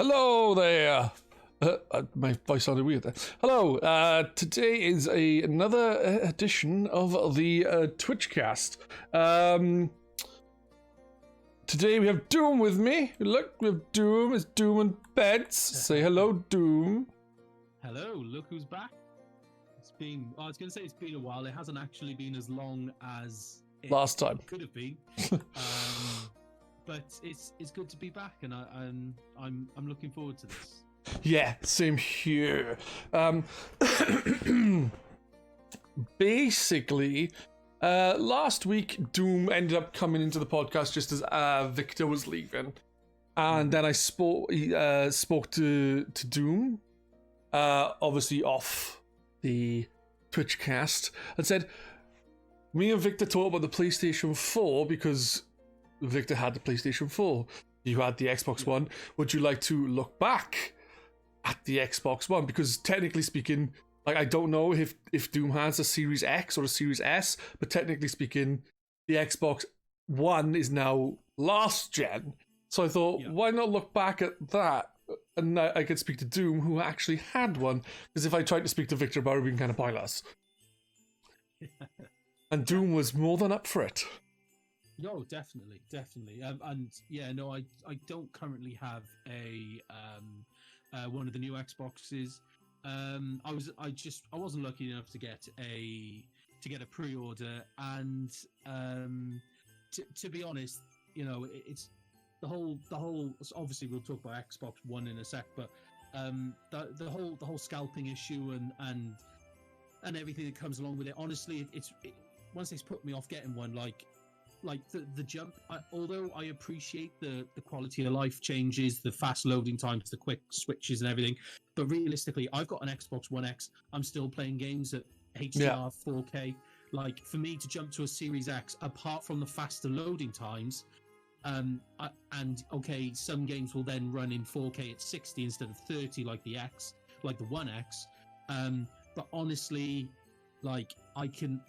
Hello there. My voice sounded weird there. Hello. Today is another edition of the Twitchcast. Today we have Doom with me. Look, we have Doom. It's Doom and Pedz. Say hello, Doom. Hello. Look who's back. It's been. I was going to say it's been a while. It hasn't actually been as long as last time could have been. But it's good to be back, and I'm looking forward to this. Yeah, same here. Basically, last week Doom ended up coming into the podcast just as Victor was leaving, and then I spoke to Doom, obviously off the Twitchcast, and said, me and Victor talked about the PlayStation 4 because Victor had the PlayStation 4. You had the Xbox One. Would you like to look back at the Xbox One? Because technically speaking, like, I don't know if Doom has a Series X or a Series S, but technically speaking, the Xbox One is now last gen. So I thought, why not look back at that? And I could speak to Doom, who actually had one. Because if I tried to speak to Victor about it, it would be kind of pointless. And Doom was more than up for it. No, definitely. And yeah, no, I don't currently have a one of the new Xboxes. I wasn't lucky enough to get a pre-order, and to be honest, you know, it's the whole. Obviously, we'll talk about Xbox One in a sec, but the whole scalping issue and everything that comes along with it. Honestly, once it's put me off getting one, like the jump, although I appreciate the quality of life changes, the fast loading times, the quick switches and everything, but realistically, I've got an Xbox One X. I'm still playing games at HDR 4K. Like, for me to jump to a Series X, apart from the faster loading times, and okay, some games will then run in 4K at 60 instead of 30, like the One X. But honestly, like, I can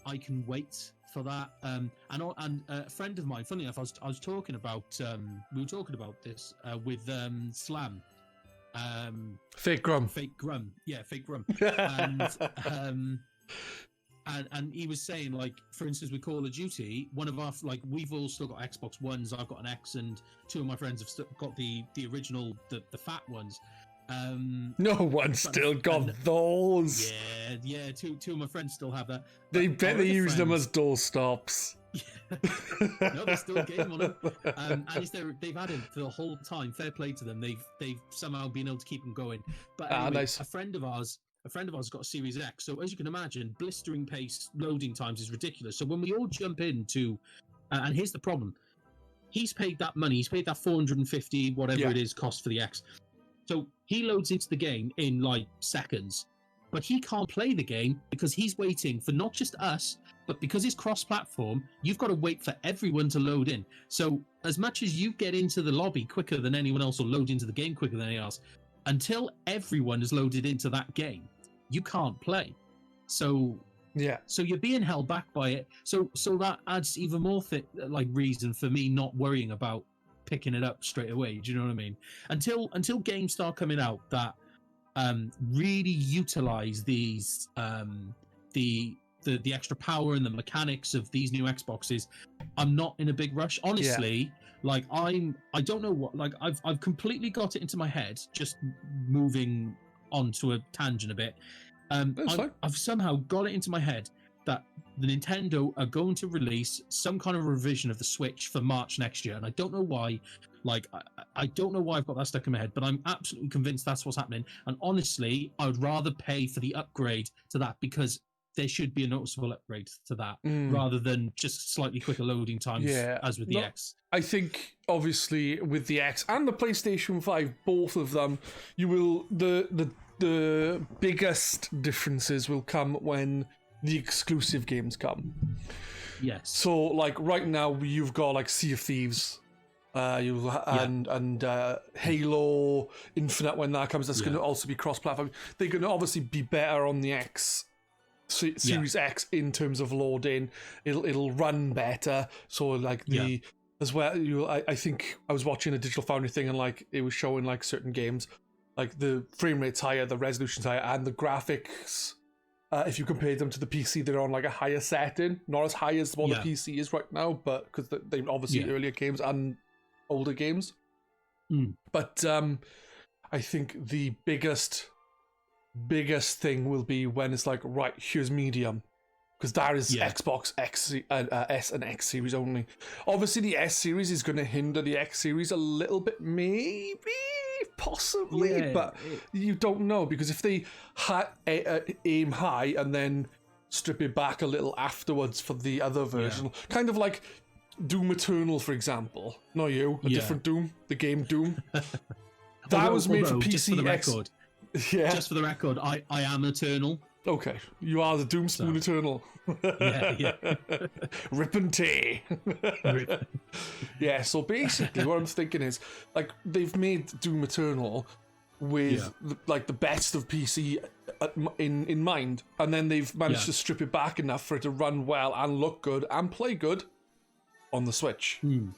wait for that. And a friend of mine, funny enough, I was talking about we were talking about this with Slam. Fake Grum. Yeah, Fake Grum. And he was saying, like, for instance, with Call of Duty, one of our, like, we've all still got Xbox Ones. I've got an X, and two of my friends have still got the original, the fat ones. No one still got those. Yeah. Two of my friends still have that. They bet they use them as door stops. No, they're still game on them. And they've had him for the whole time. Fair play to them. They've somehow been able to keep them going. But anyway, nice. A friend of ours has got a Series X. So as you can imagine, blistering pace loading times is ridiculous. So when we all jump into, and here's the problem, he's paid that money. He's paid that 450 whatever it is cost for the X. So he loads into the game in like seconds, but he can't play the game because he's waiting for not just us, but because it's cross-platform, you've got to wait for everyone to load in. So as much as you get into the lobby quicker than anyone else or load into the game quicker than anyone else, until everyone is loaded into that game, you can't play. So you're being held back by it. So that adds even more reason for me not worrying about picking it up straight away. Do you know what I mean? Until games start coming out that really utilize these the extra power and the mechanics of these new Xboxes, I'm not in a big rush. Honestly, like, I don't know what, like, I've completely got it into my head, just moving onto a tangent a bit. I've somehow got it into my head that the Nintendo are going to release some kind of revision of the Switch for March next year, and I don't know why. Like, I don't know why I've got that stuck in my head, but I'm absolutely convinced that's what's happening. And honestly, I would rather pay for the upgrade to that, because there should be a noticeable upgrade to that, rather than just slightly quicker loading times as with the X. I think, obviously, with the X and the PlayStation 5, both of them, you will the biggest differences will come when the exclusive games come. Yes. So, like, right now, you've got, like, Sea of Thieves, and Halo Infinite, when that comes, that's going to also be cross-platform. They're going to obviously be better on the X, Series X, in terms of loading. It'll run better. So, like, the as well. I think I was watching a Digital Foundry thing, and like it was showing like certain games, like the frame rate's higher, the resolution's higher, and the graphics. If you compare them to the PC, they're on like a higher setting, not as high as what the PC is right now, but because they obviously earlier games and older games. But I think the biggest thing will be when it's like, right, here's medium, because that is Xbox X S and X series only. Obviously, the S series is going to hinder the X series a little bit, maybe. Possibly, but you don't know, because if they aim high and then strip it back a little afterwards for the other version, kind of like Doom Eternal, for example. Not you, a different Doom, the game Doom. That was made for PC. Just for the record, just for the record, I am Eternal. Okay, you are the Doom Spoon Eternal. Rip and tea. Yeah, so basically what I'm thinking is, like, they've made Doom Eternal with the best of PC in mind, and then they've managed to strip it back enough for it to run well and look good and play good on the Switch. You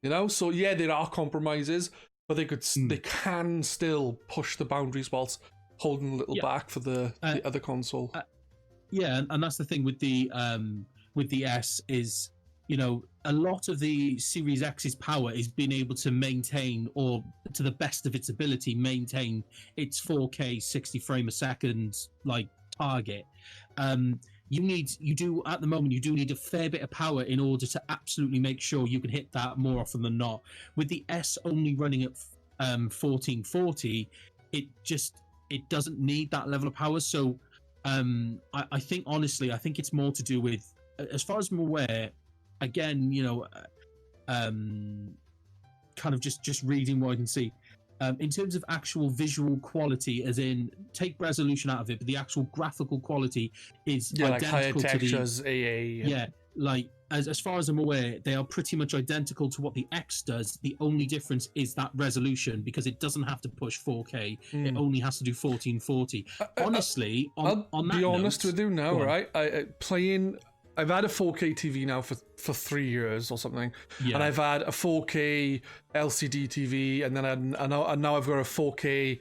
know, so yeah, there are compromises, but they can still push the boundaries whilst holding a little back for the other console. And that's the thing with the S is, you know, a lot of the Series X's power is being able to maintain, or to the best of its ability, maintain its 4K 60 frame a second like target. You do at the moment you do need a fair bit of power in order to absolutely make sure you can hit that more often than not. With the S only running at 1440, it doesn't need that level of power. So I think, honestly, I think it's more to do with, as far as I'm aware, again, you know, kind of just reading what I can see, in terms of actual visual quality, as in take resolution out of it, but the actual graphical quality is identical like higher textures, to the AA. Like as far as I'm aware, they are pretty much identical to what the X does. The only difference is that resolution, because it doesn't have to push 4K. It only has to do 1440. Honestly, I'll be honest with you now, right? I've had a 4K TV now for 3 years or something, and I've had a 4K LCD TV, and then now I've got a 4K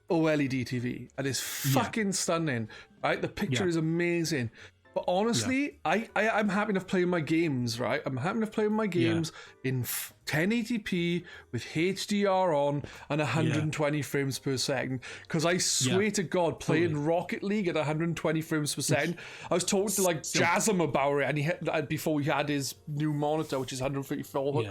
OLED TV, and it's fucking stunning, right? The picture is amazing. But honestly, I'm happy enough playing my games, right? I'm happy enough playing my games in 1080p with HDR on and 120 frames per second. Because I swear to God, playing Rocket League at 120 frames per second, I was talking to like Jasm about it, and he had, before he had his new monitor, which is 144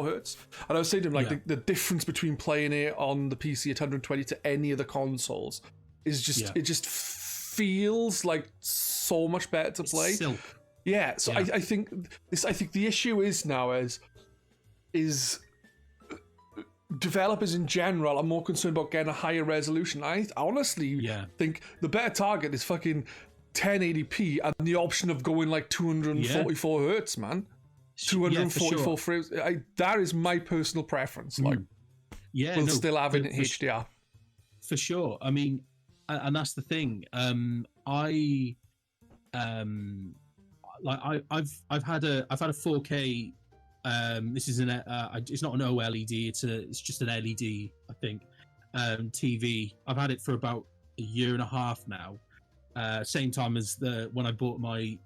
hertz, and I was saying to him like the difference between playing it on the PC at 120 to any of the consoles is just it just feels like so much better to play. I think the issue is now is developers in general are more concerned about getting a higher resolution. I honestly think the better target is fucking 1080p and the option of going like 244 hertz, man. 244 frames. That is my personal preference. Like, still having it HDR. For sure. I mean, and that's the thing. I've had a 4K. This is it's not an OLED. It's just an LED, I think. TV. I've had it for about a year and a half now. Same time as when I bought my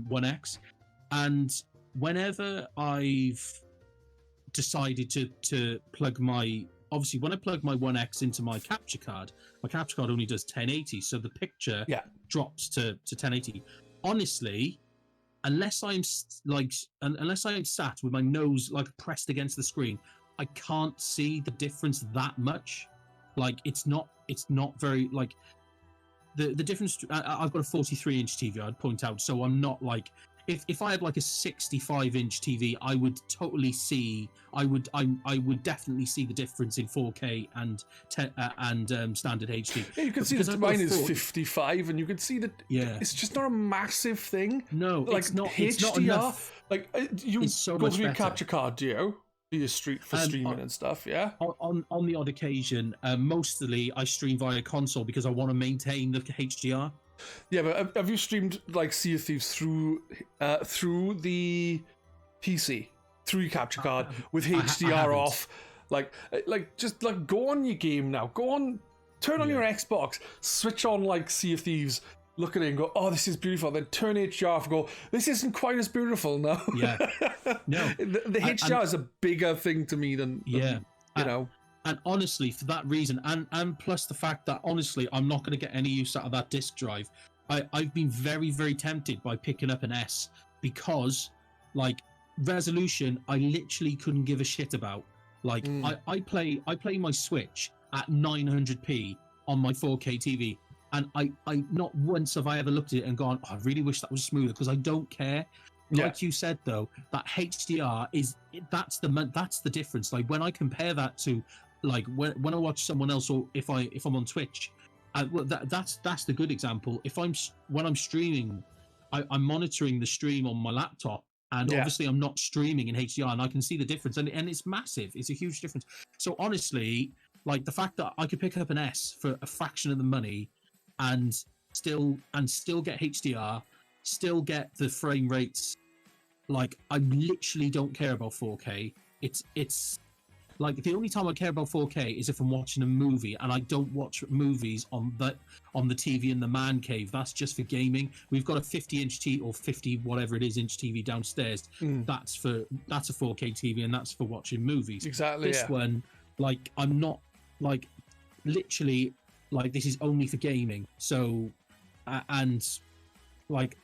One X, and whenever I've decided to plug my, obviously when I plug my One X into my capture card only does 1080, so the picture drops to 1080. Honestly, unless I'm sat with my nose like pressed against the screen, I can't see the difference that much. Like it's not very, like the difference. I've got a 43-inch TV, I'd point out, so I'm not like, if I had like a 65-inch TV, I would totally see. I would definitely see the difference in 4K and standard HD. Yeah, you can see that mine is 55, and you can see that. Yeah, it's just not a massive thing. No, like it's not. HDR. It's not enough. Like you so go much through your better. capture card, do you? For streaming and stuff, yeah. On the odd occasion, mostly I stream via console because I want to maintain the HDR. Yeah, but have you streamed like Sea of Thieves through the PC through your capture card with I HDR haven't. off. Just go on your game now. Go on, turn on your Xbox, switch on like Sea of Thieves, look at it and go, oh, this is beautiful. Then turn HDR off and go, this isn't quite as beautiful now. Yeah. No. The HDR is a bigger thing to me than you know. And honestly, for that reason, and plus the fact that honestly, I'm not going to get any use out of that disk drive. I've been very, very tempted by picking up an S because, like, resolution, I literally couldn't give a shit about. Like, I play my Switch at 900p on my 4K TV, and I not once have I ever looked at it and gone, oh, I really wish that was smoother, because I don't care. Like you said though, that HDR that's the difference. Like when I compare that to, like, when I watch someone else, or if I'm on Twitch, well, that's the good example. When I'm streaming, I'm monitoring the stream on my laptop. And obviously, I'm not streaming in HDR, and I can see the difference, and it's massive. It's a huge difference. So honestly, like the fact that I could pick up an S for a fraction of the money, and still get HDR, still get the frame rates, like I literally don't care about 4K. It's like the only time I care about 4K is if I'm watching a movie, and I don't watch movies on the TV in the man cave. That's just for gaming. We've got a 50-inch TV or 50 whatever it is inch TV downstairs. That's a 4K TV, and that's for watching movies. Exactly. This one, like, I'm not, like, literally, like, this is only for gaming. So, and like,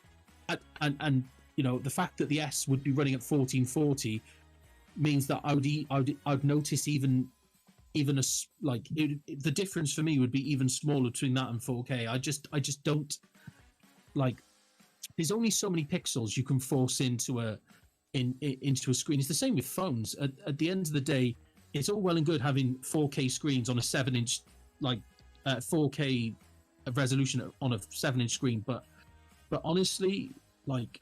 and you know, the fact that the S would be running at 1440 means that I'd notice even the difference for me would be even smaller between that and 4K. I just don't, like, there's only so many pixels you can force into a screen. It's the same with phones. At the end of the day, it's all well and good having 4K screens on a 7-inch, like 4K resolution on a 7-inch screen, but honestly, like,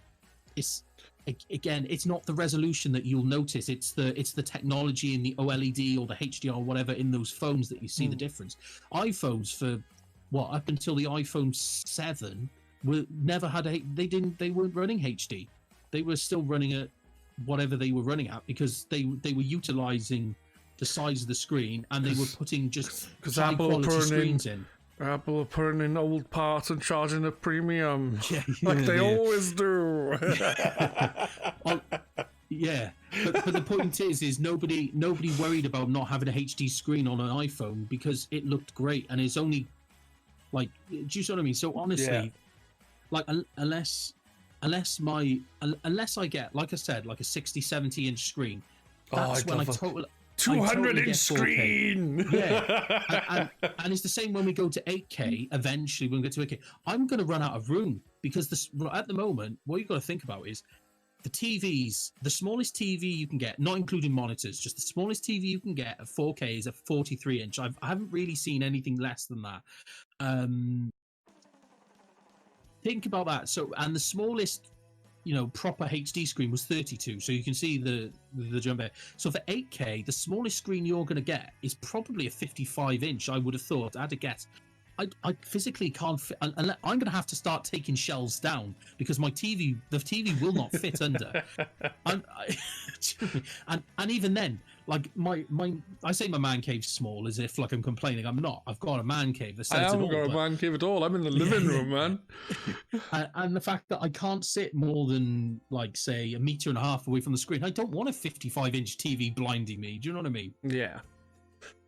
it's not the resolution that you'll notice. It's the technology in the OLED or the HDR or whatever in those phones that you see the difference. iPhones up until the iPhone 7 they weren't running HD. They were still running at whatever they were running at, because they were utilizing the size of the screen, and they were putting just high quality screens in. Apple are putting in old parts and charging a premium, like they always do. But the point is nobody worried about not having a HD screen on an iPhone because it looked great, and it's only, like, do you see what I mean? So honestly, like, unless I get, like I said, like a 60-70-inch screen, that's when I totally 200-inch screen. Yeah, and it's the same when we go to 8K. Eventually, when we get to 8K, I'm going to run out of room, because at the moment, what you've got to think about is the TVs. The smallest TV you can get, not including monitors, just the smallest TV you can get at 4K is a 43-inch. I haven't really seen anything less than that. Think about that. So, and the smallest, proper HD screen was 32, so you can see the jump there. So for 8K, the smallest screen you're going to get is probably a 55-inch. I would have thought. I had to guess. I physically can't fit. I'm going to have to start taking shelves down, because the TV will not fit under. And even then, like I say my man cave's small as if like I'm complaining. I'm not. I've got a man cave. I haven't got a man cave at all. I'm in the living room, man. And the fact that I can't sit more than, like, say, 1.5 meters away from the screen. I don't want a 55-inch TV blinding me. Do you know what I mean? Yeah.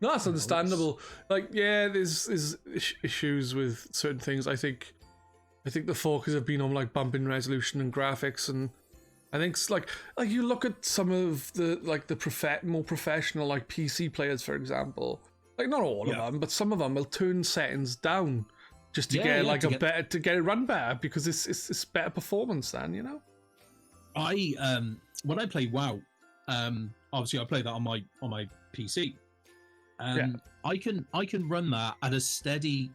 No, that's understandable. Like, yeah, there's issues with certain things. I think the focus have been on, like, bumping resolution and graphics, and I think it's like you look at some of the, like, the more professional, like, PC players, for example. Like, not all of them, but some of them will turn settings down just to get to get it run better, because it's better performance then, When I play WoW, obviously I play that on my PC. I can run that at a steady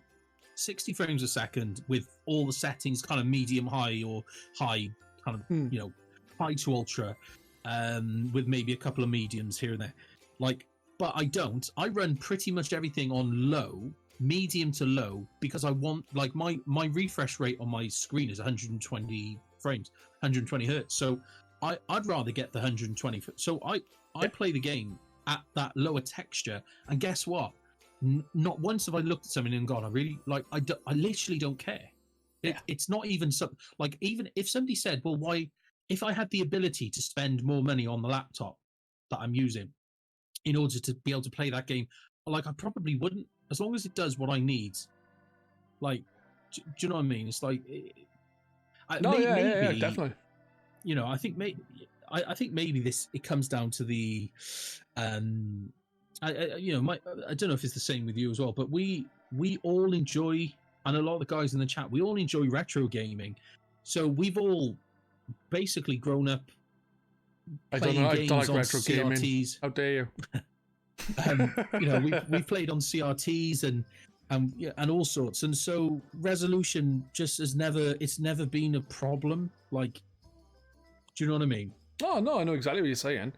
60 frames a second with all the settings kind of medium high or high, kind of high to ultra, with maybe a couple of mediums here and there. Like, but I run pretty much everything on low, medium to low, because I want, like, my refresh rate on my screen is 120 frames, 120 hertz. So I'd rather get the 120. So I play the game at that lower texture, and guess what? Not once have I looked at something and gone, I really like. I literally don't care. It's not even something like, even if somebody said, well, why? If I had the ability to spend more money on the laptop that I'm using in order to be able to play that game, like, I probably wouldn't, as long as it does what I need. Like, do you know what I mean? It's like, maybe, definitely. You know, I think maybe this, it comes down to the, I don't know if it's the same with you as well, but we all enjoy, and a lot of the guys in the chat, we all enjoy retro gaming. So we've all basically grown up. I don't like retro CRTs. Gaming. How dare you? You know, we've played on CRTs and all sorts, and so resolution just has never been a problem. Like, do you know what I mean? Oh no, I know exactly what you're saying.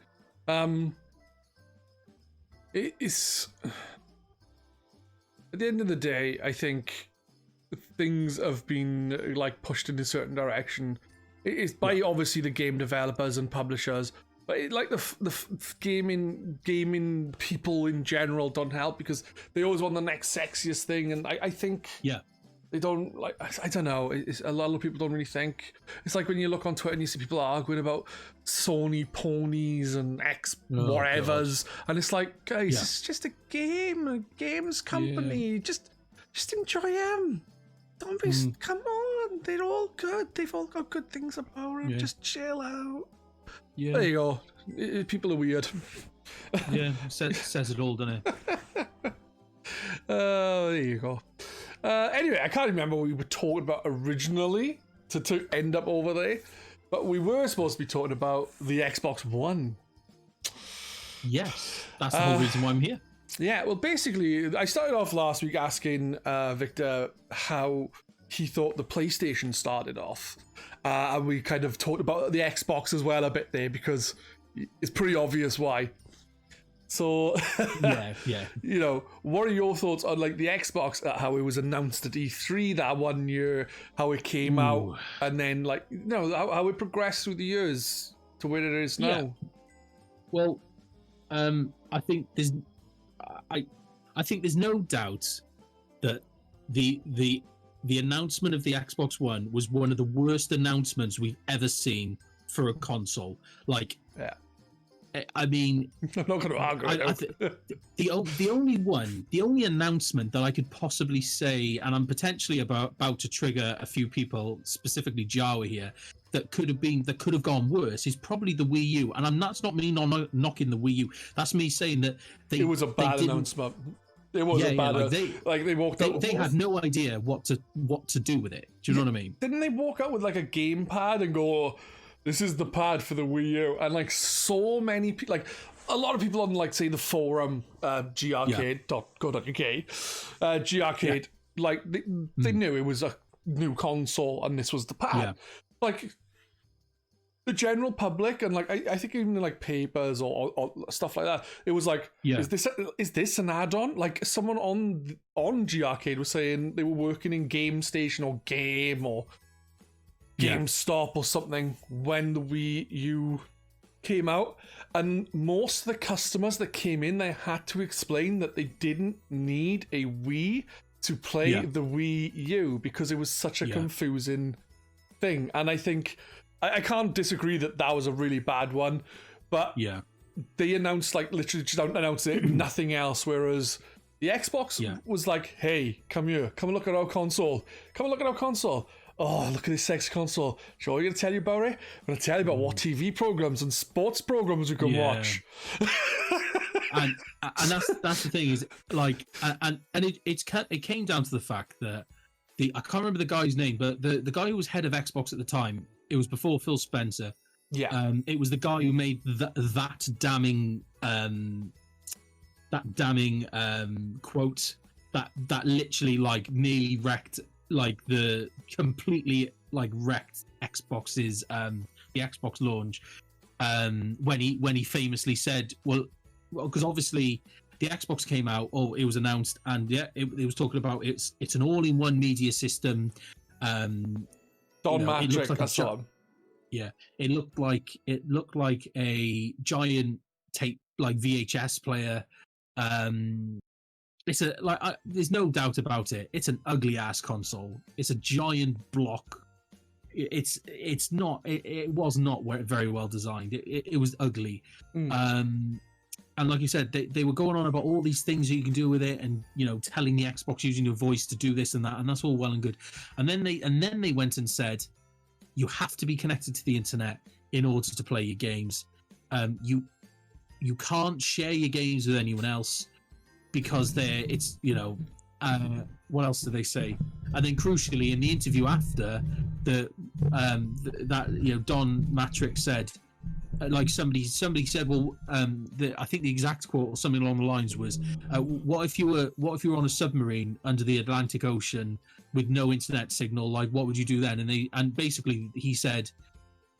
It's at the end of the day, I think things have been like pushed in a certain direction. It's by obviously the game developers and publishers, but like the gaming people in general don't help, because they always want the next sexiest thing, and I think they don't, like, I don't know. A lot of people don't really think. It's like when you look on Twitter and you see people arguing about Sony ponies and whatevers, and it's like, guys, it's just a game, a games company. Yeah. Just enjoy them. Don't be. Come on, they're all good. They've all got good things about them. Yeah. Just chill out. Yeah. There you go. People are weird. Yeah, says it all, doesn't it? There you go. Anyway, I can't remember what we were talking about originally to end up over there, but we were supposed to be talking about the Xbox One. Yes, that's the whole reason why I'm here. Yeah, well, basically, I started off last week asking Victor how he thought the PlayStation started off, and we kind of talked about the Xbox as well a bit there, because it's pretty obvious why. So, yeah. You know, what are your thoughts on like the Xbox, how it was announced at E3 that one year, how it came out, and then like, you know, how it progressed through the years to where it is now? Yeah. Well, I think there's no doubt that the announcement of the Xbox One was one of the worst announcements we've ever seen for a console. Like, I mean, I'm not going to argue. The only announcement that I could possibly say, and I'm potentially about to trigger a few people, specifically Jawa here, that could have gone worse, is probably the Wii U. And that's not me knocking the Wii U. That's me saying that it was a bad announcement. It was a bad. They walked out. They had no idea what to do with it. Do you know what I mean? Didn't they walk out with like a gamepad and go, "This is the pad for the Wii U," and like so many people, like a lot of people on like say the forum, GRcade.co.uk, GRcade, like they knew it was a new console and this was the pad. Yeah. Like the general public and like I think even like papers or stuff like that, it was like, is this an add-on? Like someone on GRcade was saying they were working in Game Station or Game or GameStop or something when the Wii U came out, and most of the customers that came in, they had to explain that they didn't need a Wii to play the Wii U because it was such a confusing thing. And I think I can't disagree that was a really bad one, but they announced like literally just announced it, nothing else, whereas the Xbox was like, hey, come here, come and look at our console, oh, look at this sexy console. Sure, I'm going to tell you about it? I'm going to tell you about what TV programs and sports programs we can watch. and that's the thing, is like, and it came down to the fact that I can't remember the guy's name, but the guy who was head of Xbox at the time, it was before Phil Spencer. Yeah. It was the guy who made that damning quote that literally like nearly wrecked, like the completely like wrecked Xbox's the Xbox launch, when he famously said, well because obviously the Xbox came out, or it was announced, and it was talking about it's an all-in-one media system. Don Matrick, like Yeah, it looked like a giant tape, like VHS player. It's there's no doubt about it. It's an ugly ass console. It's a giant block. It was not very well designed. It was ugly. And like you said, they were going on about all these things that you can do with it, and telling the Xbox using your voice to do this and that, and that's all well and good. And then they went and said, you have to be connected to the internet in order to play your games. You can't share your games with anyone else because what else did they say? And then crucially, in the interview after, Don Matrix said, like somebody said, well, I think the exact quote or something along the lines was, what if you were on a submarine under the Atlantic Ocean with no internet signal? Like, what would you do then? And basically he said,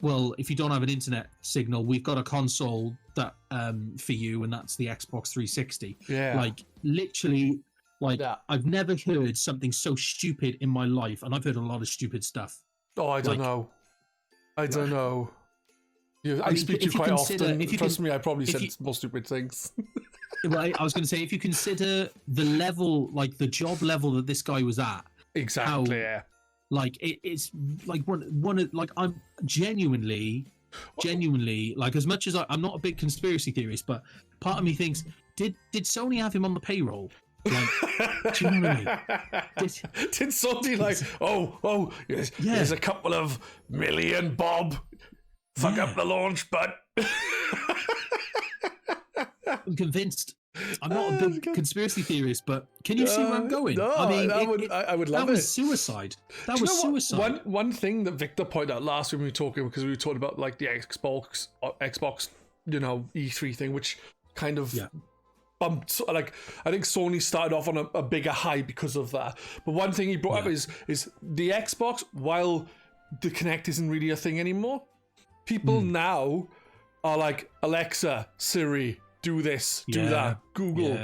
well, if you don't have an internet signal, we've got a console that for you, and that's the Xbox 360. Yeah, like literally, like I've never heard something so stupid in my life, and I've heard a lot of stupid stuff. Oh, I don't know. I speak to you quite often. Trust me, I probably said more stupid things. Right, I was going to say, if you consider the level, like the job level that this guy was at, exactly, like it's like one of, like, I'm genuinely, like, as much as I'm not a big conspiracy theorist, but part of me thinks, did Sony have him on the payroll? Like, do you know what I mean? Did Sony yes, there's a couple of million bob. Fuck up the launch, but I'm convinced. I'm not a big conspiracy theorist, but can you see where I'm going? No, I mean, I would love it. That was suicide. That was suicide. One thing that Victor pointed out last week when we were talking, because we were talking about like the Xbox, E3 thing, which kind of bumped. Like, I think Sony started off on a bigger high because of that. But one thing he brought up is the Xbox, while the Kinect isn't really a thing anymore. People now are like, Alexa, Siri, do this, do that, Google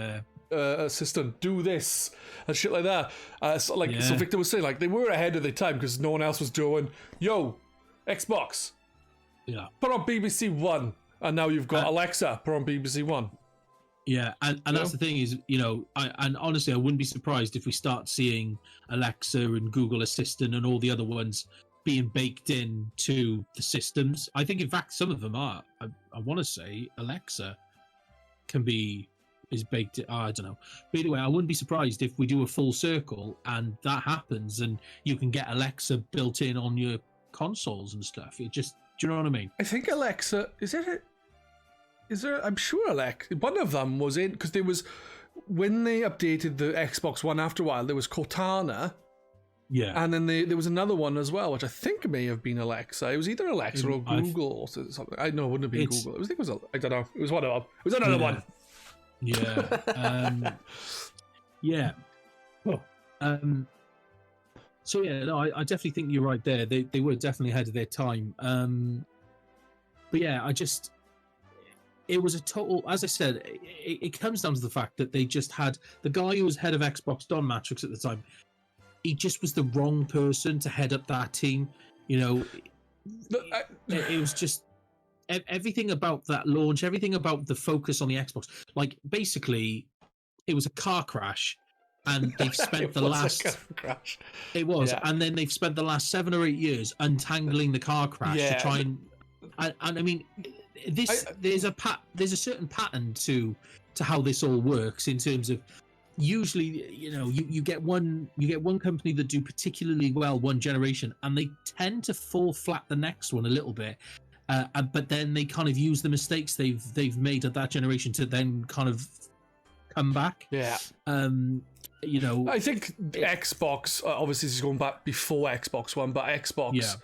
Assistant, do this, and shit like that. So Victor was saying, like, they were ahead of their time because no one else was doing, Xbox, put on BBC One, and now you've got Alexa, put on BBC One. Yeah, and that's the thing is, and honestly, I wouldn't be surprised if we start seeing Alexa and Google Assistant and all the other ones being baked in to the systems. I think, in fact, some of them are. I want to say Alexa is baked in. I don't know. But anyway, I wouldn't be surprised if we do a full circle and that happens, and you can get Alexa built in on your consoles and stuff. Do you know what I mean? I think Alexa, is there, I'm sure Alexa, one of them was in, because there was, when they updated the Xbox One after a while, there was Cortana. Yeah, and then there was another one as well, which I think may have been Alexa. It was either Alexa or Google or something. I know it wouldn't have been Google. I don't know. It was one of them. It was another one. Yeah. Yeah. Oh. So yeah, no, I definitely think you're right there. They were definitely ahead of their time. But yeah, it was a total. As I said, it comes down to the fact that they just had the guy who was head of Xbox, Don Matrix, at the time. He just was the wrong person to head up that team. It was just everything about that launch, everything about the focus on the Xbox. Like, basically, it was a car crash, and they've spent the last. A car crash. It was, and then they've spent the last 7 or 8 years untangling the car crash to try and I mean, there's a certain pattern to how this all works in terms of. Usually, you get one company that do particularly well one generation, and they tend to fall flat the next one a little bit. But then they kind of use the mistakes they've made at that generation to then kind of come back. Yeah. I think Xbox, obviously this is going back before Xbox One, but Xbox,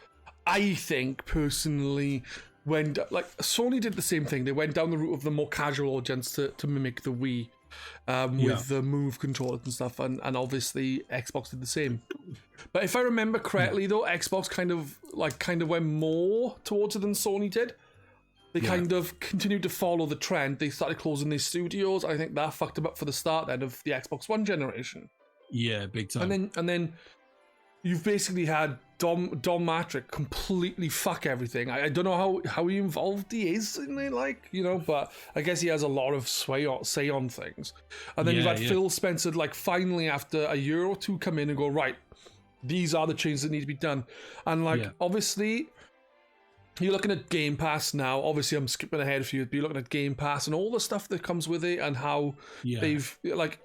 I think personally, when like Sony did the same thing, they went down the route of the more casual audience to mimic the Wii. With the Move controllers and stuff, and obviously Xbox did the same. But if I remember correctly, though, Xbox kind of went more towards it than Sony did. They kind of continued to follow the trend. They started closing their studios. I think that fucked them up for the start then of the Xbox One generation. Yeah, big time. And then you've basically had Dom Matrick completely fuck everything. I don't know how involved he is in it, like, you know, but I guess he has a lot of say on things. And then you've had Phil Spencer, like, finally after a year or two come in and go, right, these are the changes that need to be done. And like, obviously, you're looking at Game Pass now. Obviously, I'm skipping ahead a few, but you're looking at Game Pass and all the stuff that comes with it and how they've, like,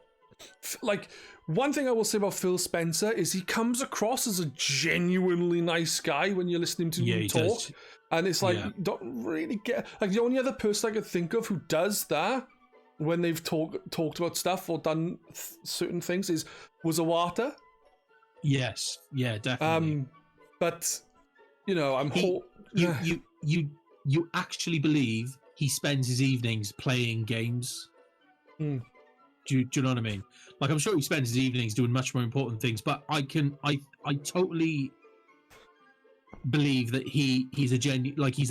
one thing I will say about Phil Spencer is he comes across as a genuinely nice guy when you're listening to him talk. Does. And it's like, you don't really get... Like, the only other person I could think of who does that when they've talked about stuff or done certain things was Iwata. Yes. Yeah, definitely. But, you know, You actually believe he spends his evenings playing games? Do you know what I mean? Like, I'm sure he spends his evenings doing much more important things, but I totally believe that he's he's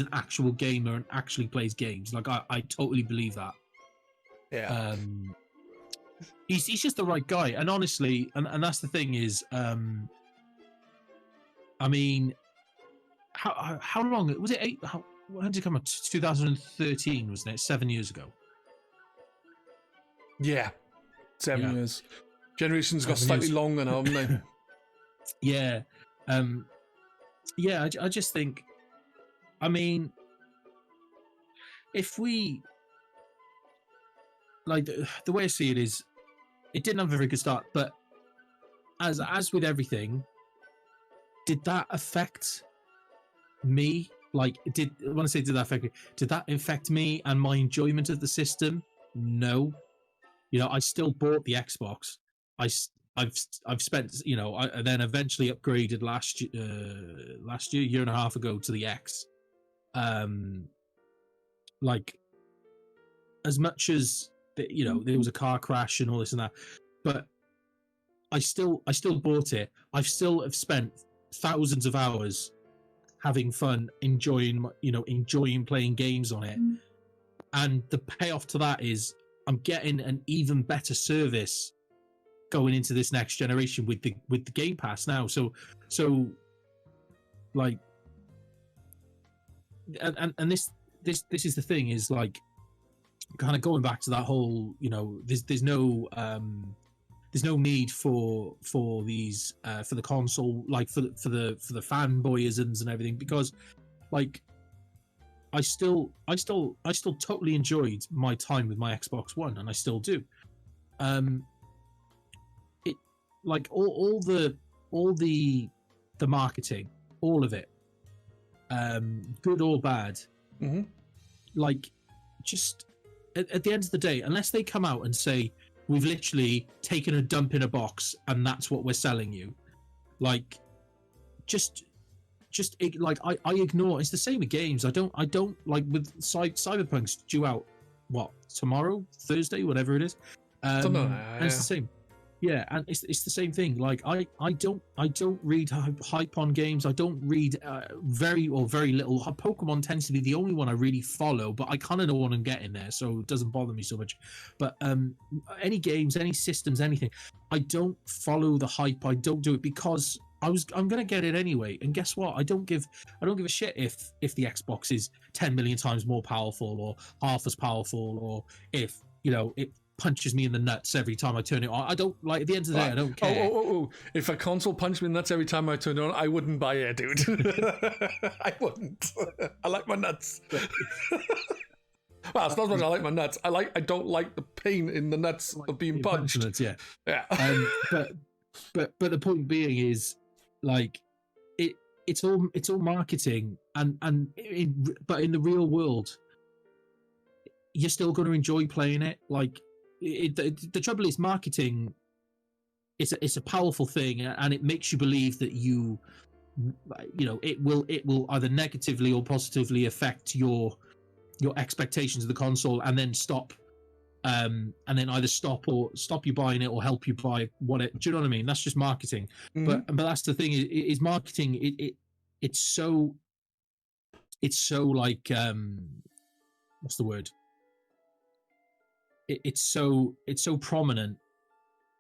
an actual gamer and actually plays games. Like, I totally believe that. Yeah. He's just the right guy, and honestly, and that's the thing is, I mean, how long was it? When did it come out? 2013, wasn't it? 7 years ago. Yeah. 7 years. Generations got slightly longer now, haven't they? Yeah. I just think, I mean, if we, like, the way I see it is, it didn't have a very good start, but as with everything, did that affect me? Like, when I say did that affect me and my enjoyment of the system? No. You know, I still bought the Xbox. I've spent, you know, I then eventually upgraded last year and a half ago to the X. Like, as much as you know, there was a car crash and all this and that, but I still bought it. I still have spent thousands of hours having fun, enjoying playing games on it, and the payoff to that is I'm getting an even better service going into this next generation with the Game Pass now. So like, and this is the thing, is like, kind of going back to that whole, you know, there's no need for these for the console, like for the fanboyisms and everything, because like I still totally enjoyed my time with my Xbox One, and I still do. It, like, all the marketing, all of it, good or bad, like, just at the end of the day, unless they come out and say, we've literally taken a dump in a box and that's what we're selling you, like, just like, I ignore. It's the same with games. I don't like with Cyberpunk's due out tomorrow, Thursday, whatever it is. And it's the same. Yeah, and it's the same thing. Like, I don't read hype on games. I don't read very little. Pokemon tends to be the only one I really follow, but I kind of know what I'm getting there, so it doesn't bother me so much. But any games, any systems, anything, I don't follow the hype. I don't do it because I'm gonna get it anyway. And guess what? I don't give a shit if the Xbox is 10 million times more powerful or half as powerful, or if, you know, it punches me in the nuts every time I turn it on. I don't, like, at the end of the day, I don't care. If a console punched me in the nuts every time I turn it on, I wouldn't buy it, dude. I wouldn't. I like my nuts. Well, it's not that I like my nuts. I don't like the pain in the nuts of being punched. Nuts, yeah. But the point being is, like, it's all marketing, but in the real world, you're still going to enjoy playing it. Like, the trouble is, marketing, it's a powerful thing, and it makes you believe that you know, it will either negatively or positively affect your expectations of the console, and then either stop you buying it or help you buy what it. Do you know what I mean? That's just marketing. But that's the thing, is marketing. It's so like, what's the word? It's so prominent.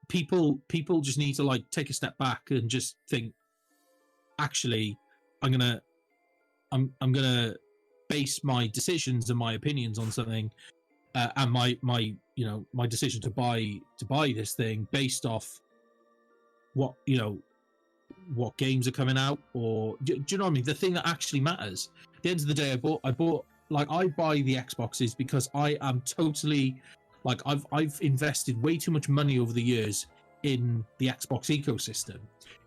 People just need to, like, take a step back and just think, actually, I'm gonna base my decisions and my opinions on something, and my decision to buy this thing based off what games are coming out, or do you know what I mean? The thing that actually matters. At the end of the day, I bought I buy the Xboxes because I am totally I've invested way too much money over the years in the Xbox ecosystem.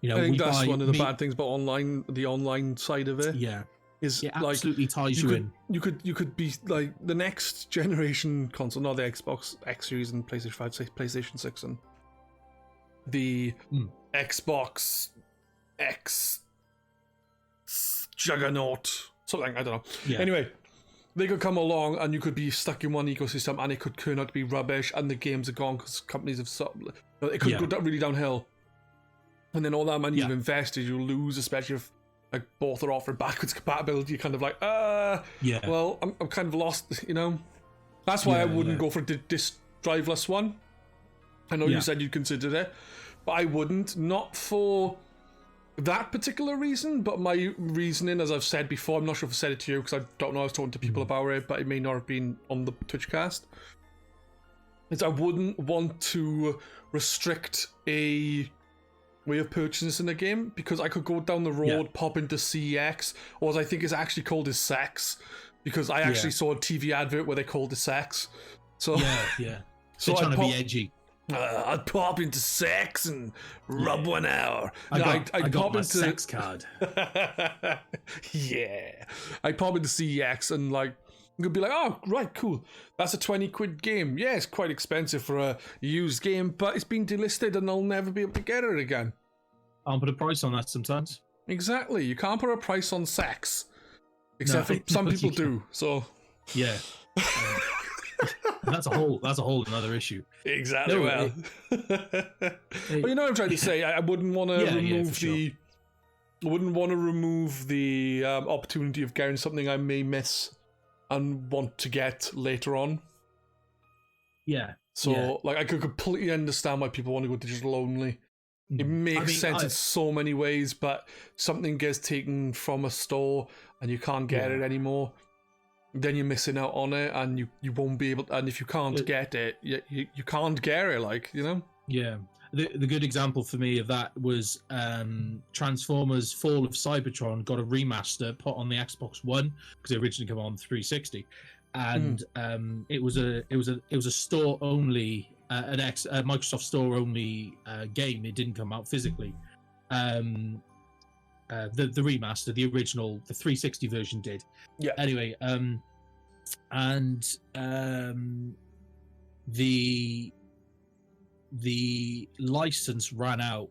I think that's one of the bad things about the online side of it. Yeah, is it absolutely ties you in. You could be like the next generation console, not the Xbox X Series and PlayStation 5, PlayStation 6, and the Xbox X Juggernaut, something, I don't know. Yeah. Anyway, they could come along and you could be stuck in one ecosystem and it could turn out to be rubbish and the games are gone because companies have it could go really downhill. And then all that money you've invested, you'll lose, especially if like both are offered backwards compatibility. You're kind of like, well, I'm kind of lost, That's why I wouldn't go for the disc driveless one. I know you said you'd consider it, but I wouldn't. Not for that particular reason, but my reasoning, as I've said before, I'm not sure if I said it to you because I don't know, I was talking to people about it, but it may not have been on the Twitchcast, is I wouldn't want to restrict a way of purchasing a game, because I could go down the road, pop into CEX, or as I think it's actually called is Sex, because I actually saw a TV advert where they called it Sex. So so they're trying to be edgy. I'd pop into Sex and rub 1 hour. I'd got pop my into sex card. I'd pop into CEX and you'd be like, oh, right, cool. That's a 20 quid game. Yeah, it's quite expensive for a used game, but it's been delisted and I'll never be able to get it again. I'll put a price on that sometimes. Exactly. You can't put a price on sex. Except for some people do. So yeah. That's a whole another issue. Exactly. Well, you know what I'm trying to say. I wouldn't want to I wouldn't want to remove the opportunity of getting something I may miss and want to get later on. Yeah. So I could completely understand why people want to go digital only. It makes sense in so many ways, but something gets taken from a store and you can't get it anymore, then you're missing out on it, and you won't be able to, and if you can't get it, you can't get it, Yeah. The good example for me of that was Transformers Fall of Cybertron got a remaster put on the Xbox One, because it originally came on 360, and it was a store only Microsoft store only game. It didn't come out physically. The remaster, the original, the 360 version did. Yeah. Anyway, the license ran out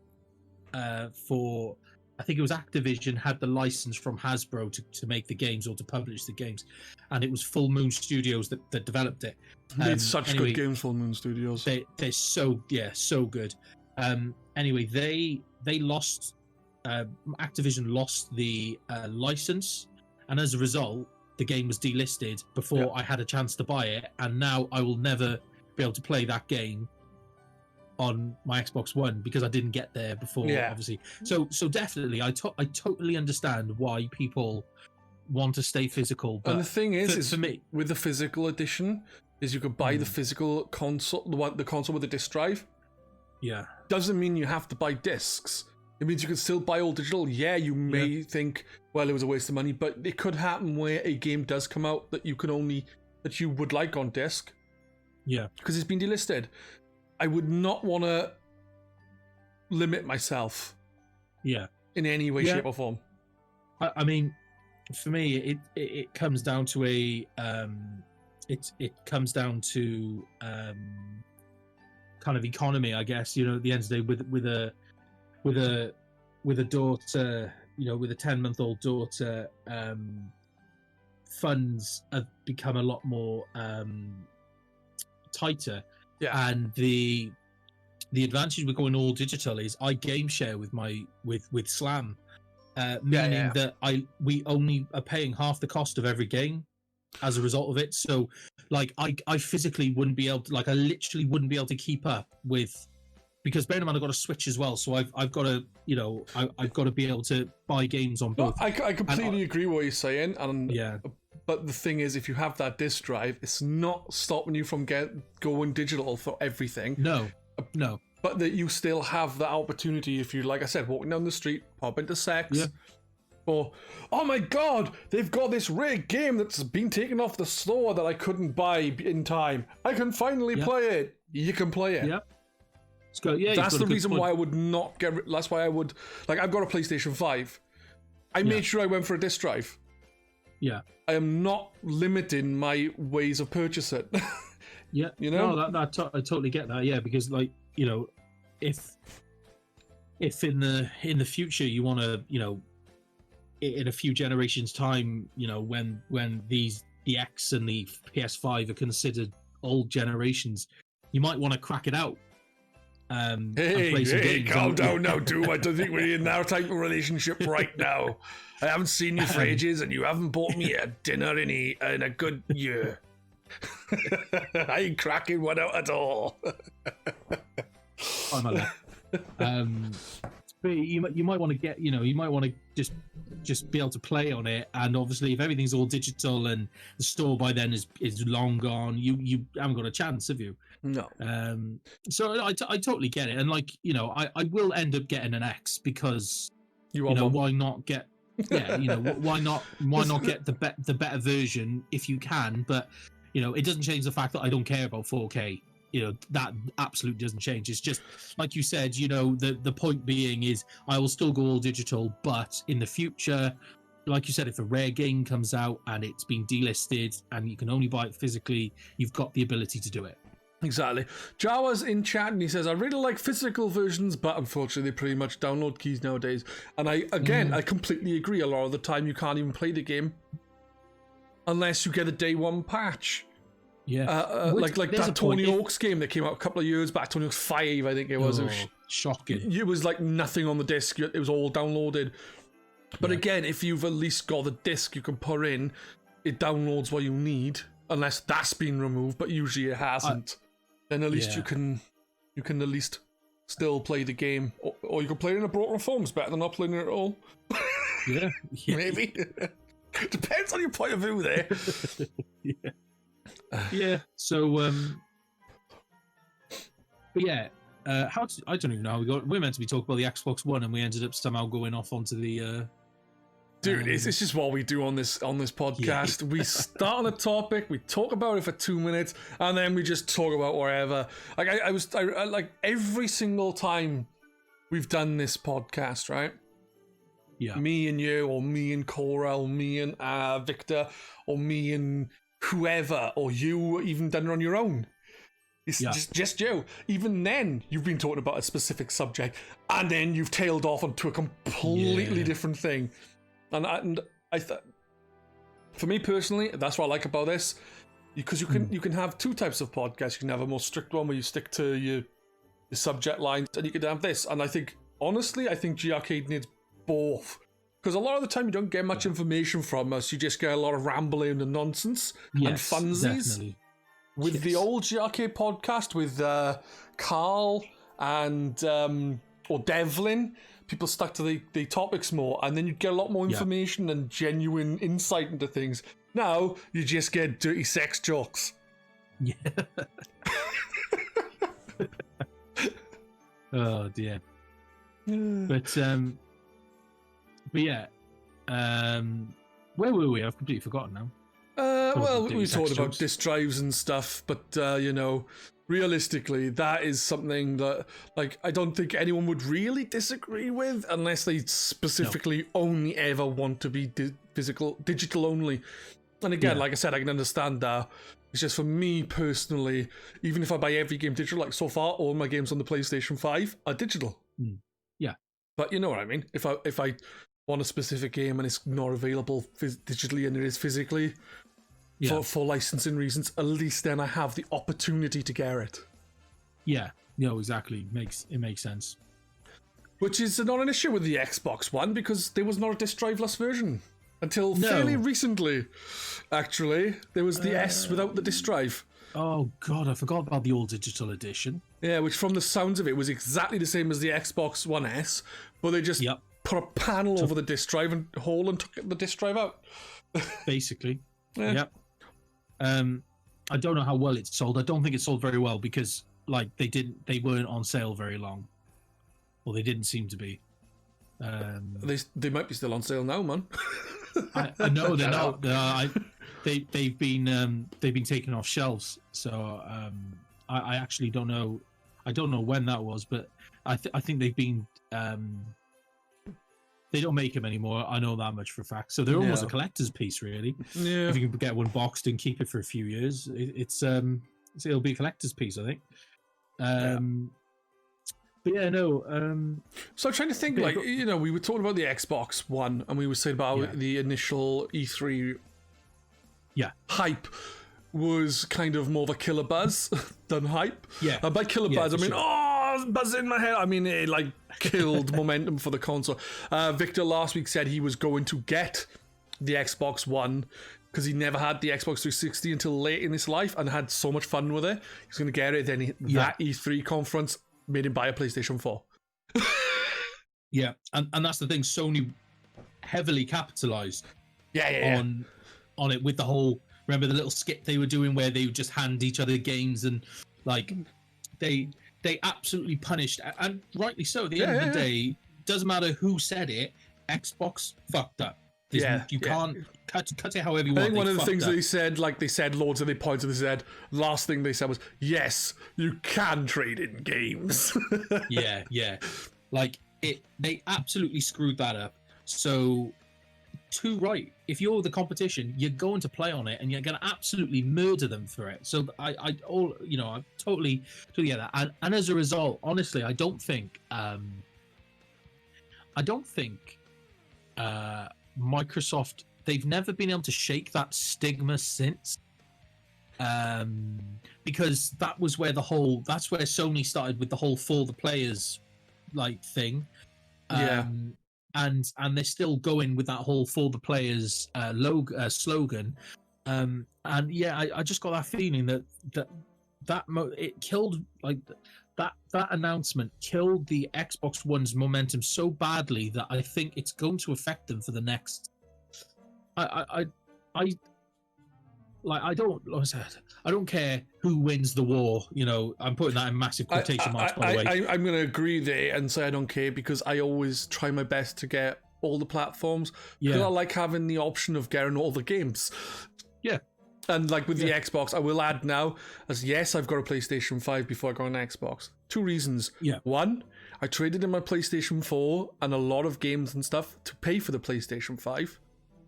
for, I think it was Activision had the license from Hasbro to make the games or to publish the games, and it was Full Moon Studios that developed it. Made such good games, Full Moon Studios. They're so good. Anyway, they lost. Activision lost the license, and as a result, the game was delisted before I had a chance to buy it, and now I will never be able to play that game on my Xbox One because I didn't get there before, obviously. So definitely, I totally understand why people want to stay physical. But and the thing is for me, with the physical edition, is you could buy the physical console, the console with the disc drive. Yeah, doesn't mean you have to buy discs. It means you can still buy all digital. Yeah, you may think, well, it was a waste of money, but it could happen where a game does come out that you would like on disc. Yeah, because it's been delisted. I would not want to limit myself. Yeah, in any way, shape, or form. I mean, for me, it comes down to it comes down to kind of economy, I guess. At the end of the day, with a daughter, with a 10-month-old daughter, funds have become a lot more tighter. Yeah. And the advantage with going all digital is I game share with with Slam, meaning that we only are paying half the cost of every game as a result of it. So I physically wouldn't be able to, I literally wouldn't be able to keep up with because bear in mind I've got a Switch as well, so I've got to, you know, I've got to be able to buy games on both. I completely agree with what you're saying, and Yeah. But the thing is, if you have that disc drive, it's not stopping you from going digital for everything. No. But that you still have that opportunity if you, like I said, walking down the street, pop into Sex, Yeah. or, oh my god, they've got this rare game that's been taken off the store that I couldn't buy in time. I can finally play it. You can play it. Yeah. Go, yeah, that's the reason why I would not get. That's why I would, like, I've got a PlayStation 5. I made sure I went for a disc drive. Yeah. I am not limiting my ways of purchasing. Yeah. You know? No, I totally get that. Yeah, because, like, you know, if in the future you want to, you know, in a few generations time, you know, when the X and the PS5 are considered old generations, you might want to crack it out. Hey, calm down now, Doom. I don't think we're in that type of relationship right now. I haven't seen you for ages, and you haven't bought me a dinner in a good year. I ain't cracking one out at all. But you might want to get, you know, you might want to just be able to play on it, and obviously if everything's all digital and the store by then is long gone, you haven't got a chance, have you? No. So I totally get it, and, like, you know, I will end up getting an X because you know, why not get you know, why not get the better version if you can, but, you know, it doesn't change the fact that I don't care about 4K. You know, that absolutely doesn't change. It's just, like you said, you know, the point being is I will still go all digital, but in the future, like you said, if a rare game comes out and it's been delisted and you can only buy it physically, you've got the ability to do it. Exactly. Jawa's in chat and he says, I really like physical versions, but unfortunately they pretty much download keys nowadays. And I completely agree. A lot of the time you can't even play the game unless you get a day one patch. Yeah. Like that Tony Hawk's game that came out a couple of years back, Tony Hawk's 5, I think it was. Oh, shocking. It was like nothing on the disc. It was all downloaded. But again, if you've at least got the disc you can put in, it downloads what you need, unless that's been removed, but usually it hasn't. Then at least you can at least still play the game, or you can play it in a broken form. It's better than not playing it at all. Yeah. Maybe. Depends on your point of view there. Yeah. So, but yeah, I don't even know how we're meant to be talking about the Xbox One, and we ended up somehow going off onto the. Dude, it's just what we do on this podcast. Yeah. We start on a topic, we talk about it for 2 minutes, and then we just talk about whatever. Like I like every single time we've done this podcast, right? Yeah. Me and you, or me and Cora, or me and Victor, or me and whoever, or you even done it on your own. It's just you. Even then, you've been talking about a specific subject, and then you've tailed off onto a completely different thing. And I thought, for me personally, that's what I like about this, because you can have two types of podcasts. You can have a more strict one where you stick to your subject lines, and you could have this. And I think, honestly, GRcade needs both, because a lot of the time you don't get much information from us. You just get a lot of rambling and nonsense and funsies. Definitely. With the old GRcade podcast with Carl and or Devlin, people stuck to the topics more, and then you get a lot more information and genuine insight into things. Now you just get dirty sex jokes. Yeah. Oh dear. But yeah. Where were we? I've completely forgotten now. Well, we talked about disk drives and stuff, but you know, realistically, that is something that, like, I don't think anyone would really disagree with, unless they specifically only ever want to be digital only. And again, like I said, I can understand that. It's just, for me personally, even if I buy every game digital, like so far, all my games on the PlayStation 5 are digital. Yeah. But you know what I mean? If I want a specific game and it's not available digitally and it is physically, for licensing reasons, at least then I have the opportunity to get it. Yeah, no, exactly. It makes sense. Which is not an issue with the Xbox One, because there was not a disc drive-less version until fairly recently. Actually, there was the S without the disc drive. Oh God, I forgot about the old digital edition. Yeah, which from the sounds of it was exactly the same as the Xbox One S, but they just put a panel over the disc drive and hole and took the disc drive out. Basically. Yeah. Yep. I don't know how well it's sold. I don't think it sold very well because like they weren't on sale very long. Well, they didn't seem to be. They might be still on sale now, man. I know they're not. They've been taken off shelves. So I actually don't know. I don't know when that was, but I think they've been. They don't make them anymore. I know that much for a fact. So they're almost a collector's piece, really. Yeah. If you can get one boxed and keep it for a few years, it'll be a collector's piece, I think. But yeah, no. So I'm trying to think, like, we were talking about the Xbox One, and we were saying about the initial E3 hype was kind of more of a killer buzz than hype. Yeah. And by killer buzz, I mean, buzz in my head. I mean, it like killed momentum for the console. Victor last week said he was going to get the Xbox One because he never had the Xbox 360 until late in his life and had so much fun with it. He's going to get it. Then that E3 conference made him buy a PlayStation 4. Yeah, and that's the thing. Sony heavily capitalized on it with the whole. Remember the little skit they were doing where they would just hand each other games and like they absolutely punished, and rightly so. At the end of the day, doesn't matter who said it. Xbox fucked up. You can't cut it however you want. I think one of the things they said, like they said loads of the points, they said last thing they said was, yes, you can trade in games. yeah. Like they absolutely screwed that up. So too right. If you're the competition, you're going to play on it and you're going to absolutely murder them for it. So I totally get that. And as a result, honestly, I don't think Microsoft, they've never been able to shake that stigma since. Because that was where that's where Sony started with the whole for the players like thing. And they're still going with that whole for the players slogan. I just got that feeling that it killed, like that announcement killed the Xbox One's momentum so badly that I think it's going to affect them for the next. I don't care who wins the war. I'm putting that in massive quotation marks, by the way. I'm going to agree there and say I don't care because I always try my best to get all the platforms. Because I like having the option of getting all the games. Yeah. And like with the Xbox, I will add now, as yes, I've got a PlayStation 5 before I got an Xbox. 2 reasons. Yeah. One, I traded in my PlayStation 4 and a lot of games and stuff to pay for the PlayStation 5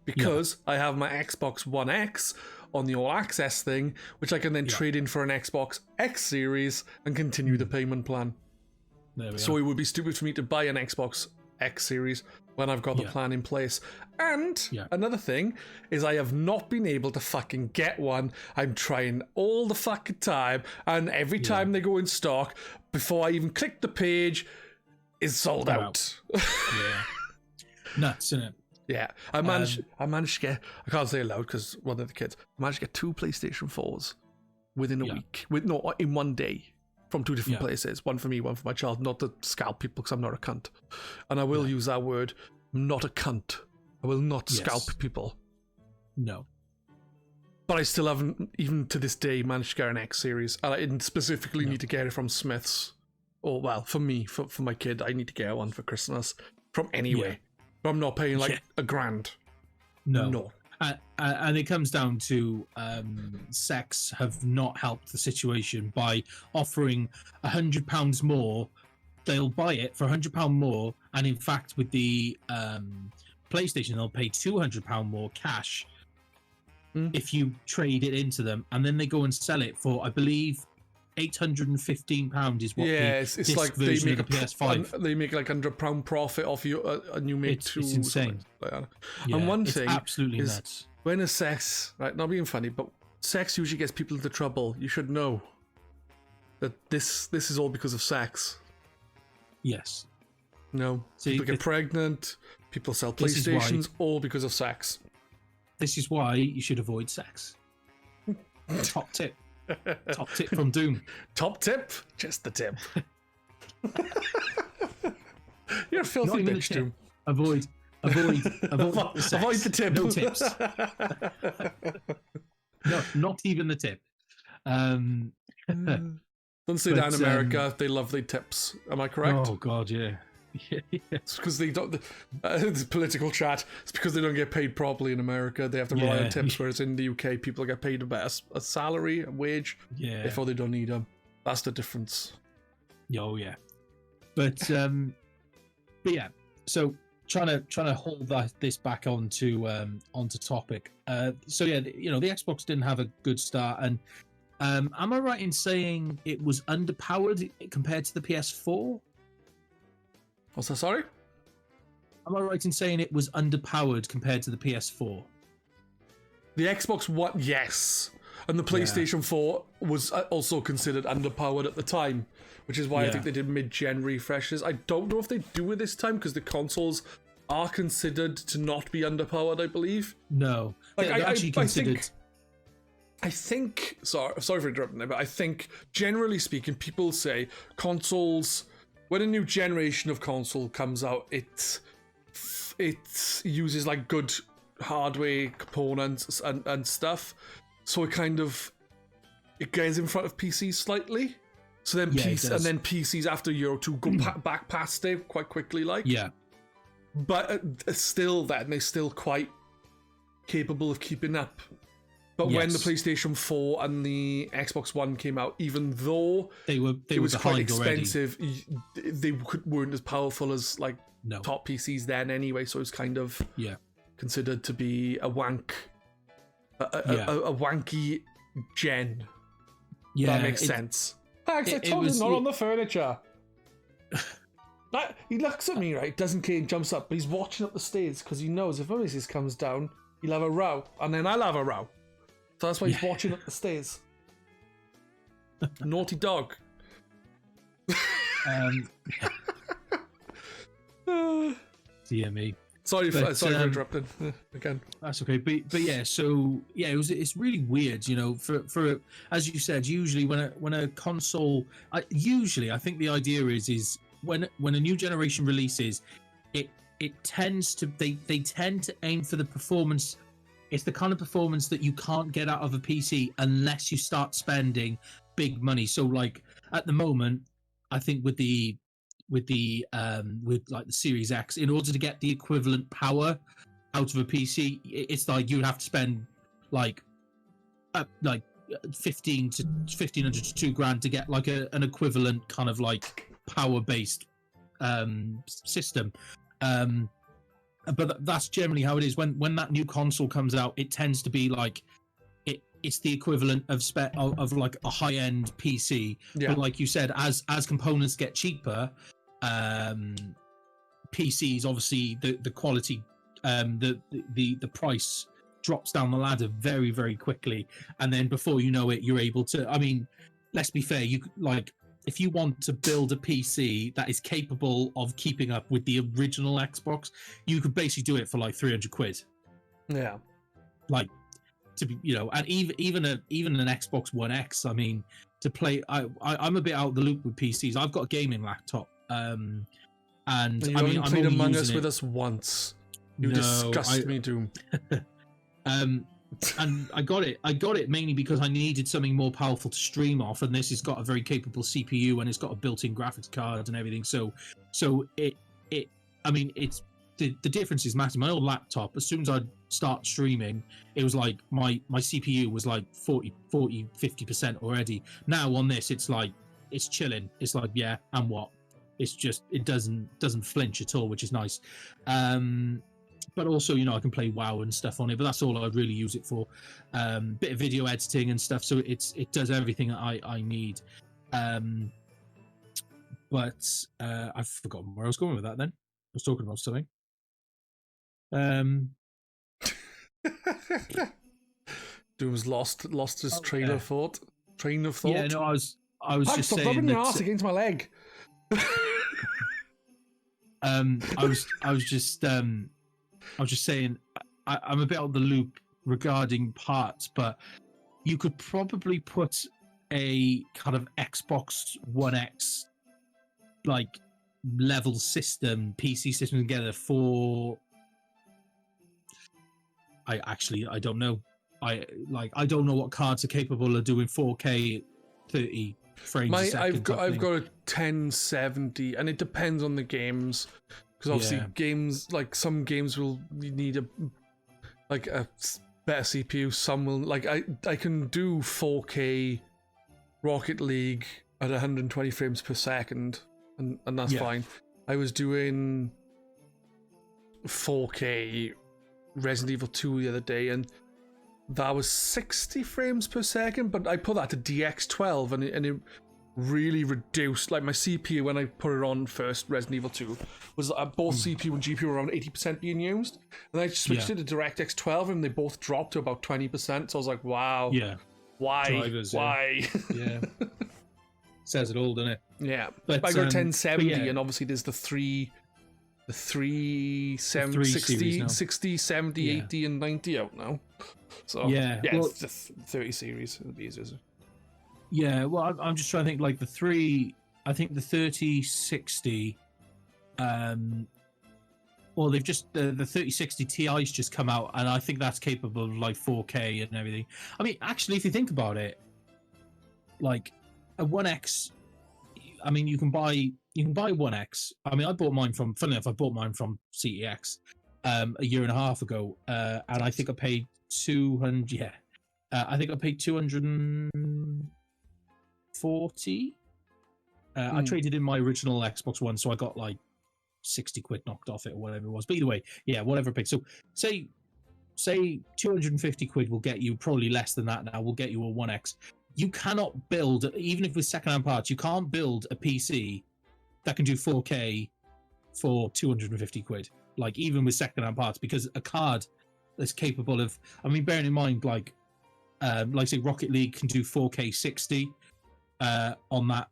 because I have my Xbox One X on the All Access thing, which I can then trade in for an Xbox X Series and continue the payment plan. So it would be stupid for me to buy an Xbox X Series when I've got the plan in place. And another thing is I have not been able to fucking get one. I'm trying all the fucking time, and every time they go in stock, before I even click the page, is sold out. Nuts, isn't it? Yeah, I managed to get, I can't say it loud because one of the kids, I managed to get 2 PlayStation 4s within a week, in one day, from 2 different places. One for me, one for my child, not to scalp people because I'm not a cunt. And I will use that word, I'm not a cunt. I will not scalp people. No. But I still haven't, even to this day, managed to get an X Series. And I didn't specifically need to get it from Smith's. Or, well, for me, for my kid, I need to get one for Christmas from anywhere. But I'm not paying like $1,000. No. And it comes down to sex have not helped the situation by offering £100 more. They'll buy it for £100 more, and in fact, with the PlayStation, they'll pay £200 more cash if you trade it into them, and then they go and sell it for, I believe, £815 is what it's like they make a PS5. They make like £100 profit off you, and you make it's insane. Like that. And one thing absolutely is nuts. When a sex, right? Not being funny, but sex usually gets people into trouble. You should know that this is all because of sex. Yes. No. People get pregnant. People sell PlayStations, all because of sex. This is why you should avoid sex. Top tip. Top tip from Doom. Top tip? Just the tip. You're a filthy bitch, Doom. Avoid the tip. No tips. No, not even the tip. Don't say that in America. They love the tips. Am I correct? Oh God, yeah. It's because they don't. The political chat. It's because they don't get paid properly in America. They have to rely on tips, whereas in the UK, people get paid a salary, a wage, before they don't need them. That's the difference. Oh yeah, but yeah. So trying to hold this back onto topic. So yeah, the Xbox didn't have a good start, and am I right in saying it was underpowered compared to the PS4? What's that? Sorry? Am I right in saying it was underpowered compared to the PS4? The Xbox One, yes. And the PlayStation 4 was also considered underpowered at the time, which is why I think they did mid-gen refreshes. I don't know if they do it this time, because the consoles are considered to not be underpowered, I believe. No. Like, they're actually considered... I think... Sorry for interrupting there, but I think, generally speaking, people say consoles... When a new generation of console comes out, it uses like good hardware components and stuff, so it gets in front of PCs slightly. So then PCs after a year or two go back past it quite quickly, like. Yeah. But still, they're still quite capable of keeping up. But when the PlayStation 4 and the Xbox One came out, even though it was quite expensive, they weren't as powerful as top PCs then anyway. So it was kind of considered to be a wanky gen. Yeah, that makes sense. Max, I told him not on the furniture. He looks at me, right? Doesn't care, jumps up, but he's watching up the stairs because he knows if Oasis comes down, he'll have a row, and then I'll have a row. So that's why he's watching up the stairs. Naughty dog. Dear me. Sorry for interrupting again. That's okay, but yeah. So yeah, it's really weird, For as you said, usually when a console, I think the idea is when a new generation releases, it tends to they tend to aim for the performance. It's the kind of performance that you can't get out of a PC unless you start spending big money. So like at the moment, I think with the Series X, in order to get the equivalent power out of a PC, it's like you'd have to spend like 1,500 to 2 grand to get like an equivalent kind of like power based system. But that's generally how it is. When that new console comes out, it tends to be like it's the equivalent of like a high end PC. Yeah. But like you said, as components get cheaper, PCs obviously the quality, the price drops down the ladder very, very quickly, and then before you know it, you're able to. I mean, let's be fair. You like. If you want to build a PC that is capable of keeping up with the original Xbox, you could basically do it for like 300 quid. Yeah. Like to be, and even an Xbox One X. I mean, to play, I'm a bit out of the loop with PCs. I've got a gaming laptop, and you only played Among Us with us once. You disgust me, Doom. And I got it mainly because I needed something more powerful to stream off, and this has got a very capable CPU and it's got a built-in graphics card and everything. So it's the difference is massive. My old laptop, as soon as I'd start streaming, it was like my CPU was like 40-50% already. Now on this, it's like it's chilling. It's like, yeah, and what? It's just it doesn't flinch at all, which is nice. But also, I can play WoW and stuff on it, but that's all I'd really use it for. Bit of video editing and stuff, so it does everything that I need. But I've forgotten where I was going with that then. I was talking about something. Doom's lost his train of thought. Yeah, no, I was just saying. Stop rubbing your ass against my leg. I was just saying I'm a bit out of the loop regarding parts, but you could probably put a kind of Xbox One X like level system, PC system together for. I don't know. I don't know what cards are capable of doing 4K 30 frames a second. I've got a 1070, and it depends on the games, because obviously games, like some games will need a better CPU. Some will, like I can do 4K Rocket League at 120 frames per second, and that's fine. I was doing 4K Resident Evil 2 the other day, and that was 60 frames per second, but I put that to DX12, and it really reduced, like my CPU when I put it on first, Resident Evil 2, was both CPU and GPU were around 80% being used, and I switched it to DirectX 12, and they both dropped to about 20%, so I was like, wow. Yeah. Why? Drivers, Why? Yeah. Says it all, doesn't it? Yeah. But I got 1070, and obviously there's the 60, 70, 80, and 90 out now. So, well, it's the 30 series. It'll be easier. Yeah, well, I'm just trying to think, like, the 3060, well, they've just, the 3060 Ti's just come out, and I think that's capable of, like, 4K and everything. I mean, actually, if you think about it, like, a 1X, I mean, you can buy 1X. I mean, funnily enough, I bought mine from CEX a year and a half ago, and I think I paid 200. I think I paid 240. I traded in my original Xbox One, so I got like 60 quid knocked off it or whatever it was. But either way, whatever I paid. So say 250 quid will get you, probably less than that now, will get you a 1X. You cannot build, even if with secondhand parts, you can't build a PC that can do 4K for 250 quid. Like, even with secondhand parts, because a card that's capable of, I mean, bearing in mind, like say Rocket League can do 4K 60 on the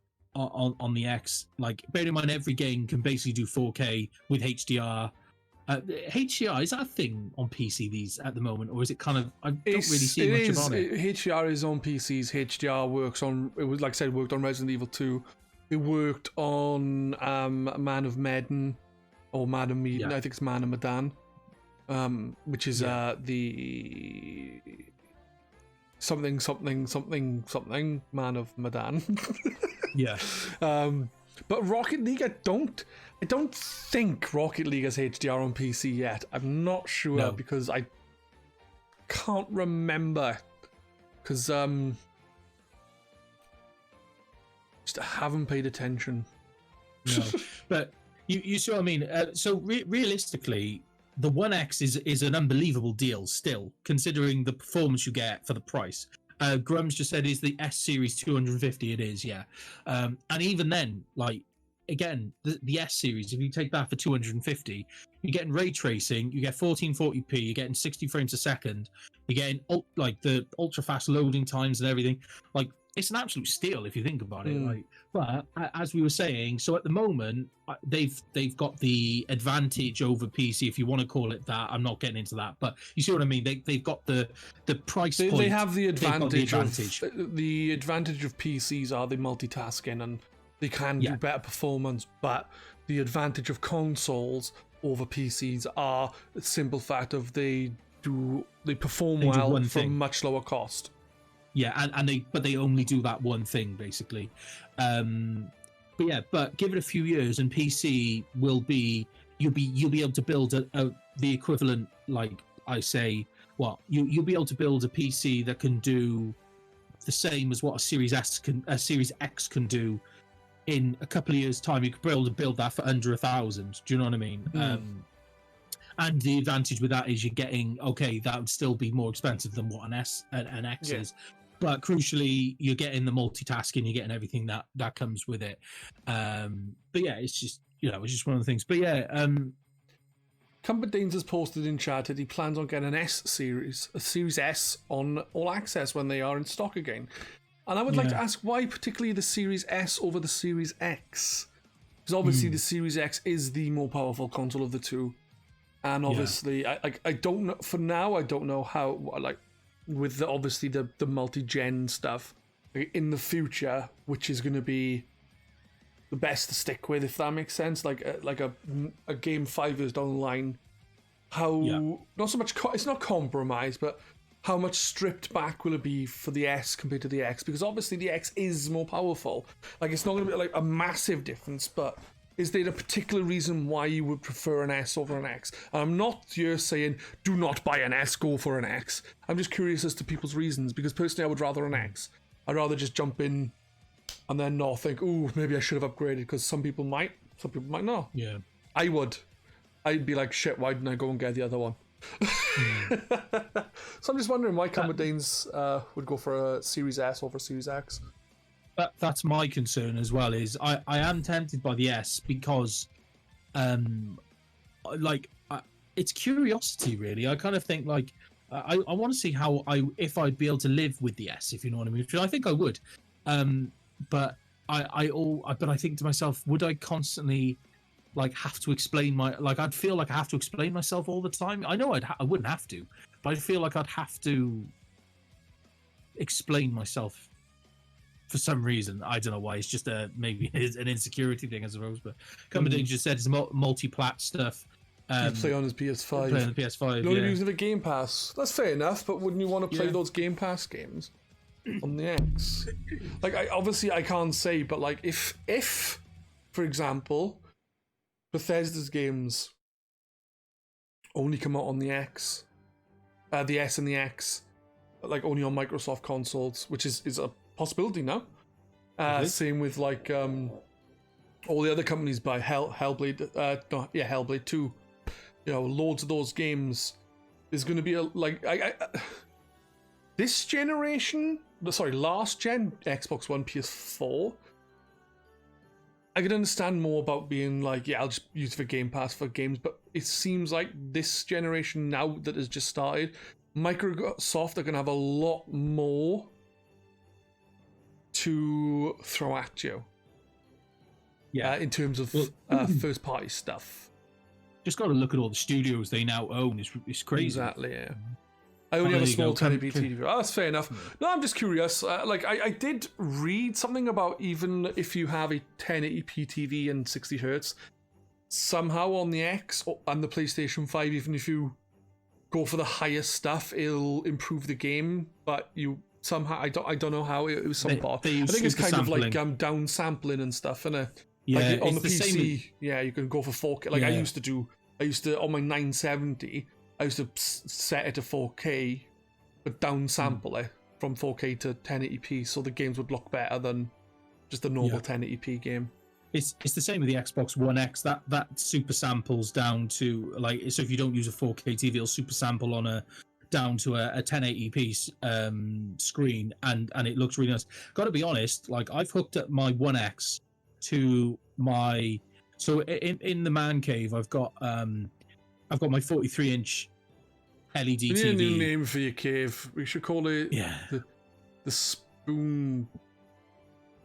X. Like, bearing in mind, every game can basically do 4K with HDR. HDR, is that a thing on PC at the moment, or is it kind of, I don't really see much about it. HDR is on PCs. HDR works on, it was, like I said, it worked on Resident Evil 2. It worked on Man of Medan, or Man of Medan, I think it's Man of Medan, which is the something Man of Medan. But Rocket League, I don't think Rocket League has HDR on PC yet. I'm not sure because I can't remember, because just haven't paid attention. No, but you see what I mean. So realistically, the 1X is an unbelievable deal still, considering the performance you get for the price. Grum's just said, is the S series 250? It is, yeah. And even then, like, again, the S series, if you take that for 250, you're getting ray tracing, you get 1440p, you're getting 60 frames a second, you're getting like the ultra fast loading times and everything. Like, it's an absolute steal if you think about it. Like, but as we were saying, so at the moment they've got the advantage over PC, if you want to call it that. I'm not getting into that, but you see what I mean. They've got the price point. They have the advantage. The advantage of PCs are the multitasking, and they can do better performance. But the advantage of consoles over PCs are the simple fact of they perform well for much lower cost. Yeah, and they only do that one thing basically. But give it a few years, and PC will be you'll be able to build the equivalent, like I say, you'll be able to build a PC that can do the same as what a Series X can do in a couple of years' time. You could be able to build that for under 1,000. Do you know what I mean? And the advantage with that is you're getting, that would still be more expensive than what an X is. But crucially, you're getting the multitasking, you're getting everything that comes with it. It's just, it's just one of the things. But Cumberdeans has posted in chat that he plans on getting a Series S on All Access when they are in stock again. And I would like to ask, why particularly the Series S over the Series X? Because obviously the Series X is the more powerful console of the two. And obviously, I don't know, for now, I don't know how, like, with the multi-gen stuff, like, in the future, which is going to be the best to stick with, if that makes sense. Like a game 5 years down the line, how not so much it's not compromise, but how much stripped back will it be for the S compared to the X? Because obviously the X is more powerful. Like, it's not going to be like a massive difference, but is there a particular reason why you would prefer an S over an X? And I'm not here saying do not buy an S, go for an X. I'm just curious as to people's reasons, because personally I would rather an X. I'd rather just jump in and then not think, ooh, maybe I should have upgraded, because some people might not. Yeah. I would. I'd be like, shit, why didn't I go and get the other one? So I'm just wondering why Danes would go for a Series S over Series X. That's my concern as well. Is I am tempted by the S because, it's curiosity really. I kind of think like I want to see how if I'd be able to live with the S, if you know what I mean. Which I think I would, but I think to myself, would I constantly have to explain I'd feel like I have to explain myself all the time. I know I wouldn't have to, but I feel like I'd have to explain myself for some reason. I don't know why. It's just maybe an insecurity thing, I suppose. But Danes just said it's multi-plat stuff. You play on his PS5. Play on the PS5. You're only using the Game Pass. That's fair enough, but wouldn't you want to play those Game Pass games on the X? I can't say, but if for example, Bethesda's games only come out on the X, the S and the X, only on Microsoft consoles, which is a possibility now. Same with all the other companies buy Hellblade 2. Loads of those games. There's going to be this generation, last gen Xbox One, PS4. I can understand more about being I'll just use it for Game Pass for games, but it seems like this generation now that has just started, Microsoft are going to have a lot more to throw at you. Yeah, in terms of first party stuff. Just got to look at all the studios they now own. It's crazy. Exactly, yeah. I only have a small 1080p TV. Oh, that's fair enough. No, I'm just curious. I did read something about even if you have a 1080p TV and 60 hertz, somehow on the X and the PlayStation 5, even if you go for the highest stuff, it'll improve the game. But you somehow, I don't know how, it was some part. I think it's kind of like down sampling and stuff, and yeah, on the PC, you can go for 4K. I used to on my 970. I used to set it to 4K, but down sample it from 4K to 1080p, so the games would look better than just a normal 1080p game. It's the same with the Xbox One X. That super samples down to so if you don't use a 4K TV, it'll super sample on down to a 1080p screen, and it looks really nice. Got to be honest, I've hooked up my One X to my in the man cave. I've got my 43-inch LED TV. We need a new name for your cave. We should call it the spoon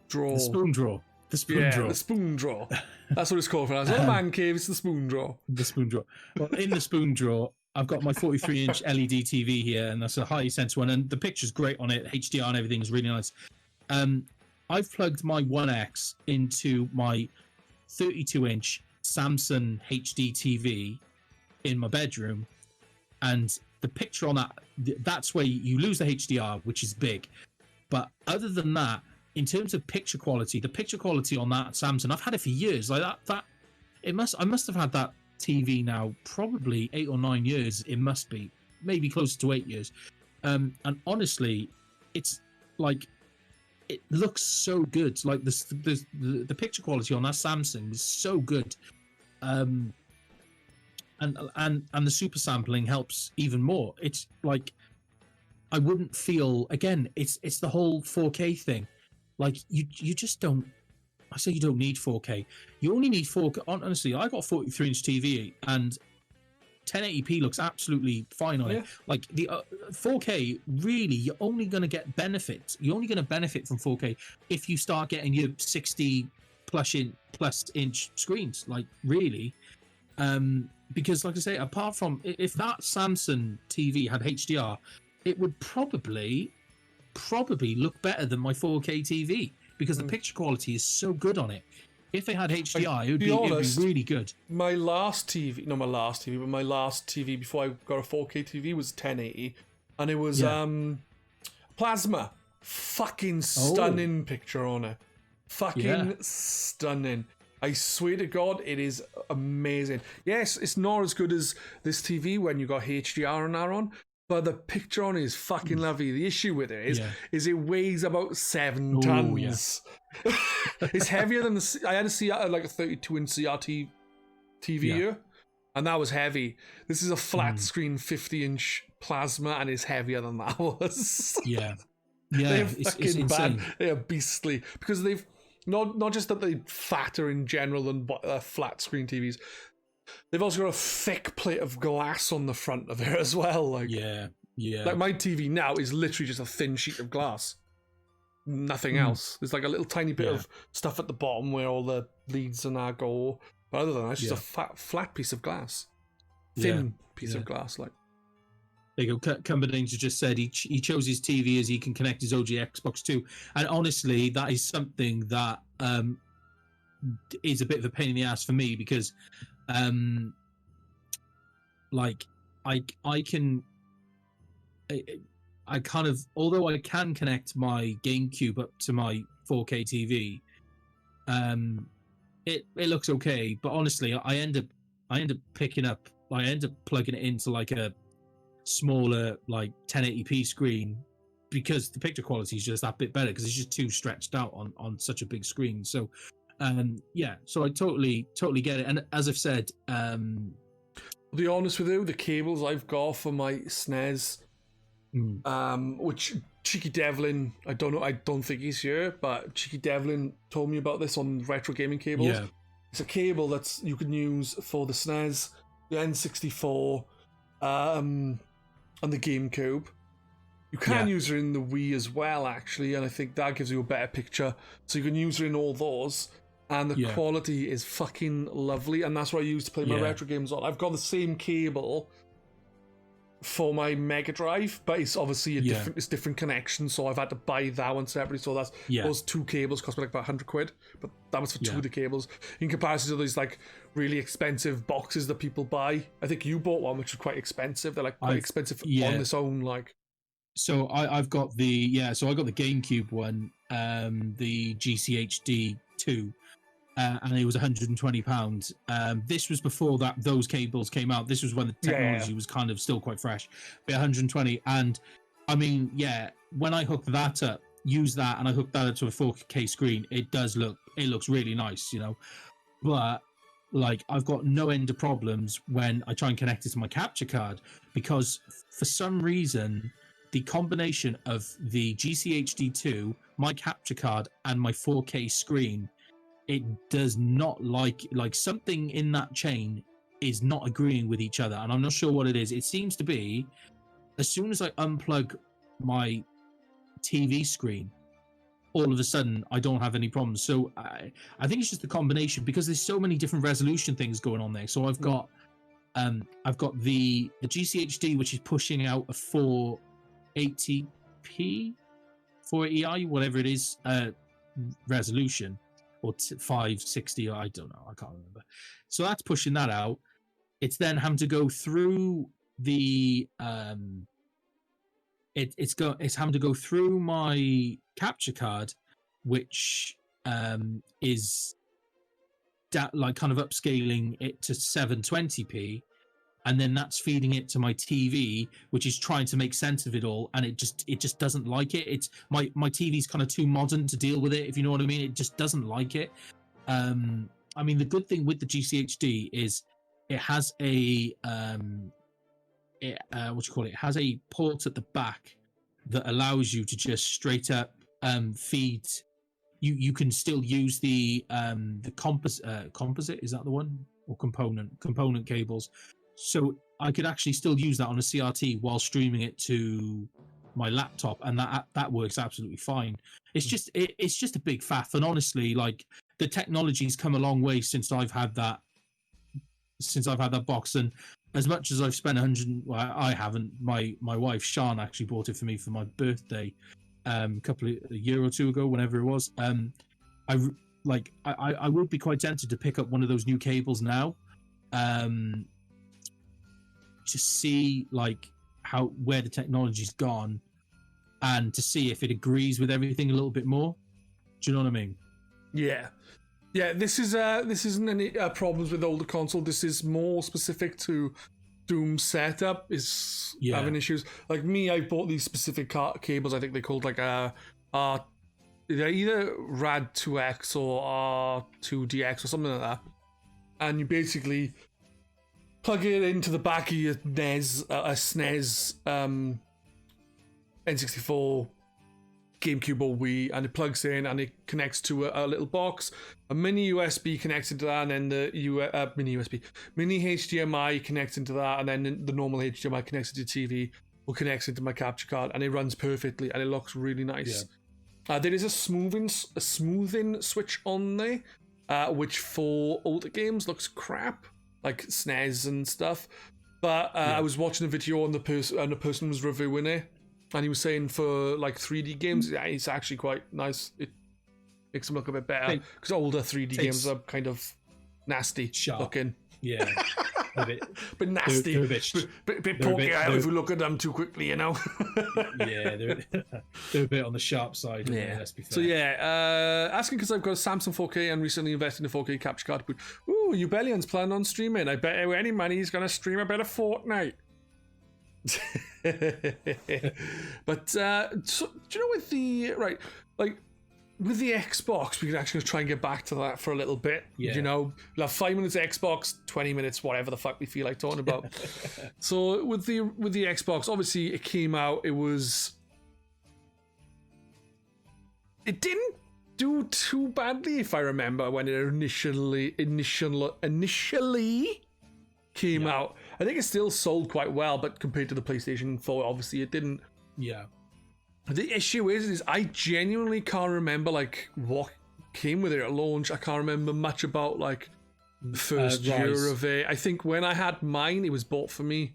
drawer. The spoon drawer. The spoon drawer. The spoon drawer. That's what it's called for us. It's not a man cave, it's the spoon drawer. The spoon drawer. Well, in the spoon drawer, I've got my 43-inch LED TV here, and that's a high sense one, and the picture's great on it. HDR and everything is really nice. I've plugged my One X into my 32-inch Samsung HD TV in my bedroom, and the picture on that's where you lose the HDR, which is big. But other than that, in terms of picture quality, the picture quality on that Samsung, I've had it for years. I must have had that TV now probably 8 or 9 years. It must be maybe closer to 8 years. And honestly, it's it looks so good. The picture quality on that Samsung is so good. And the super sampling helps even more. It's I wouldn't feel, again, it's the whole 4K thing. You just don't, I say you don't need 4K. You only need 4K. Honestly, I got 43-inch TV and 1080p looks absolutely fine on it. The 4K, really, you're only going to get benefit. You're only going to benefit from 4K if you start getting your 60 plus inch screens, really. Because like I say, apart from if that Samsung TV had HDR, it would probably probably look better than my 4K TV because the picture quality is so good on it. If they had HDR, it would be really good. My last TV before I got a 4K TV was 1080, and it was plasma. Fucking stunning picture on it. Fucking stunning. I swear to God, it is amazing. Yes, it's not as good as this TV when you got HDR and that on, but the picture on it is fucking lovely. The issue with it is it weighs about 7 tons. Yeah. It's heavier than I had a 32-inch CRT TV here, and that was heavy. This is a flat screen 50-inch plasma, and it's heavier than that was. Yeah, they're it's fucking insane. bad. They are beastly because they've not just that they're fatter in general than flat screen TVs. They've also got a thick plate of glass on the front of it as well. Like like my TV now is literally just a thin sheet of glass. Nothing else. There's like a little tiny bit of stuff at the bottom where all the leads and that go. But other than that, it's just a flat piece of glass. Thin piece of glass. Like. There you go. Cumberdanger just said he chose his TV as he can connect his OG Xbox too. And honestly, that is something that is a bit of a pain in the ass for me because I kind of, although I can connect my GameCube up to my 4K TV, it looks okay. But honestly, I end up plugging it into like a smaller like 1080p screen because the picture quality is just that bit better because it's just too stretched out on such a big screen. So so I totally get it. And as I've said, to be honest with you, the cables I've got for my SNES, which Cheeky Devlin, I don't think he's here, but Cheeky Devlin told me about this on Retro Gaming Cables. Yeah. It's a cable that's you can use for the SNES, the N64, and the GameCube. You can use it in the Wii as well, actually, and I think that gives you a better picture. So you can use it in all those, and the quality is fucking lovely, and that's what I use to play my retro games on. I've got the same cable for my Mega Drive, but it's obviously a different connection, so I've had to buy that one separately. So that's those two cables cost me like about £100, but that was for two of the cables. In comparison to these like really expensive boxes that people buy, I think you bought one which was quite expensive. They're like quite expensive on its own, like. So I've got the I got the GameCube one, the GCHD 2. And it was £120. This was before those cables came out. This was when the technology was kind of still quite fresh. But 120, and I mean, when I hooked that up, use that, and I hooked that up to a 4K screen, it looks really nice, you know. But like, I've got no end of problems when I try and connect it to my capture card because for some reason, the combination of the GCHD2, my capture card, and my 4K screen, it does not like something in that chain is not agreeing with each other, and I'm not sure what it is. It seems to be as soon as I unplug my TV screen, all of a sudden I don't have any problems. So I think it's just the combination because there's so many different resolution things going on there. So I've got the GCHD, which is pushing out a 480p, 480i, whatever it is, resolution. Or 560, I don't know, I can't remember. So that's pushing that out. It's then having to go through the it's having to go through my capture card, which is like kind of upscaling it to 720p, and then that's feeding it to my TV, which is trying to make sense of it all, and it just doesn't like it. It's my TV's kind of too modern to deal with it, if you know what I mean. It just doesn't like it. I mean, the good thing with the GCHD is it has a it has a port at the back that allows you to just straight up feed. You can still use the composite, is that the one, or component cables. So I could actually still use that on a CRT while streaming it to my laptop, and that works absolutely fine. It's just a big faff, and honestly, like, the technology's come a long way since I've had that box. And as much as I've spent 100, well, I haven't. My wife Sean actually bought it for me for my birthday. a year or two ago, whenever it was. I would be quite tempted to pick up one of those new cables now, to see like where the technology's gone, and to see if it agrees with everything a little bit more. Do you know what I mean? Yeah. This isn't any problems with older console. This is more specific to Doom setup is having issues. Like me, I bought these specific cables. I think they're called like they're either RAD2X or R2DX or something like that. And you basically plug it into the back of your SNES, N64, GameCube or Wii, and it plugs in and it connects to a little box. A mini USB connects into that, and then the mini HDMI connects into that, and then the normal HDMI connects into TV or connects into my capture card, and it runs perfectly and it looks really nice. There is a smoothing switch on there, which for older games looks crap, like SNES and stuff. But I was watching a video on the person was reviewing it, and he was saying for like 3D games, it's actually quite nice. It makes them look a bit better, because older 3D games are kind of nasty looking. Yeah. A bit nasty. They're a bit pokey out if we look at them too quickly, you know? Yeah, they're a bit on the sharp side. Yeah, let's be fair. So asking because I've got a Samsung 4K and recently invested in a 4K capture card. Ooh, Ubellion's planning on streaming. I bet you any money he's going to stream a bit of Fortnite. But so, do you know with the with the Xbox, we can actually try and get back to that for a little bit. You know, we'll have 5 minutes Xbox, 20 minutes, whatever the fuck we feel like talking about. So with the Xbox, obviously it came out, it didn't do too badly, if I remember, when it initially came out. I think it still sold quite well, but compared to the PlayStation 4, obviously it didn't. Yeah. The issue is I genuinely can't remember like what came with it at launch. I can't remember much about like the first year of it. I think when I had mine, it was bought for me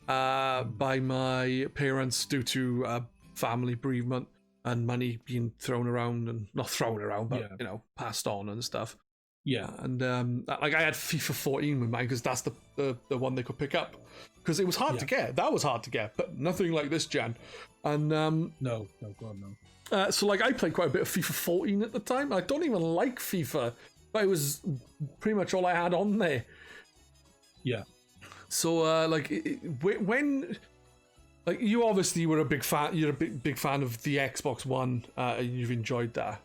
by my parents due to family bereavement and money being thrown around, and not thrown around, but you know, passed on and stuff. Yeah, and like I had FIFA 14 with mine because that's the one they could pick up, because it was hard to get. That was hard to get, but nothing like this gen. And no. So like I played quite a bit of FIFA 14 at the time. I don't even like FIFA, but it was pretty much all I had on there. Yeah. So when like you obviously were a big fan. You're a big fan of the Xbox One. You've enjoyed that.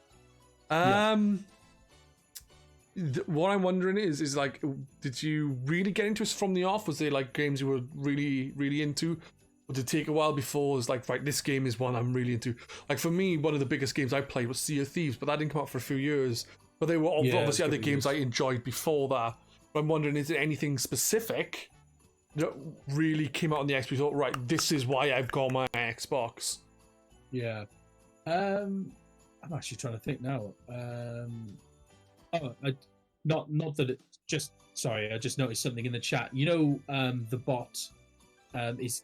What I'm wondering is like, did you really get into it from the off? Was there like games you were really, really into? Or did it take a while before? It's like, right, this game is one I'm really into. Like for me, one of the biggest games I played was Sea of Thieves, but that didn't come out for a few years. But there were obviously other games I enjoyed before that. But I'm wondering, is there anything specific that really came out on the Xbox? Thought, right, this is why I've got my Xbox. Yeah. I'm actually trying to think now. Not that it just. Sorry, I just noticed something in the chat. You know, the bot is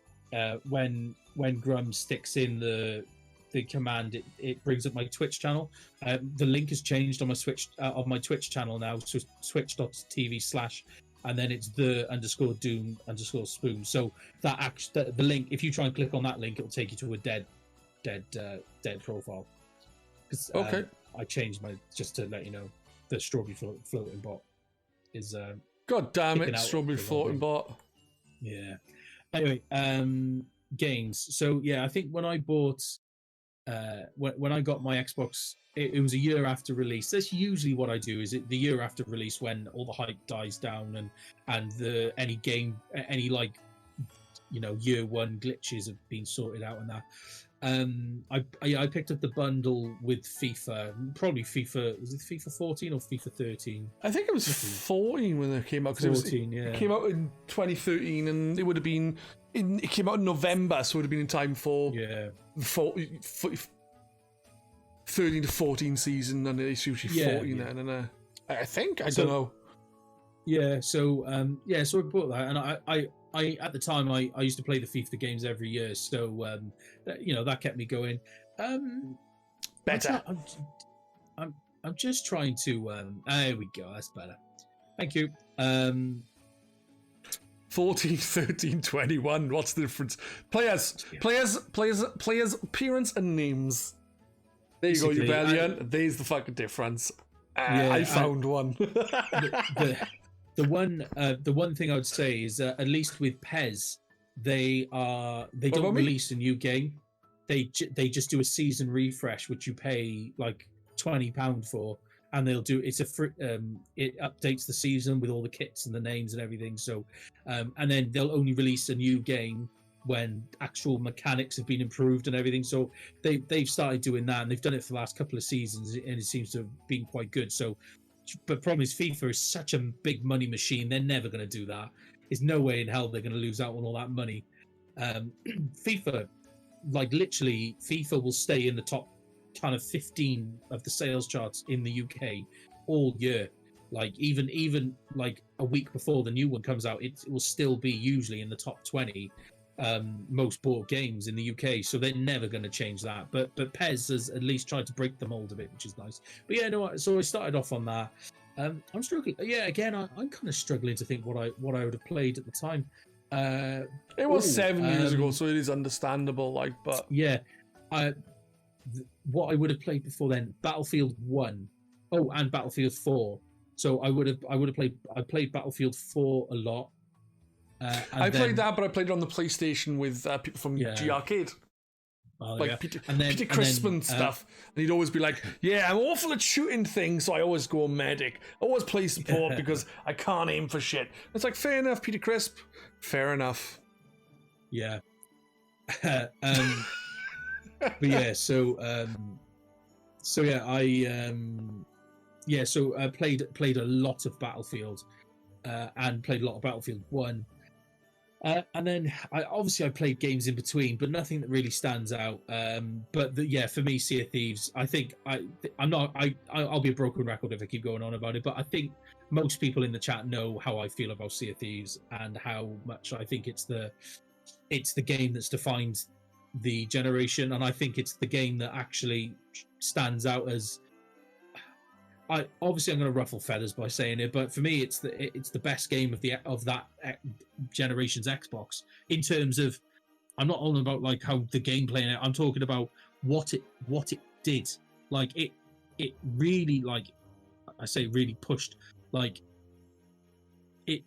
when Grum sticks in the command, it brings up my Twitch channel. The link has changed on my Twitch channel now, so twitch.tv/ and then it's _Doom_Spoon. So the link, if you try and click on that link, it'll take you to a dead profile. Okay. I changed just to let you know. The strawberry floating bot is God damn it, strawberry floating bot. Yeah. Anyway, games. So yeah, I think when I bought when I got my Xbox, it was a year after release. That's usually what I do, is it the year after release when all the hype dies down and any like, you know, year one glitches have been sorted out and that. I picked up the bundle with FIFA, probably FIFA, was it FIFA 14 or FIFA 13? I think it was 14 when it came out, because it came out in 2013, and it would have been it came out in November, so it would have been in time for 13 to 14 season, and it's usually 14 then, and I think, I don't know. Yeah, so so I bought that, and I at the time I used to play the FIFA games every year, so you know, that kept me going. Better. I'm just trying to. There we go. That's better. Thank you. 14, 13, 21. What's the difference? Players, appearance, and names. There you Basically, go, Ubelian. There's the fucking difference. I found one. The one thing I would say is at least with Pedz, they don't release a new game. They just do a season refresh, which you pay like £20 for, and they'll do it updates the season with all the kits and the names and everything. So, and then they'll only release a new game when actual mechanics have been improved and everything. So they've started doing that, and they've done it for the last couple of seasons, and it seems to have been quite good. So, but the problem is FIFA is such a big money machine; they're never going to do that. There's no way in hell they're going to lose out on all that money. FIFA, like literally, FIFA will stay in the top kind of 15 of the sales charts in the UK all year. Like even like a week before the new one comes out, it will still be usually in the top 20 most bought games in the UK. So they're never going to change that. But Pedz has at least tried to break the mold a bit, which is nice. But yeah, no. So I started off on that. I'm struggling. Yeah, again, I'm kind of struggling to think what I would have played at the time. It was 7 years ago, so it is understandable. Like, but yeah, what I would have played before then: Battlefield 1, and Battlefield 4. So I played Battlefield 4 a lot. I played that, but I played it on the PlayStation with people from GRcade. Oh, like Peter Crisp and stuff. And he'd always be like, yeah, I'm awful at shooting things, so I always go medic. I always play support because I can't aim for shit. It's like, fair enough, Peter Crisp. Fair enough. Yeah. But yeah, so I played a lot of Battlefield, and played a lot of Battlefield 1. And then I played games in between, but nothing that really stands out. But for me, Sea of Thieves, I think I'll be a broken record if I keep going on about it, but I think most people in the chat know how I feel about Sea of Thieves and how much I think it's the game that's defined the generation, and I think it's the game that actually stands out as. I'm going to ruffle feathers by saying it, but for me, it's the best game of that generation's Xbox in terms of. I'm not on about like how the gameplay in it. I'm talking about what it did. Like it really, like I say, really pushed. Like it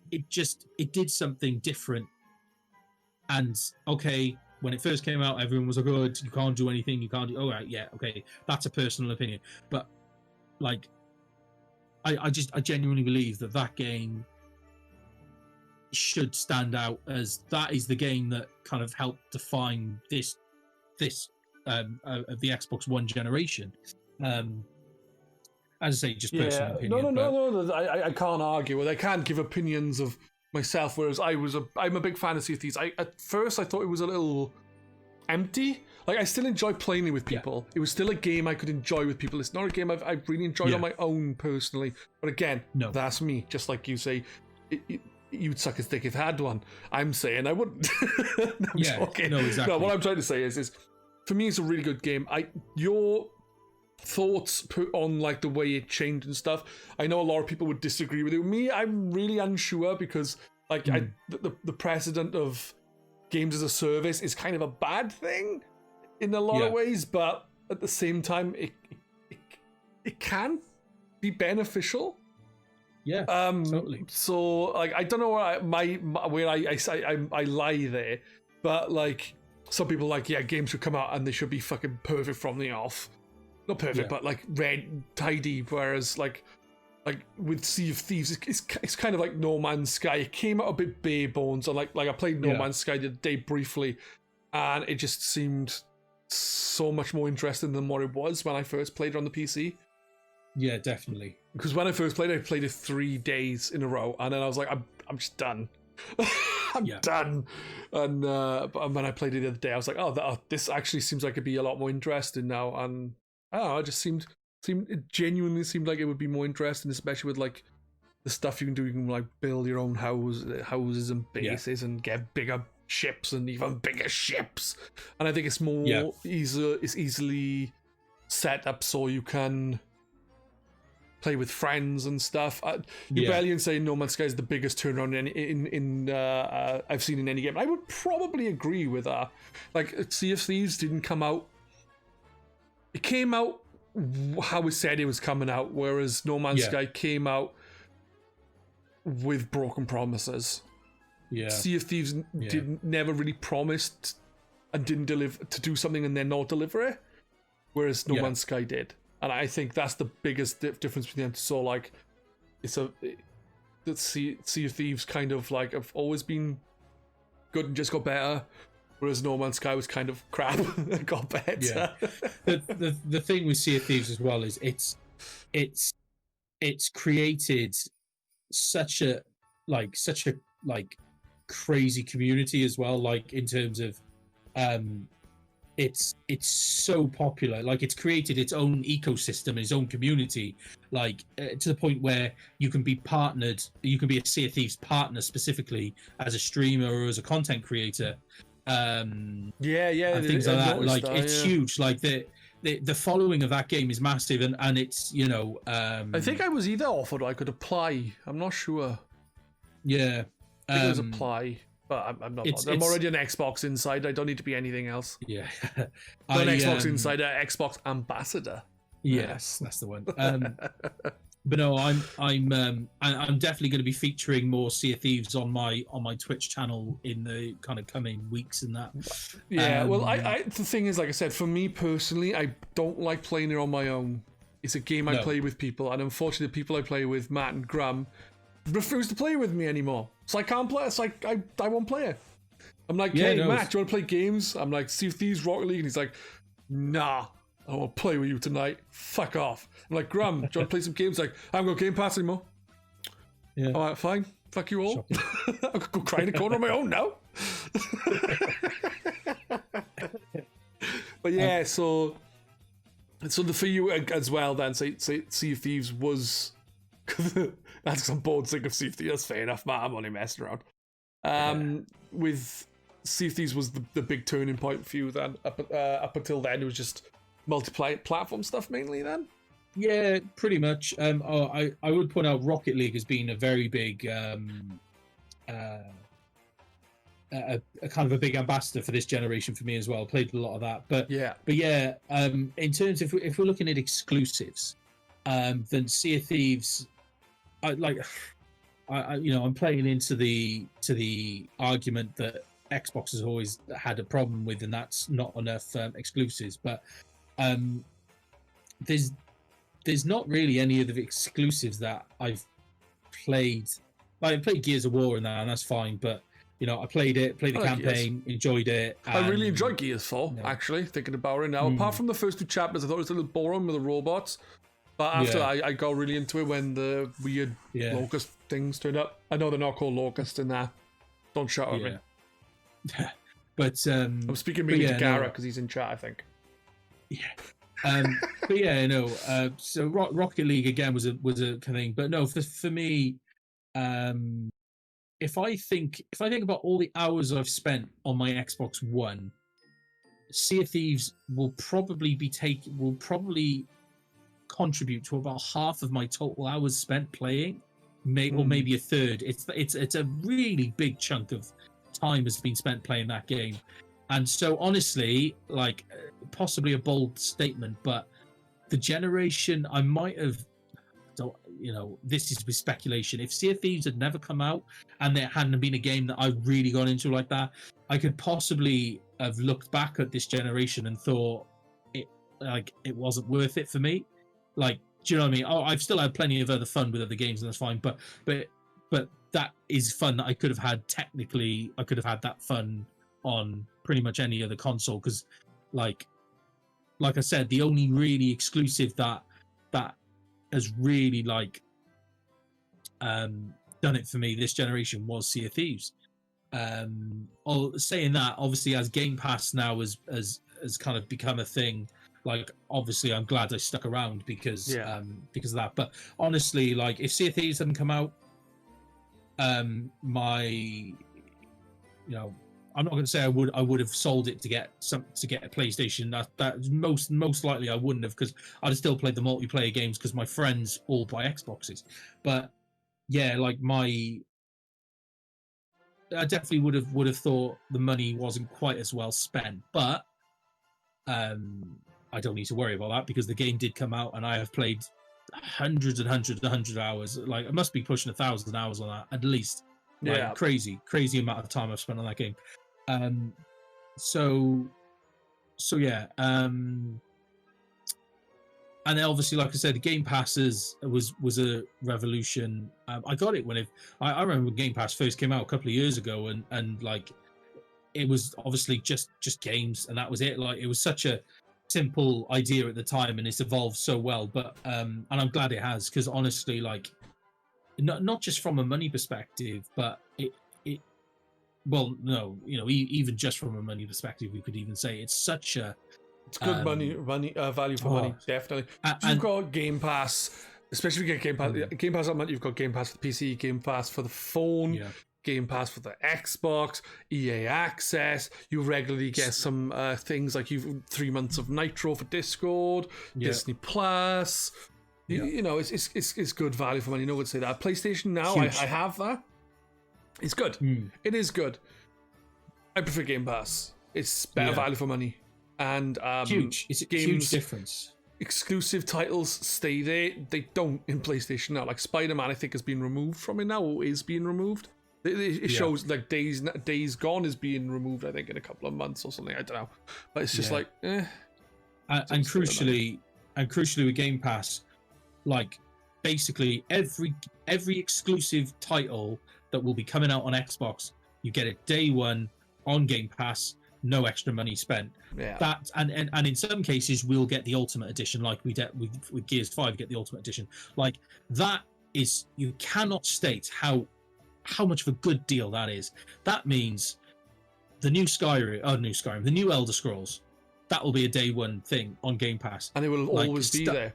did something different. And okay, when it first came out, everyone was like, "Oh, you can't do anything. You can't do." Oh, right, yeah, okay, that's a personal opinion, but like. I genuinely believe that game should stand out as that is the game that kind of helped define this of the Xbox One generation. As I say, just personal opinion. No. I can't argue with. I can't give opinions of myself. Whereas I'm a big fan of Sea of Thieves. At first I thought it was a little empty. Like, I still enjoy playing it with people. It was still a game I could enjoy with people. It's not a game I've really enjoyed on my own personally. But again, that's me. Just like you say, you'd suck his dick if I had one. I'm saying I wouldn't. I'm joking. No, exactly. No, what I'm trying to say is for me, it's a really good game. Your thoughts put on like the way it changed and stuff. I know a lot of people would disagree with it. Me, I'm really unsure because like the precedent of games as a service is kind of a bad thing in a lot of ways, but at the same time it can be beneficial. Totally. So like I don't know where I lie there, but like some people like games should come out and they should be fucking perfect from the off. Not perfect, but like red tidy, whereas like with Sea of Thieves, it's kind of like No Man's Sky. It came out a bit bare bones, and like I played No Man's Sky the other day briefly, and it just seemed so much more interesting than what it was when I first played it on the PC. Yeah, definitely. Because when I first played it, I played it 3 days in a row, and then I was like, I'm just done. I'm done. And but when I played it the other day, I was like, this actually seems like it'd be a lot more interesting now, and I don't know, it just it genuinely seemed like it would be more interesting, especially with like the stuff you can do. You can like build your own houses and bases and get bigger ships and even bigger ships. And I think it's more it's easily set up so you can play with friends and stuff. Rebellion saying No Man's Sky is the biggest turnaround in I've seen in any game. I would probably agree with that. Like, Sea of Thieves didn't come out. It came out how it said it was coming out, whereas No Man's Sky came out with broken promises. Yeah. Sea of Thieves never really promised and didn't deliver to do something and then not deliver it, whereas No Man's Sky did. And I think that's the biggest difference between them. So, like, Sea of Thieves kind of like have always been good and just got better, whereas No Man's Sky was kind of crap and got better. Yeah. The thing with Sea of Thieves as well is it's created such a crazy community as well. Like, in terms of it's so popular. Like, it's created its own ecosystem, its own community, like to the point where you can be partnered. You can be a Sea of Thieves partner specifically as a streamer or as a content creator. And things like that. Like, it's huge. Like, the following of that game is massive, and it's, you know, I think I was either offered or I could apply. I'm not sure. Yeah, I think it was apply. But I'm not. I'm already an Xbox Insider. I don't need to be anything else. Yeah, I'm an Xbox Insider, Xbox Ambassador. Yes, that's the one. But no, I'm definitely going to be featuring more Sea of Thieves on my Twitch channel in the kind of coming weeks and that. Yeah, well, I the thing is, like I said, for me personally, I don't like playing it on my own. It's a game I play with people, and unfortunately, the people I play with, Matt and Graham, refuse to play with me anymore. So I can't play. It's like I won't play it. I'm like, hey, Matt, do you want to play games? I'm like, Sea of Thieves, Rocket League, and he's like, nah, I don't want to play with you tonight. Fuck off. I'm like, Graham, do you want to play some games? Like, I haven't got Game Pass anymore. Yeah. All right, fine. Fuck you all. I could go cry in a corner on my own now. But yeah, so for you as well, then, Sea of Thieves was. That's because I'm bored sick of Sea of Thieves. That's fair enough, Matt. I'm only messing around. With Sea of Thieves was the big turning point for you then. Up until then, it was just multi-platform stuff mainly then? Yeah, pretty much. I would point out Rocket League has been a very big, a kind of a big ambassador for this generation for me as well. Played a lot of that. But yeah, in terms of, if we're looking at exclusives, then Sea of Thieves, I'm playing into the argument that Xbox has always had a problem with, and that's not enough exclusives. But there's not really any of the exclusives that I've played. Like, I played Gears of War and that's fine. But you know, I played the campaign, enjoyed it. I really enjoyed Gears 4, actually, thinking about it now. Apart from the first two chapters, I thought it was a little boring with the robots. But after I got really into it when the weird locust things turned up. I know they're not called locusts in there. Don't shout at me. But I'm speaking mainly to Gara because he's in chat, I think. Yeah. But yeah, so Rocket League again was a thing. But no, for me, if I think about all the hours I've spent on my Xbox One, Sea of Thieves will probably contribute to about half of my total hours spent playing, or maybe a third. It's a really big chunk of time has been spent playing that game. And so honestly, like, possibly a bold statement, but the generation I might have, this is with speculation, if Sea of Thieves had never come out and there hadn't been a game that I really got into like that, I could possibly have looked back at this generation and thought it wasn't worth it for me. Like, do you know what I mean? Oh, I've still had plenty of other fun with other games, and that's fine. But that is fun that I could have had. Technically, I could have had that fun on pretty much any other console. Because, like I said, the only really exclusive that has really done it for me this generation was Sea of Thieves. Saying that, obviously, as Game Pass now has kind of become a thing. Like, obviously, I'm glad I stuck around because of that. But honestly, like, if Sea of Thieves hadn't come out, I'm not going to say I would have sold it to get a PlayStation. That most likely I wouldn't have, because I'd have still played the multiplayer games because my friends all buy Xboxes. But yeah, like I definitely would have thought the money wasn't quite as well spent. But I don't need to worry about that because the game did come out and I have played hundreds and hundreds and hundreds of hours. Like, I must be pushing 1,000 hours on that at least. Like, Yeah. crazy amount of time I've spent on that game. So yeah. And then obviously, like I said, the Game Pass was a revolution. I got it when I remember when Game Pass first came out a couple of years ago, and like it was obviously just games, and that was it. Like, it was such a simple idea at the time, and it's evolved so well. But and I'm glad it has, because honestly, like, not just from a money perspective, but even just from a money perspective, we could even say it's such a good value for money, definitely. So you've got Game Pass, especially if you get Game Pass. Game Pass that month, you've got Game Pass for the PC, Game Pass for the phone, Game Pass for the Xbox, EA Access. You regularly get some things like you've 3 months of Nitro for Discord, Disney Plus. You know, it's good value for money. No one would say that. PlayStation Now, I have that. It's good. It is good. I prefer Game Pass. It's better value for money. And huge. It's a huge difference. Exclusive titles stay there. They don't in PlayStation Now. Like Spider-Man, I think, has been removed from it now, or is being removed. It shows like Days Gone is being removed, I think, in a couple of months or something. I don't know, but it's just like, And crucially with Game Pass, like basically every exclusive title that will be coming out on Xbox, you get it day one on Game Pass. No extra money spent. That and in some cases we'll get the Ultimate Edition, like we get with Gears 5. Get the Ultimate Edition. Like, that is, you cannot state how much of a good deal that is. That means the new the new Elder Scrolls, that will be a day one thing on Game Pass, and it will always be there.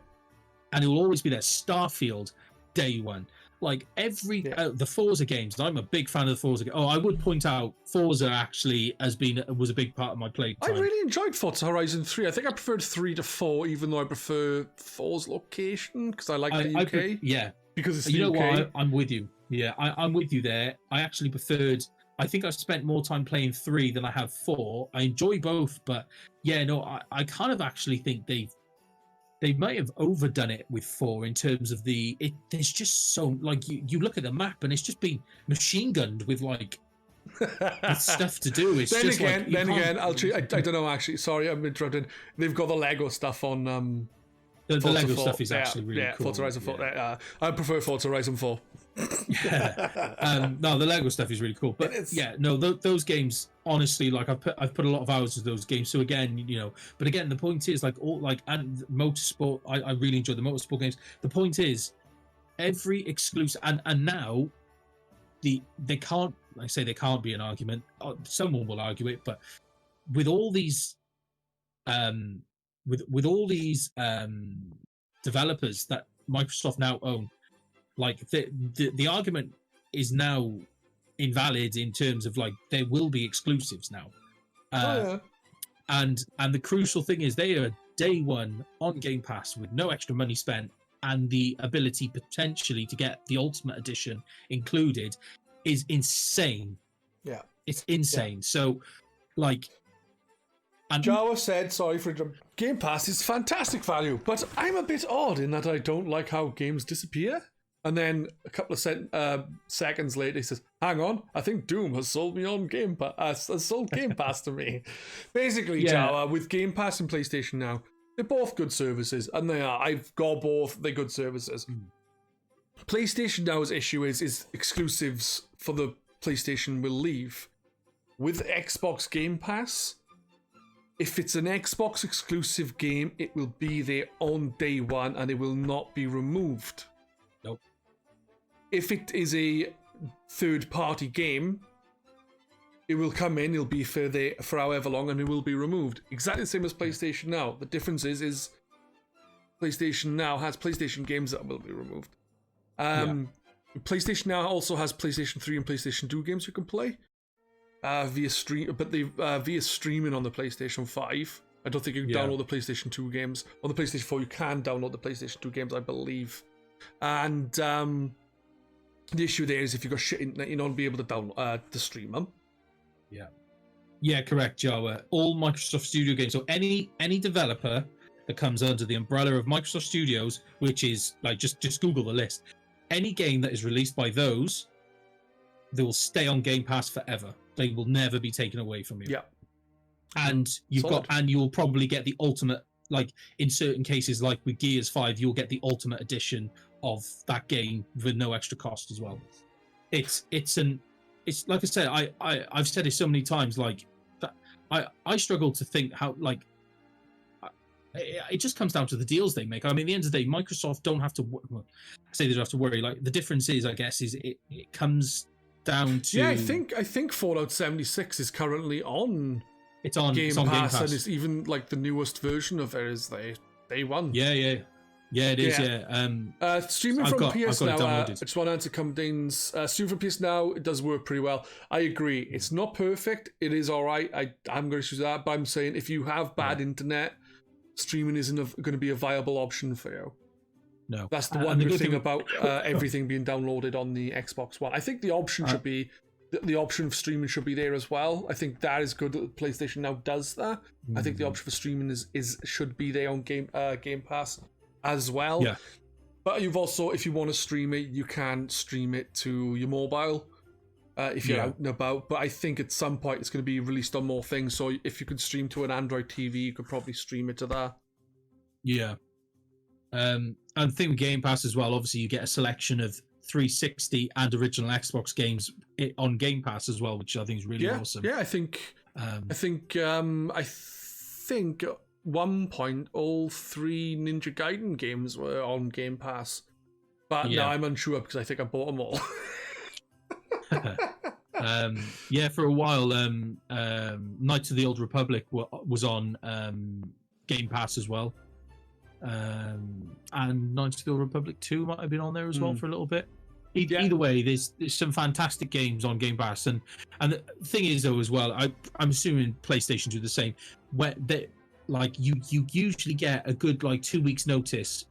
And it will always be there. Starfield, day one. Like the Forza games, I'm a big fan of the Forza games. Oh, I would point out Forza actually was a big part of my play time. I really enjoyed Forza Horizon 3. I think I preferred 3 to 4, even though I prefer 4's location because I like the UK. Because it's the UK. What? I'm with you. Yeah, I'm with you there. I actually preferred. I think I've spent more time playing 3 than I have 4. I enjoy both, but I kind of actually think they might have overdone it with 4 in terms of there's just so, like, you look at the map and it's just been machine gunned with like with stuff to do. It's then just again, like, then again, I don't know, actually. Sorry, I'm interrupted. They've got the Lego stuff on the Lego stuff is actually really cool. Forza Horizon 4. I prefer Forza Horizon 4. No, the Lego stuff is really cool, but those games, honestly, like I've put a lot of hours into those games. So again, but again, the point is, like, and motorsport, I really enjoy the motorsport games. The point is, every exclusive, and now they can't be an argument. Someone will argue it, but with all these with all these developers that Microsoft now own, like the argument is now invalid in terms of, like, there will be exclusives now. And the crucial thing is they are day one on Game Pass with no extra money spent, and the ability potentially to get the Ultimate Edition included is insane. Yeah, it's insane. Yeah. So, like, and Jawa said, sorry for Game Pass is fantastic value, but I'm a bit odd in that I don't like how games disappear. And then a couple of seconds later, he says, "Hang on, I think Doom has sold me on Game Pass. Has sold Game Pass to me." Basically, Jawa, with Game Pass and PlayStation Now, they're both good services, and they are. I've got both. They're good services. PlayStation Now's issue is exclusives for the PlayStation will leave. With Xbox Game Pass, if it's an Xbox exclusive game, it will be there on day one, and it will not be removed. Nope. If it is a third-party game, it will come in, it'll be for however long, and it will be removed. Exactly the same as PlayStation Now. The difference is PlayStation Now has PlayStation games that will be removed. PlayStation Now also has PlayStation 3 and PlayStation 2 games you can play. via stream, but they via streaming on the PlayStation 5. I don't think you can download the PlayStation 2 games. On the PlayStation 4, you can download the PlayStation 2 games, I believe. And the issue there is if you've got shit internet, you're not going to be able to download to stream them. Yeah. Yeah, correct, Joe. All Microsoft Studio games. So any developer that comes under the umbrella of Microsoft Studios, which is like just Google the list. Any game that is released by those, they will stay on Game Pass forever. They will never be taken away from you. Yeah. And you'll probably get the ultimate, like in certain cases, like with Gears 5, you'll get the ultimate edition of that game with no extra cost as well. It's like I said, I've said it so many times, like that I struggle to think how, like, it just comes down to the deals they make. I mean, at the end of the day, Microsoft don't have to, well, I say they don't have to worry. Like, the difference is, I guess, is it comes down to... Yeah, I think Fallout 76 is currently on... It's on Game Game Pass, Pass, and it's even like the newest version of it is day one. Yeah, it is. Yeah. Streaming from PS Now. I just want to answer Cumdane's. Streaming from PS Now, it does work pretty well. I agree. It's not perfect. It is all right. I'm going to choose that, but I'm saying if you have bad internet, streaming isn't going to be a viable option for you. No, that's the one good thing about everything being downloaded on the Xbox One. I think the option should be. The option of streaming should be there as well. I think that is good that PlayStation Now does that. I think the option for streaming should be there on Game Pass as well. Yeah. But you've also, if you want to stream it, you can stream it to your mobile if you're out and about. But I think at some point it's going to be released on more things. So if you could stream to an Android TV, you could probably stream it to that. Yeah. And the thing with Game Pass as well, obviously you get a selection of 360 and original Xbox games on Game Pass as well, which I think is really awesome. Yeah, I think at one point all 3 Ninja Gaiden games were on Game Pass, but now I'm unsure because I think I bought them all. For a while, Knights of the Old Republic was on Game Pass as well, and Knights of the Old Republic 2 might have been on there as well for a little bit. Either way, there's some fantastic games on Game Pass, and the thing is though as well, I'm assuming PlayStation do the same. Where you usually get a good 2 weeks notice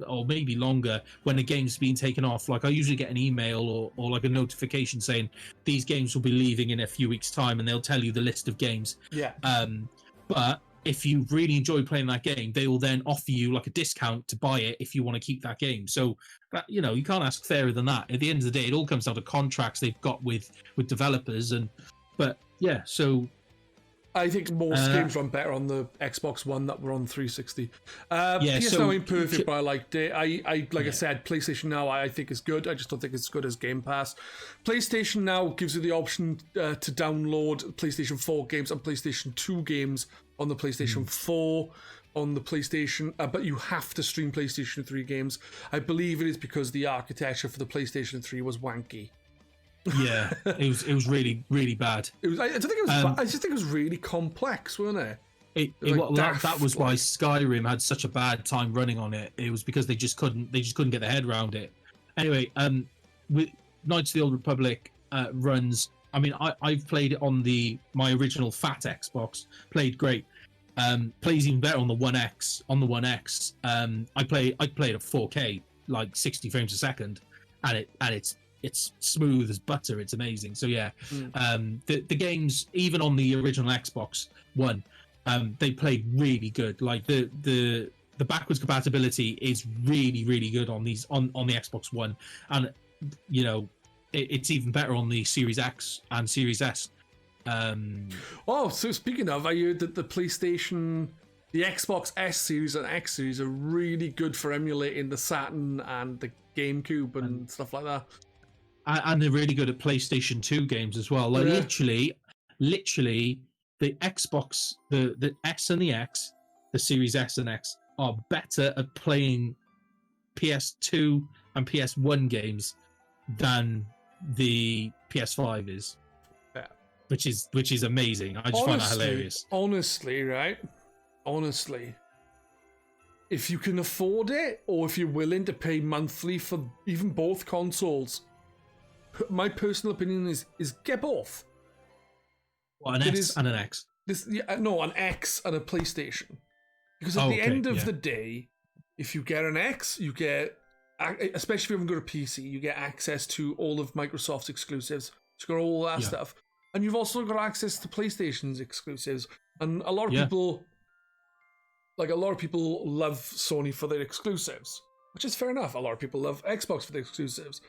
or maybe longer when a game's being taken off. Like I usually get an email or like a notification saying these games will be leaving in a few weeks' time, and they'll tell you the list of games. Yeah. But if you really enjoy playing that game, they will then offer you like a discount to buy it if you want to keep that game. So that, you can't ask fairer than that. At the end of the day, it all comes down to contracts they've got with developers. So I think most games run better on the Xbox One that were on 360. PS Now ain't perfect, but I liked it. I said, PlayStation Now I think is good. I just don't think it's as good as Game Pass. PlayStation Now gives you the option to download PlayStation 4 games and PlayStation 2 games on the PlayStation 4 on the PlayStation, but you have to stream PlayStation 3 games. I believe it is because the architecture for the PlayStation 3 was wanky. Yeah, it was really, really bad. I don't think it was bad. I just think it was really complex, wasn't it? That was why Skyrim had such a bad time running on it. It was because they just couldn't get their head around it. Anyway, with Knights of the Old Republic runs. I mean, I've played it on my original fat Xbox. Played great. Plays even better on the One X. On the One X, I played at 4K, like 60 frames a second, and it's smooth as butter. It's amazing. So yeah, the games even on the original Xbox One, they played really good. Like the backwards compatibility is really, really good on the Xbox One, and it's even better on the Series X and Series S. So speaking of, I heard that the Xbox S series and X series are really good for emulating the Saturn and the GameCube and stuff like that. And they're really good at PlayStation 2 games as well. Like literally, the Xbox, the S and the X, the Series S and X are better at playing PS2 and PS1 games than the PS5 is. Yeah. Which is amazing. I just find that hilarious. Honestly, if you can afford it, or if you're willing to pay monthly for even both consoles, my personal opinion is get both. What, an S and an X? No, an X and a PlayStation. Because at the end of the day, if you get an X, you get, especially if you haven't got a PC, you get access to all of Microsoft's exclusives. You've got all that stuff. And you've also got access to PlayStation's exclusives. And a lot of people, love Sony for their exclusives, which is fair enough. A lot of people love Xbox for their exclusives.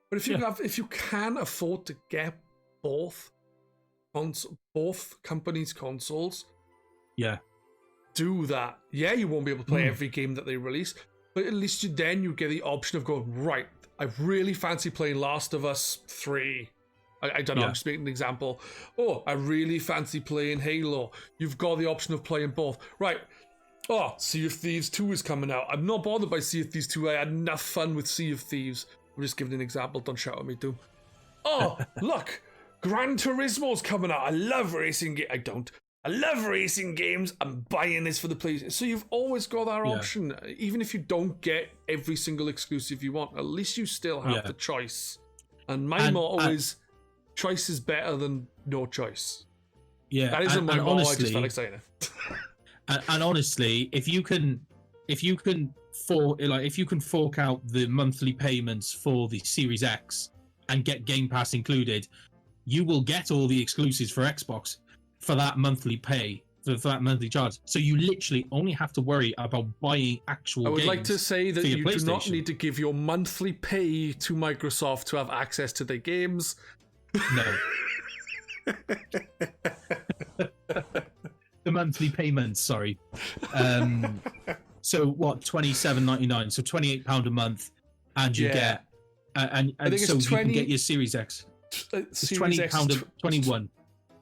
But if you can afford to get both companies' consoles, do that. Yeah, you won't be able to play every game that they release, but at least you get the option of going, right, I really fancy playing Last of Us 3. I don't know, I'm just making an example. Oh, I really fancy playing Halo. You've got the option of playing both. Right. Oh, Sea of Thieves 2 is coming out. I'm not bothered by Sea of Thieves 2. I had enough fun with Sea of Thieves. I'm just giving an example. Don't shout at me, Doom. Oh, look. Gran Turismo's coming out. I love racing games. I love racing games. I'm buying this for the PlayStation. So you've always got that option. Even if you don't get every single exclusive you want, at least you still have the choice. And my motto is, choice is better than no choice. Yeah, that isn't my motto. I just felt like saying it. and honestly, if you can fork out the monthly payments for the Series X and get Game Pass included, you will get all the exclusives for Xbox for that monthly pay, for that monthly charge. So you literally only have to worry about buying actual games. I would like to say that you do not need to give your monthly pay to Microsoft to have access to their games. No. The monthly payments, sorry. So what, $27.99, so £28 a month, and you get and so you can get your Series X. It's £20, 21.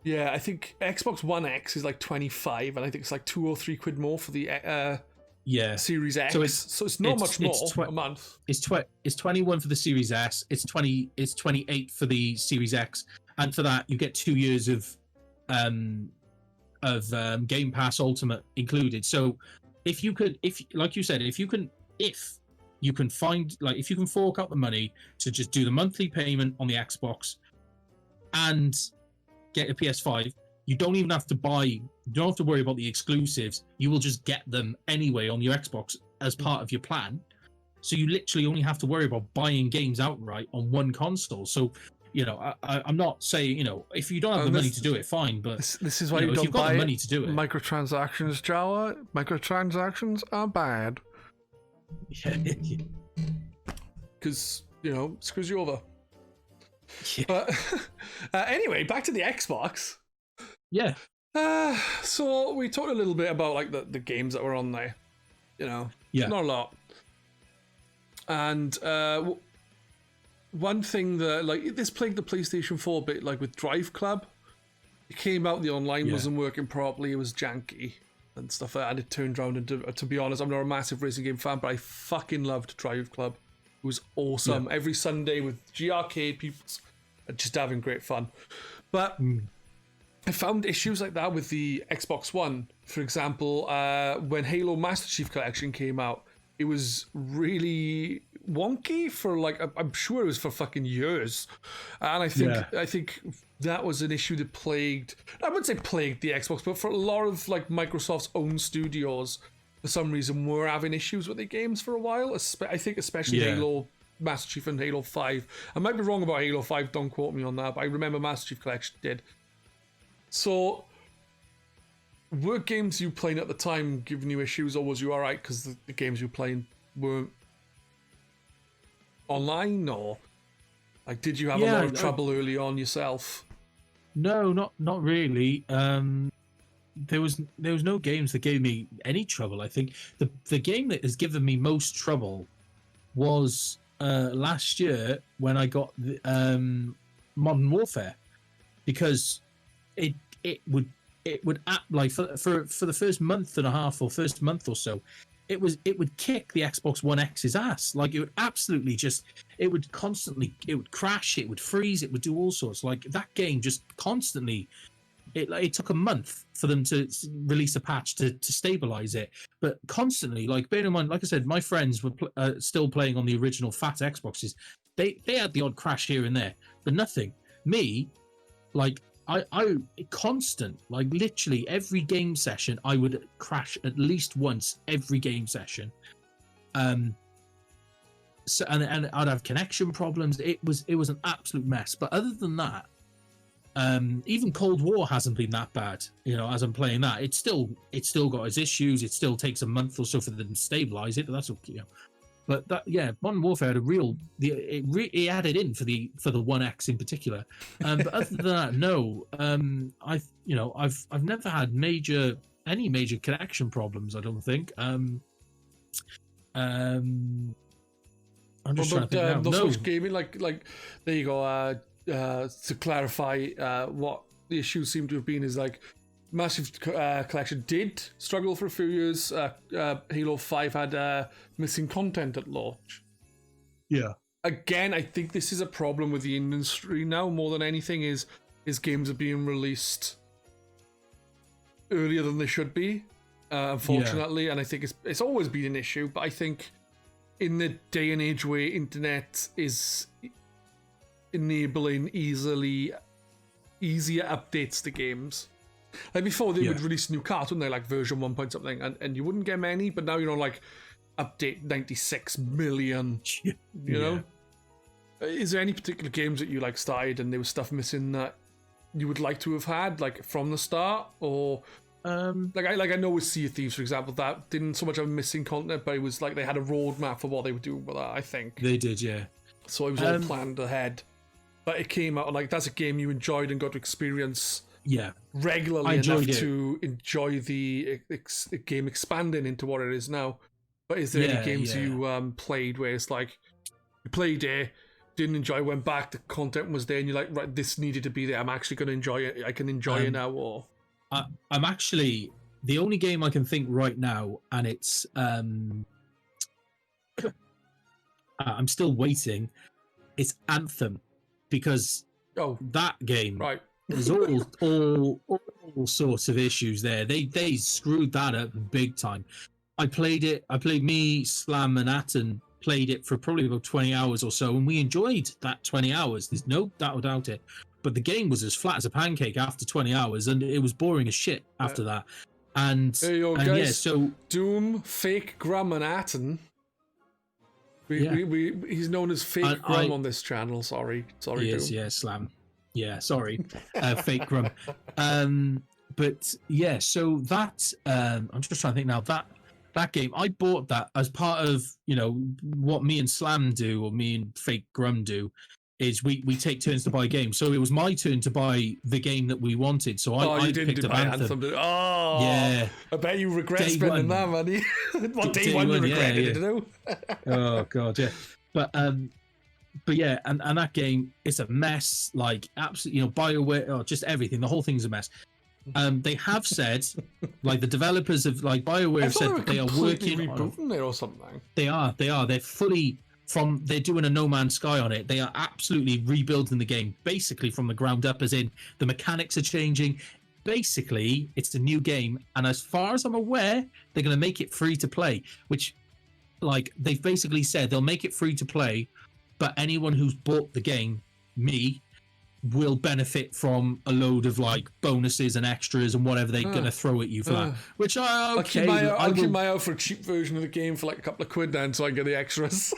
Yeah, I think Xbox One X is like 25, and I think it's like £2 or £3 more for the Series X. So it's not much more a month. It's 21 for the Series S. It's 28 for the Series X, and for that you get 2 years of Game Pass Ultimate included. So if you can fork out the money to just do the monthly payment on the Xbox and get a PS5, you don't even have to worry about the exclusives. You will just get them anyway on your Xbox as part of your plan. So you literally only have to worry about buying games outright on one console. So, I'm not saying, if you don't have the money to do it, fine. But this is why you don't buy the money to do it. Microtransactions, Jawa. Microtransactions are bad. Because, screws you over. Yeah. But anyway, back to the Xbox. Yeah. So we talked a little bit about like the games that were on there. Not a lot. And one thing that this plagued the PlayStation 4 a bit, like with Drive Club. It came out, the online wasn't working properly. It was janky and stuff like that. And it turned around into, to be honest, I'm not a massive racing game fan, but I fucking loved Drive Club. It was awesome. Yeah. Every Sunday with GRcade, people just having great fun. But I found issues like that with the Xbox One. For example, when Halo Master Chief Collection came out, it was really wonky for I'm sure it was for fucking years. And I think that was an issue that plagued, I wouldn't say plagued the Xbox, but for a lot of Microsoft's own studios, for some reason, were having issues with their games for a while. I think especially Halo Master Chief and Halo 5. I might be wrong about Halo 5, don't quote me on that, but I remember Master Chief Collection did. So, were games you playing at the time giving you issues, or was you alright because the games you were playing weren't online, or did you have a lot of trouble early on yourself? No, not really. There was no games that gave me any trouble. I think the game that has given me most trouble was last year when I got Modern Warfare, because it would for the first month and a half or first month or so, it would kick the Xbox One X's ass. It would absolutely it would crash, it would freeze, it would do all sorts. That game just constantly. It took a month for them to release a patch to stabilize it, but constantly, bear in mind, like I said, my friends were still playing on the original fat Xboxes. They had the odd crash here and there, but nothing. Me, I constant, like literally every game session, I would crash at least once every game session. So and I'd have connection problems. It was an absolute mess. But other than that, even Cold War hasn't been that bad. As I'm playing that, it's still got its issues. It still takes a month or so for them to stabilize it. But that's okay. But Modern Warfare had it added in for the 1X in particular. But other than that, no. I've never had any major connection problems. I don't think. I'm just trying to think now. Switch gaming, like there you go. To clarify, what the issues seem to have been is like Massive Collection did struggle for a few years. Halo 5 had missing content at launch. Yeah. Again, I think this is a problem with the industry now more than anything. Is games are being released earlier than they should be, unfortunately, and I think it's always been an issue. But I think in the day and age where internet is enabling easier updates to games. Like before, they would release a new cart, wouldn't they? Like version 1 point something, and you wouldn't get many. But now, like update 96 million. You know, is there any particular games that you like started and there was stuff missing that you would like to have had, like from the start, or like I know with Sea of Thieves, for example, that didn't so much have missing content, but it was like they had a roadmap for what they were doing with that. I think they did, yeah. So it was all planned ahead. But it came out like that's a game you enjoyed and got to experience regularly enough to enjoy the game expanding into what it is now. But is there any games you played where it's like you played it, didn't enjoy, went back, the content was there, and you're like, right, this needed to be there. I'm actually going to enjoy it. I can enjoy it now. Or I'm actually the only game I can think right now, and it's I'm still waiting. It's Anthem. Because that game, there's all sorts of issues there. They screwed that up big time. I played it. Me, Slam, and Atten played it for probably about 20 hours or so, and we enjoyed that 20 hours. There's no doubt about it. But the game was as flat as a pancake after 20 hours, and it was boring as shit after that. And, there you go, guys. So Doom, Fake Grum, and Atten. He's known as Fake Grum on this channel. Sorry, he is, Doom. Slam. Yeah, sorry, Fake Grum. But yeah, so that I'm just trying to think now. That game, I bought that as part of what me and Slam do, or me and Fake Grum do, is we take turns to buy games. So it was my turn to buy the game that we wanted. So I picked up Anthem. I bet you regret spending that money. Day one you regretted it, Oh god, yeah. But yeah, and that game, it's a mess. Like absolutely, BioWare, just everything. The whole thing's a mess. They have said, like the developers of like BioWare have said that they are working on it or something. They are. They're fully. They're doing a No Man's Sky on it. They are absolutely rebuilding the game, basically from the ground up, as in the mechanics are changing. Basically, it's a new game, and as far as I'm aware, they're going to make it free to play, which, like, they've basically said they'll make it free to play, but anyone who's bought the game, me, will benefit from a load of like bonuses and extras and whatever they're going to throw at you for that. Which I'll keep my eye out for a cheap version of the game for like a couple of quid then, so I can get the extras.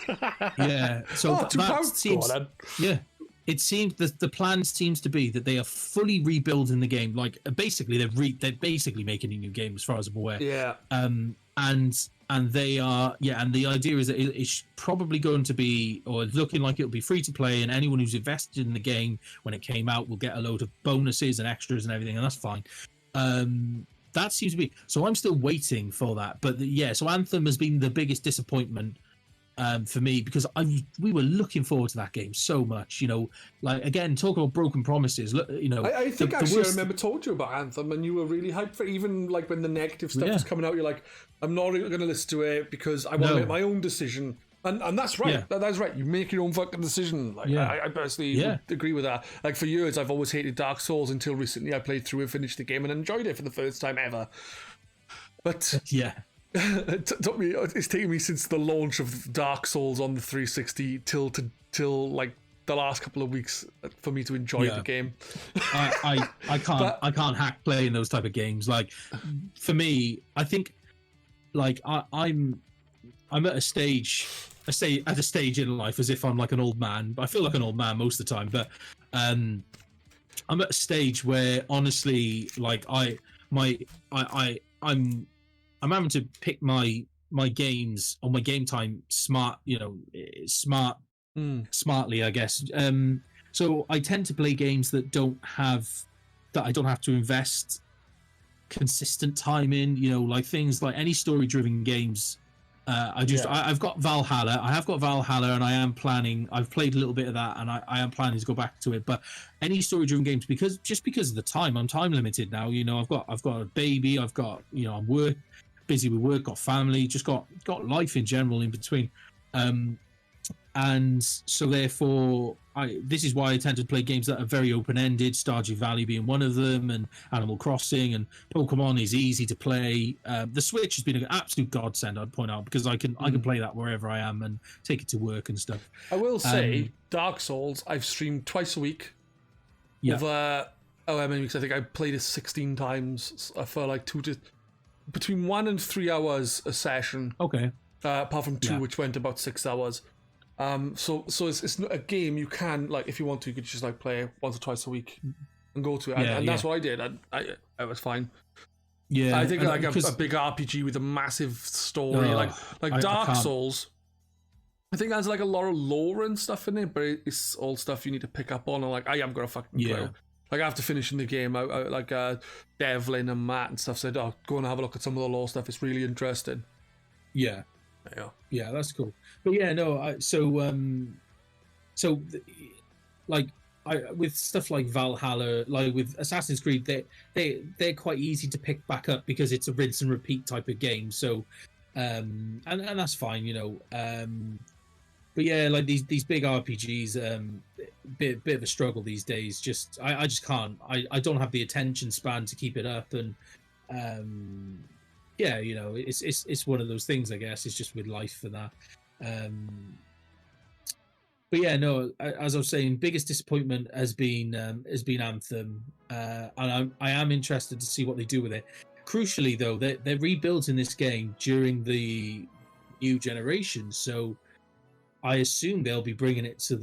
Yeah. So that seems. Yeah. It seems the plan seems to be that they are fully rebuilding the game. Like basically, they're basically making a new game as far as I'm aware. Yeah. And they are, and the idea is that it's probably going to be, or it's looking like it'll be free to play, and anyone who's invested in the game when it came out will get a load of bonuses and extras and everything, and that's fine. That seems to be, so I'm still waiting for that. But so Anthem has been the biggest disappointment for me, because we were looking forward to that game so much. Like again, talk about broken promises. I think I remember talking to you about Anthem, and you were really hyped for it. Even like when the negative stuff was coming out, you're like, I'm not going to listen to it because I want to make my own decision. And that's right. Yeah. That's right. You make your own fucking decision. Like I personally would agree with that. Like for years, I've always hated Dark Souls until recently. I played through it, finished the game, and enjoyed it for the first time ever. But it's taken me since the launch of Dark Souls on the 360 till like the last couple of weeks for me to enjoy the game. I can't I can't hack playing those type of games. Like, for me, I think, like, I'm at a stage in life as if I'm like an old man. I feel like an old man most of the time, but I'm at a stage where, honestly, like, I'm having to pick my games or my game time smartly, I guess. So I tend to play games that I don't have to invest consistent time in, like things like any story-driven games. I've got Valhalla. I have got Valhalla, and I've played a little bit of that, and I am planning to go back to it. But any story-driven games, because of the time, I'm time limited now. I've got a baby. I've got, I'm busy with work, got family, just got life in general in between. And so therefore, this is why I tend to play games that are very open-ended, Stardew Valley being one of them, and Animal Crossing, and Pokemon is easy to play. The Switch has been an absolute godsend, I'd point out, because I can play that wherever I am and take it to work and stuff. I will say, Dark Souls, I've streamed twice a week. Over how many weeks? I think I played it 16 times for like between 1 and 3 hours a session. Okay. Apart from 2, which went about 6 hours. So it's a game you can, like, if you want to, you could just like play once or twice a week and go to it, and that's what I did. I was fine. Yeah, I think like a big RPG with a massive story, like Dark Souls. I think there's like a lot of lore and stuff in it, but it's all stuff you need to pick up on. And like, I am gonna fucking play. Like, after finishing the game, like Devlin and Matt and stuff said, "Oh, go and have a look at some of the lore stuff. It's really interesting." Yeah, that's cool. But with stuff like Valhalla, like with Assassin's Creed, they're quite easy to pick back up because it's a rinse and repeat type of game. So, and that's fine, But yeah, like these big RPGs, bit of a struggle these days. I just can't. I don't have the attention span to keep it up, and it's one of those things, I guess. It's just with life and that. But yeah, no. As I was saying, biggest disappointment has been Anthem, and I am interested to see what they do with it. Crucially, though, they're rebuilding this game during the new generation, so I assume they'll be bringing it to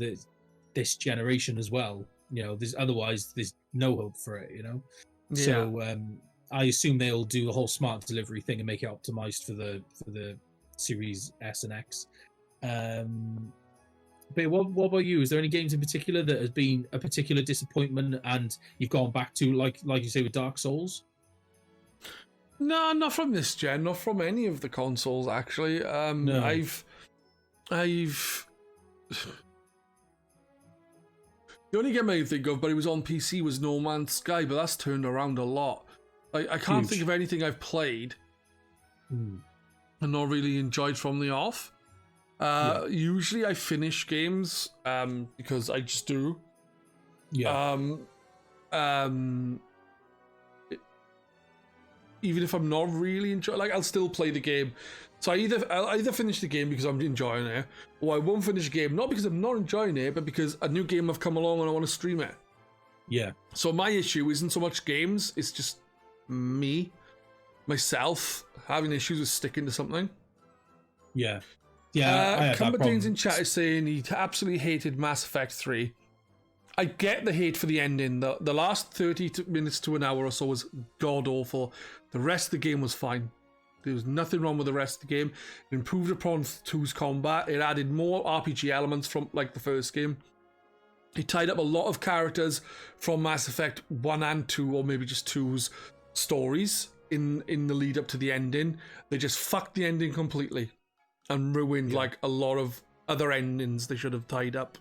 this generation as well. Otherwise there's no hope for it. Yeah. So I assume they'll do the whole smart delivery thing and make it optimized for the Series S and X. But what about you? Is there any games in particular that has been a particular disappointment and you've gone back to, like you say with Dark Souls? No, not from this gen, not from any of the consoles actually. No. I've the only game I think of, but it was on PC, was No Man's Sky, but that's turned around a lot. I can't think of anything I've played and not really enjoyed from the off. Usually I finish games because I just do. Even if I'm not really enjoying, like, I'll still play the game. So I'll either finish the game because I'm enjoying it, or I won't finish the game, not because I'm not enjoying it, but because a new game have come along and I want to stream it. Yeah. So my issue isn't so much games, it's just myself, having issues with sticking to something. Yeah. Yeah. Cumberdane's in chat is saying he absolutely hated Mass Effect 3. I get the hate for the ending. The last 30 minutes to an hour or so was god-awful. The rest of the game was fine. There was nothing wrong with the rest of the game. It improved upon 2's combat. It added more RPG elements from, like, the first game. It tied up a lot of characters from Mass Effect 1 and 2, or maybe just 2's stories in the lead up to the ending. They just fucked the ending completely and ruined, like, a lot of other endings they should have tied up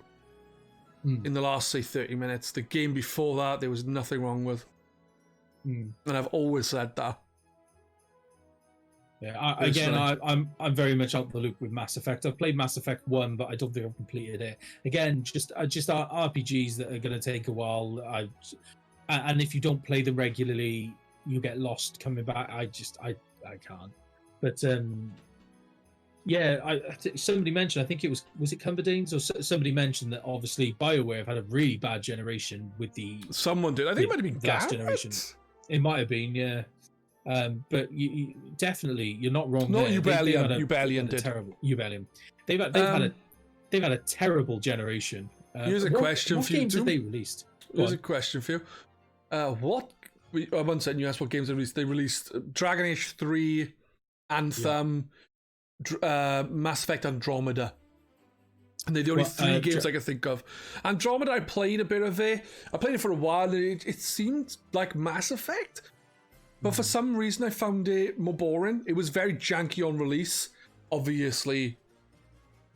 in the last, say, 30 minutes. The game before that, there was nothing wrong with. And I've always said that. Yeah, I'm very much out the loop with Mass Effect. I've played Mass Effect 1, but I don't think I've completed it. Again, just RPGs that are going to take a while. And if you don't play them regularly, you get lost coming back. I can't. But Yeah, somebody mentioned, I think was it Cumberdanes, or somebody mentioned that obviously BioWare have had a really bad generation with the. Someone did. I think it might have been the last Garrett. generation. It might have been, yeah. But you definitely, you're not wrong. No, there. Ubellion did. Terrible Ubellion. They've had a terrible generation. Here's a question for you. What games have they released? Here's a question for you. One second, you asked what games they released. They released Dragon Age 3, Anthem, Mass Effect Andromeda. And they're the only three games I can think of. Andromeda, I played a bit of it. I played it for a while. It seemed like Mass Effect. But for some reason, I found it more boring. It was very janky on release. Obviously,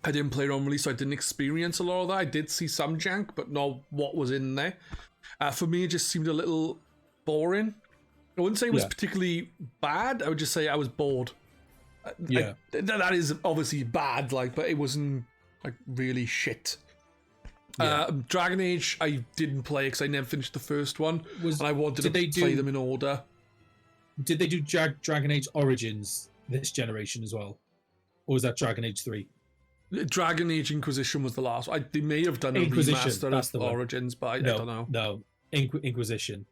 I didn't play it on release, so I didn't experience a lot of that. I did see some jank, but not what was in there. For me, it just seemed a little boring. I wouldn't say it was particularly bad. I would just say I was bored. That is obviously bad, but it wasn't really shit. Dragon Age, I didn't play because I never finished the first one, and I wanted to play them in order. Did they do Dragon Age Origins this generation as well? Or was that Dragon Age 3? Dragon Age Inquisition was the last. They may have done a remaster of Origins, but I don't know. No, Inquisition.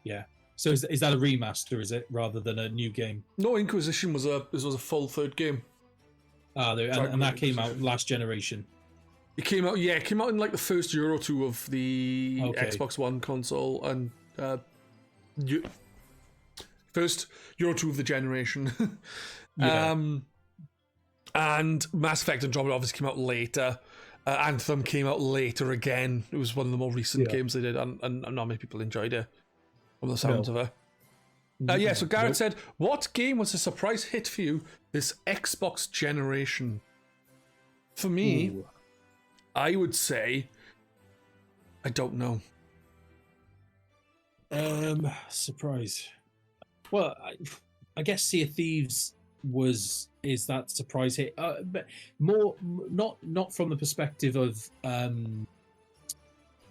Yeah. So is that a remaster, is it, rather than a new game? No, Inquisition was a full third game. And that came out last generation. It came out in the first year or two of the Xbox One console, and first year or two of the generation. And Mass Effect Andromeda obviously came out later. Anthem came out later again. It was one of the more recent games they did, and not many people enjoyed it from the sounds of it. So Garrett said, what game was a surprise hit for you this Xbox generation? For me, I would say, I don't know. Surprise. Well, I guess Sea of Thieves is that surprise hit, but more not from the perspective of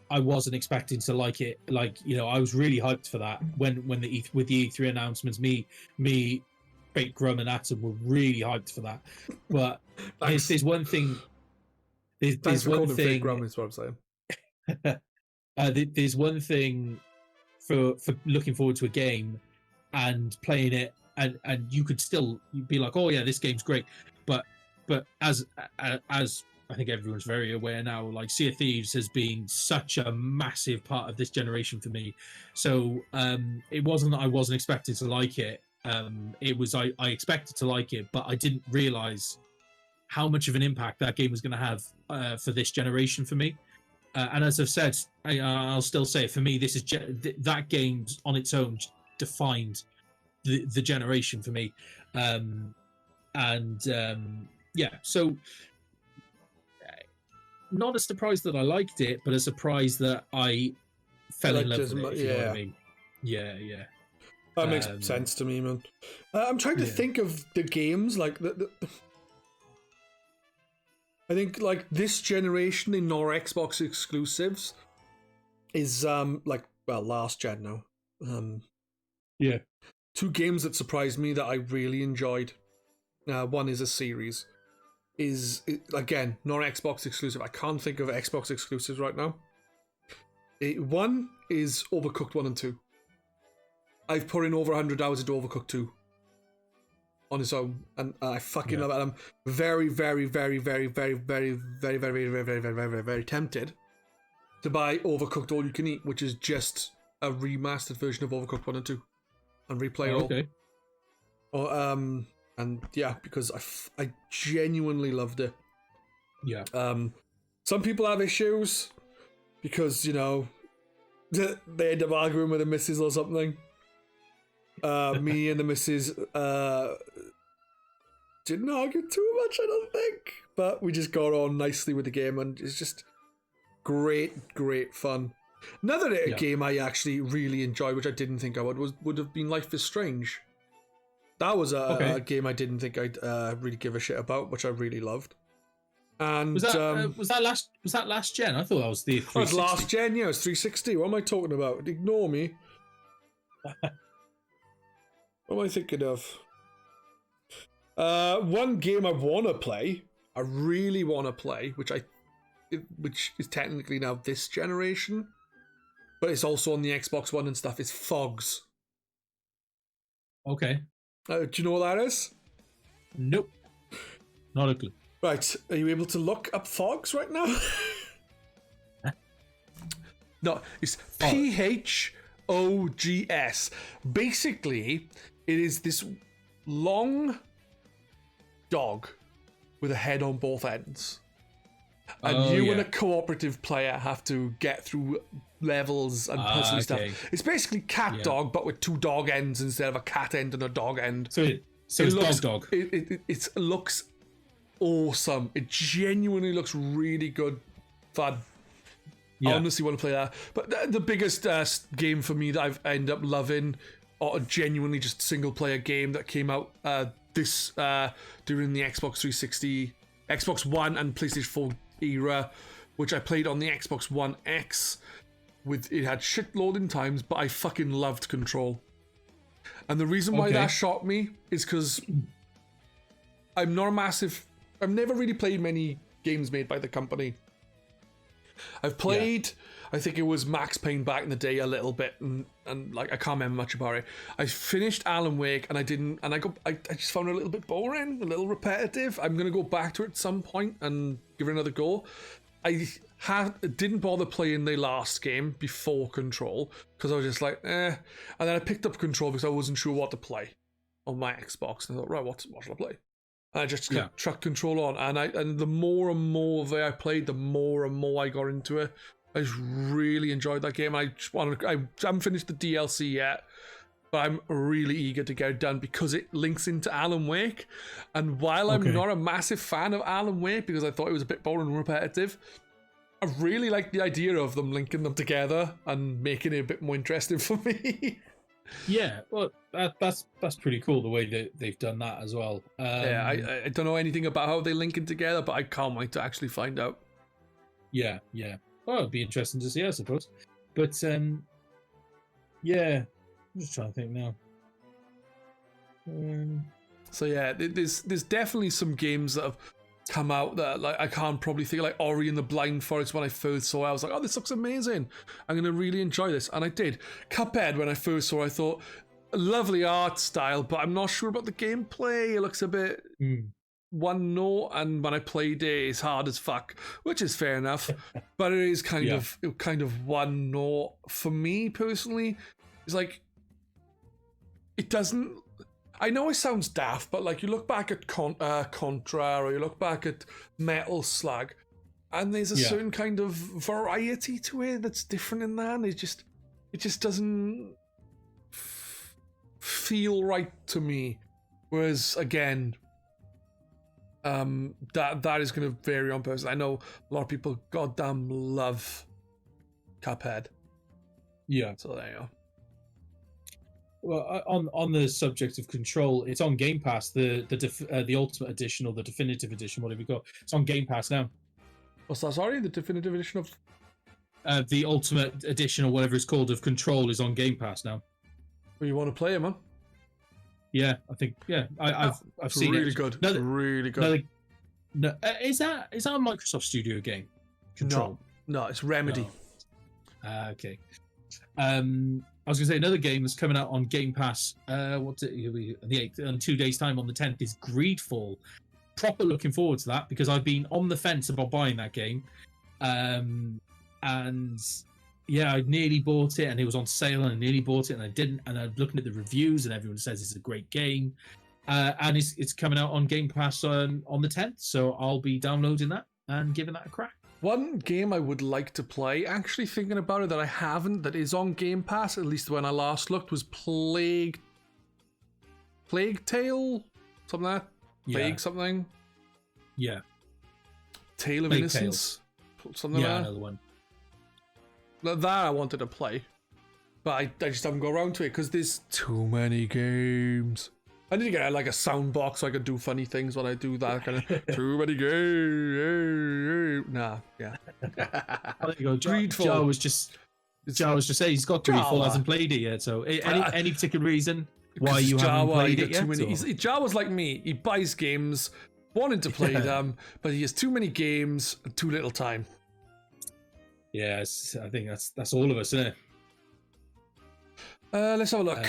I wasn't expecting to like it. I was really hyped for that when with the E3 announcements. Me, Fake Grum and Atom were really hyped for that. But there's one thing. There's one thing. Fake Grum is what I'm saying. There's one thing for looking forward to a game and playing it, and you could still be like, oh yeah, this game's great, but as I think everyone's very aware now, Sea of Thieves has been such a massive part of this generation for me. So it wasn't that I wasn't expecting to like it. It was I expected to like it, but I didn't realize how much of an impact that game was going to have for this generation for me. And as I've said, I'll still say, for me, this is that game on its own defined the generation for me. So not a surprise that I liked it, but a surprise that I fell in love with it, if you know what I mean. Yeah. That makes sense to me, man. I'm trying to think of the games, I think this generation in our Xbox exclusives is last gen now. Two games that surprised me that I really enjoyed. One is a series. Again, not Xbox exclusive. I can't think of Xbox exclusives right now. One is Overcooked 1 and 2. I've put in over 100 hours into Overcooked 2 on its own, and I fucking love it. I'm very, very, very, very, very, very, very, very, very, very, very, very, very, very tempted to buy Overcooked All You Can Eat, which is just a remastered version of Overcooked 1 and 2, and replay it all. Because I genuinely loved it. Yeah. Some people have issues because they end up arguing with the missus or something. Me and the missus didn't argue too much, I don't think, but we just got on nicely with the game, and it's just great fun. Another game I actually really enjoyed, which I didn't think I would have been Life is Strange. That was a game I didn't think I'd really give a shit about, which I really loved. And was that last gen? I thought that was the 360. It was last gen, yeah. It was 360. What am I talking about? Ignore me. What am I thinking of? One game I really want to play, which is technically now this generation, but it's also on the Xbox One and stuff, is Fogs. Okay. Do you know what that is? Nope. Not a clue. Right, are you able to look up Fogs right now? No, it's PHOGS. Basically, it is this long dog with a head on both ends. And and a cooperative player have to get through levels and puzzly stuff. It's basically cat dog, but with two dog ends instead of a cat end and a dog end. So it's dog. It looks awesome. It genuinely looks really good fun. I honestly want to play that. But the biggest game for me that I've ended up loving, or genuinely just single player game that came out during the Xbox 360, Xbox One and PlayStation 4 era, which I played on the Xbox One X. It had shit loading times, but I fucking loved Control. And the reason why that shocked me is because I've never really played many games made by the company. I've played, I think it was Max Payne back in the day a little bit, and like I can't remember much about it. I finished Alan Wake, and I just found it a little bit boring, a little repetitive. I'm gonna go back to it at some point and give it another go. I didn't bother playing the last game before Control because I was just like, eh. And then I picked up Control because I wasn't sure what to play on my Xbox, and I thought, right, what should I play? And I just chucked Control on, and the more and more that I played, the more and more I got into it. I just really enjoyed that game. I haven't finished the DLC yet, but I'm really eager to get it done because it links into Alan Wake. And while I'm not a massive fan of Alan Wake because I thought it was a bit boring and repetitive, I really like the idea of them linking them together and making it a bit more interesting for me. Yeah, well, that's pretty cool the way that they've done that as well. I don't know anything about how they link it together, but I can't wait to actually find out. Yeah. Well, it'd be interesting to see, I suppose. But yeah, I'm just trying to think now. So yeah, there's definitely some games that have come out that like I can't probably think, like Ori and the Blind Forest. When I first saw it, I was like, oh, this looks amazing, I'm gonna really enjoy this, and I did. Cuphead, when I first saw it, I thought lovely art style, but I'm not sure about the gameplay. It looks a bit one note, and when I played it, it's hard as fuck, which is fair enough. But it is kind of one note for me personally. It's like it doesn't. I know it sounds daft, but like you look back at Contra, or you look back at Metal Slug, and there's a certain kind of variety to it that's different in that. And it just doesn't feel right to me. Whereas again, that is going to vary on person. I know a lot of people goddamn love Cuphead. Yeah. So there you go. Well, on the subject of Control, it's on Game Pass. The Ultimate Edition or the Definitive Edition, whatever you got. It's on Game Pass now. What's that? Sorry, the Definitive Edition of the Ultimate Edition or whatever it's called of Control is on Game Pass now. Well, you want to play it, man? Yeah, I think. Yeah, I've seen really it. Good. Really good. No, is that a Microsoft Studio game? Control. No, it's Remedy. No. Okay. I was going to say another game that's coming out on Game Pass. What's it? The 8th, in 2 days' time on the 10th is Greedfall. Proper looking forward to that because I've been on the fence about buying that game, and yeah, I nearly bought it and it was on sale and I nearly bought it and I didn't. And I'm looking at the reviews and everyone says it's a great game, and it's coming out on Game Pass on the 10th. So I'll be downloading that and giving that a crack. One game I would like to play, actually thinking about it, that I haven't, that is on Game Pass, at least when I last looked, was Plague Tale? Something like that? Plague something? Yeah. Tale of Plague Innocence? Tales. Something like that? Another one. That I wanted to play. But I just haven't got around to it because there's too many games. I need to get like a sound box so I could do funny things when I do that kind of too many games. Nah, yeah. There you go. Jar was just saying he's got Greedfall, hasn't played it yet. So any particular reason? why you haven't played it yet? Jawa's like me. He buys games, wanting to play them, but he has too many games and too little time. Yes, I think that's all of us, isn't it? Let's have a look.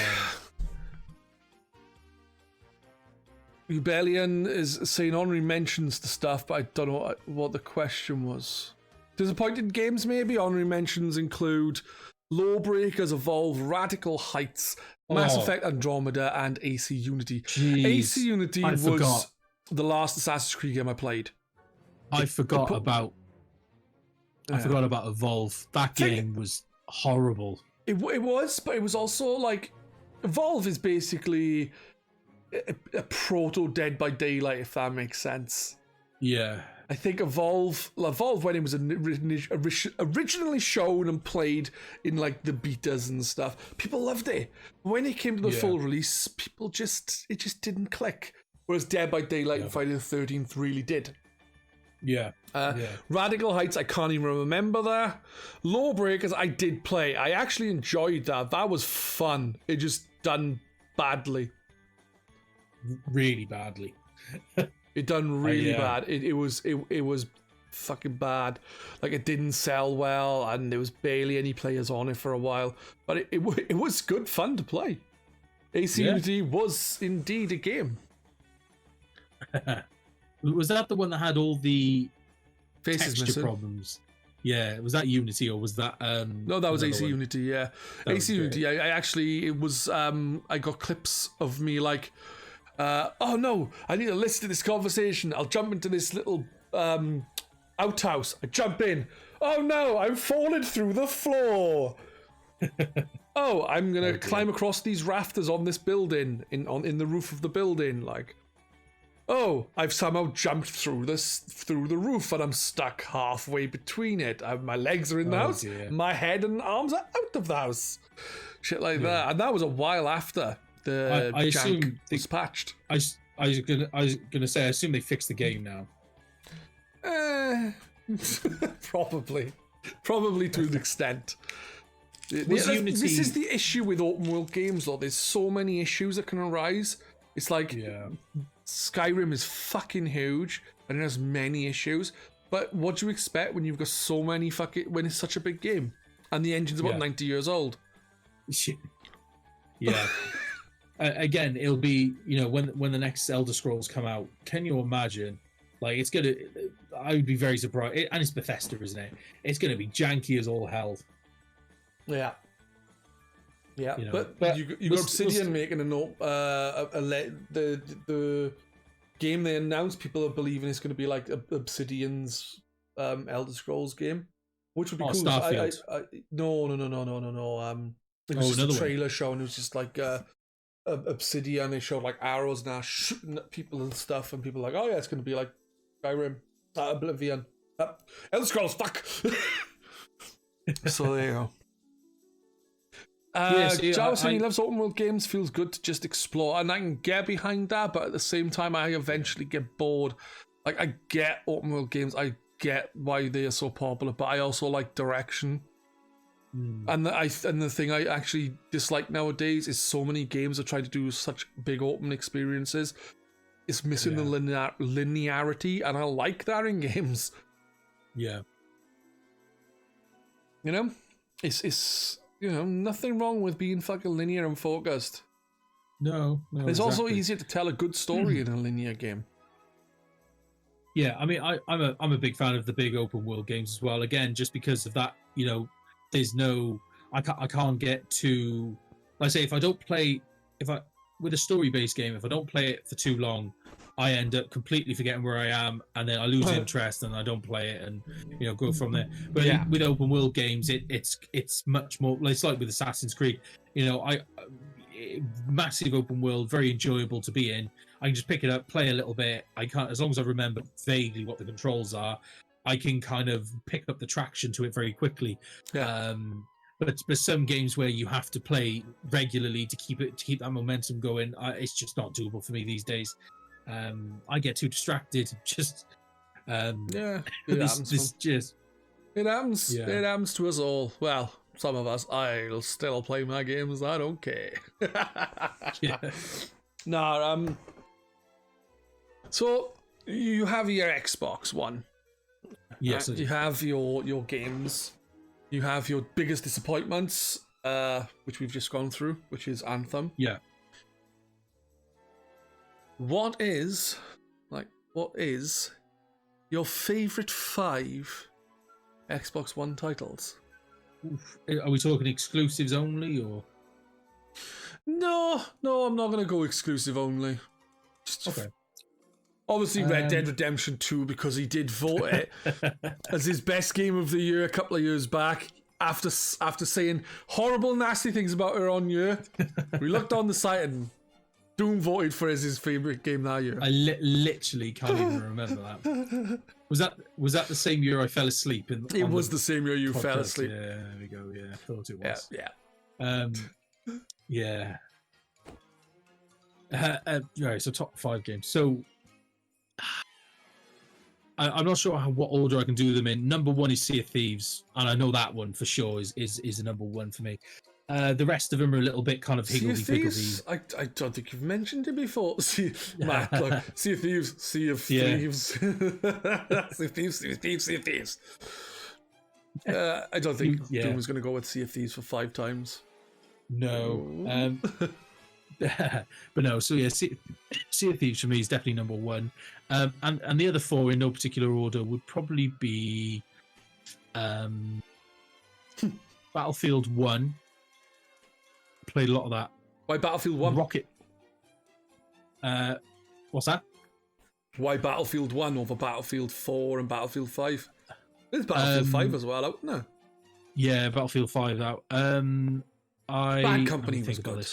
Rebellion is saying honorary mentions to stuff, but I don't know what the question was. Disappointed games, maybe? Honorary mentions include Lawbreakers, Evolve, Radical Heights, Mass Effect Andromeda, and AC Unity. Jeez, AC Unity was the last Assassin's Creed game I played. I forgot about Evolve. That game was horrible. It was, but it was also like Evolve is basically a proto Dead by Daylight, if that makes sense. Yeah. I think Evolve when it was originally shown and played in like the betas and stuff, people loved it. When it came to the full release, it just didn't click. Whereas Dead by Daylight and Friday the 13th really did. Yeah. Radical Heights, I can't even remember that. Lawbreakers, I did play. I actually enjoyed that. That was fun. It just done badly. Really badly. It done really bad. It was fucking bad. Like, it didn't sell well, and there was barely any players on it for a while. But it was good fun to play. AC Unity was indeed a game. Was that the one that had all the faces texture missing problems? Yeah, was that Unity or was that no, that was AC one? Unity, yeah. That AC Unity, I actually, it was I got clips of me like oh no, I need to listen to this conversation. I'll jump into this little outhouse. I jump in. Oh no, I'm falling through the floor. Oh, I'm gonna climb across these rafters on this building, in the roof of the building, like. Oh, I've somehow jumped through the roof and I'm stuck halfway between it. My legs are in the house, my head and arms are out of the house. Shit like that. And that was a while after the jank was patched. I was gonna say, I assume they fixed the game now. Probably to an extent. This is the issue with open world games, though. There's so many issues that can arise. It's like Skyrim is fucking huge and it has many issues. But what do you expect when you've got so many when it's such a big game and the engine's about 90 years old? Yeah. Again, it'll be, when the next Elder Scrolls come out, can you imagine? Like, I would be very surprised. And it's Bethesda, isn't it? It's going to be janky as all hell. Yeah. Yeah, but you got Obsidian making the game they announced. People are believing it's going to be like Obsidian's Elder Scrolls game, which would be cool. Starfield. No. It was just a trailer show, and it was just like Obsidian. They showed like arrows now shooting at people and stuff, and people are like, oh yeah, it's going to be like Skyrim, Oblivion, Elder Scrolls. Fuck. So there you go. Java saying he loves open world games, feels good to just explore, and I can get behind that, but at the same time I eventually get bored. Like, I get open world games, I get why they are so popular, but I also like direction. And the thing I actually dislike nowadays is so many games are trying to do such big open experiences. It's missing the linearity, and I like that in games. Yeah. It's nothing wrong with being fucking linear and focused. No. It's also easier to tell a good story in a linear game. Yeah, I mean, I'm a big fan of the big open world games as well. Again, just because of that, there's no, I can't get to, like I say, with a story based game, if I don't play it for too long, I end up completely forgetting where I am, and then I lose interest and I don't play it, and go from there. But with open world games, it's much more. It's like with Assassin's Creed. Massive open world, very enjoyable to be in. I can just pick it up, play a little bit. I can't, as long as I remember vaguely what the controls are, I can kind of pick up the traction to it very quickly. Yeah. But some games where you have to play regularly to keep that momentum going, it's just not doable for me these days. I get too distracted. Just it happens. It happens. Yeah. It happens to us all. Well, some of us, I'll still play my games. I don't care. Yeah. Nah, so you have your Xbox One. Yes. You have your games. You have your biggest disappointments, which we've just gone through, which is Anthem. Yeah. What is your favorite 5 Xbox One titles? Oof. Are we talking exclusives only, or? No, I'm not going to go exclusive only. Okay. Obviously, Red Dead Redemption 2, because he did vote it as his best game of the year a couple of years back. After saying horrible, nasty things about her on year, we looked on the site and Doom voted for as his favorite game that year. I literally can't even remember that. Was that the same year I fell asleep? It was the same year you podcast? fell asleep. Yeah, there we go. Yeah, I thought it was. Yeah. Yeah. Right. So top 5 games. So I'm not sure what order I can do them in. Number 1 is Sea of Thieves, and I know that one for sure is a number 1 for me. The rest of them are a little bit kind of higgledy-piggledy. I don't think you've mentioned it before. Matt, like, Sea of Thieves, Sea of Thieves. Sea of Thieves, Sea of Thieves, Sea of Thieves. I don't think Doom is going to go with Sea of Thieves for 5 times. No. But no, so yeah, Sea of Thieves for me is definitely number 1. And the other 4 in no particular order would probably be Battlefield 1. Played a lot of that. Why Battlefield 1? Rocket. What's that? Why Battlefield 1 over Battlefield 4 and Battlefield 5? There's Battlefield 5 as well, out there. Yeah, Battlefield 5 out. Bad Company was good.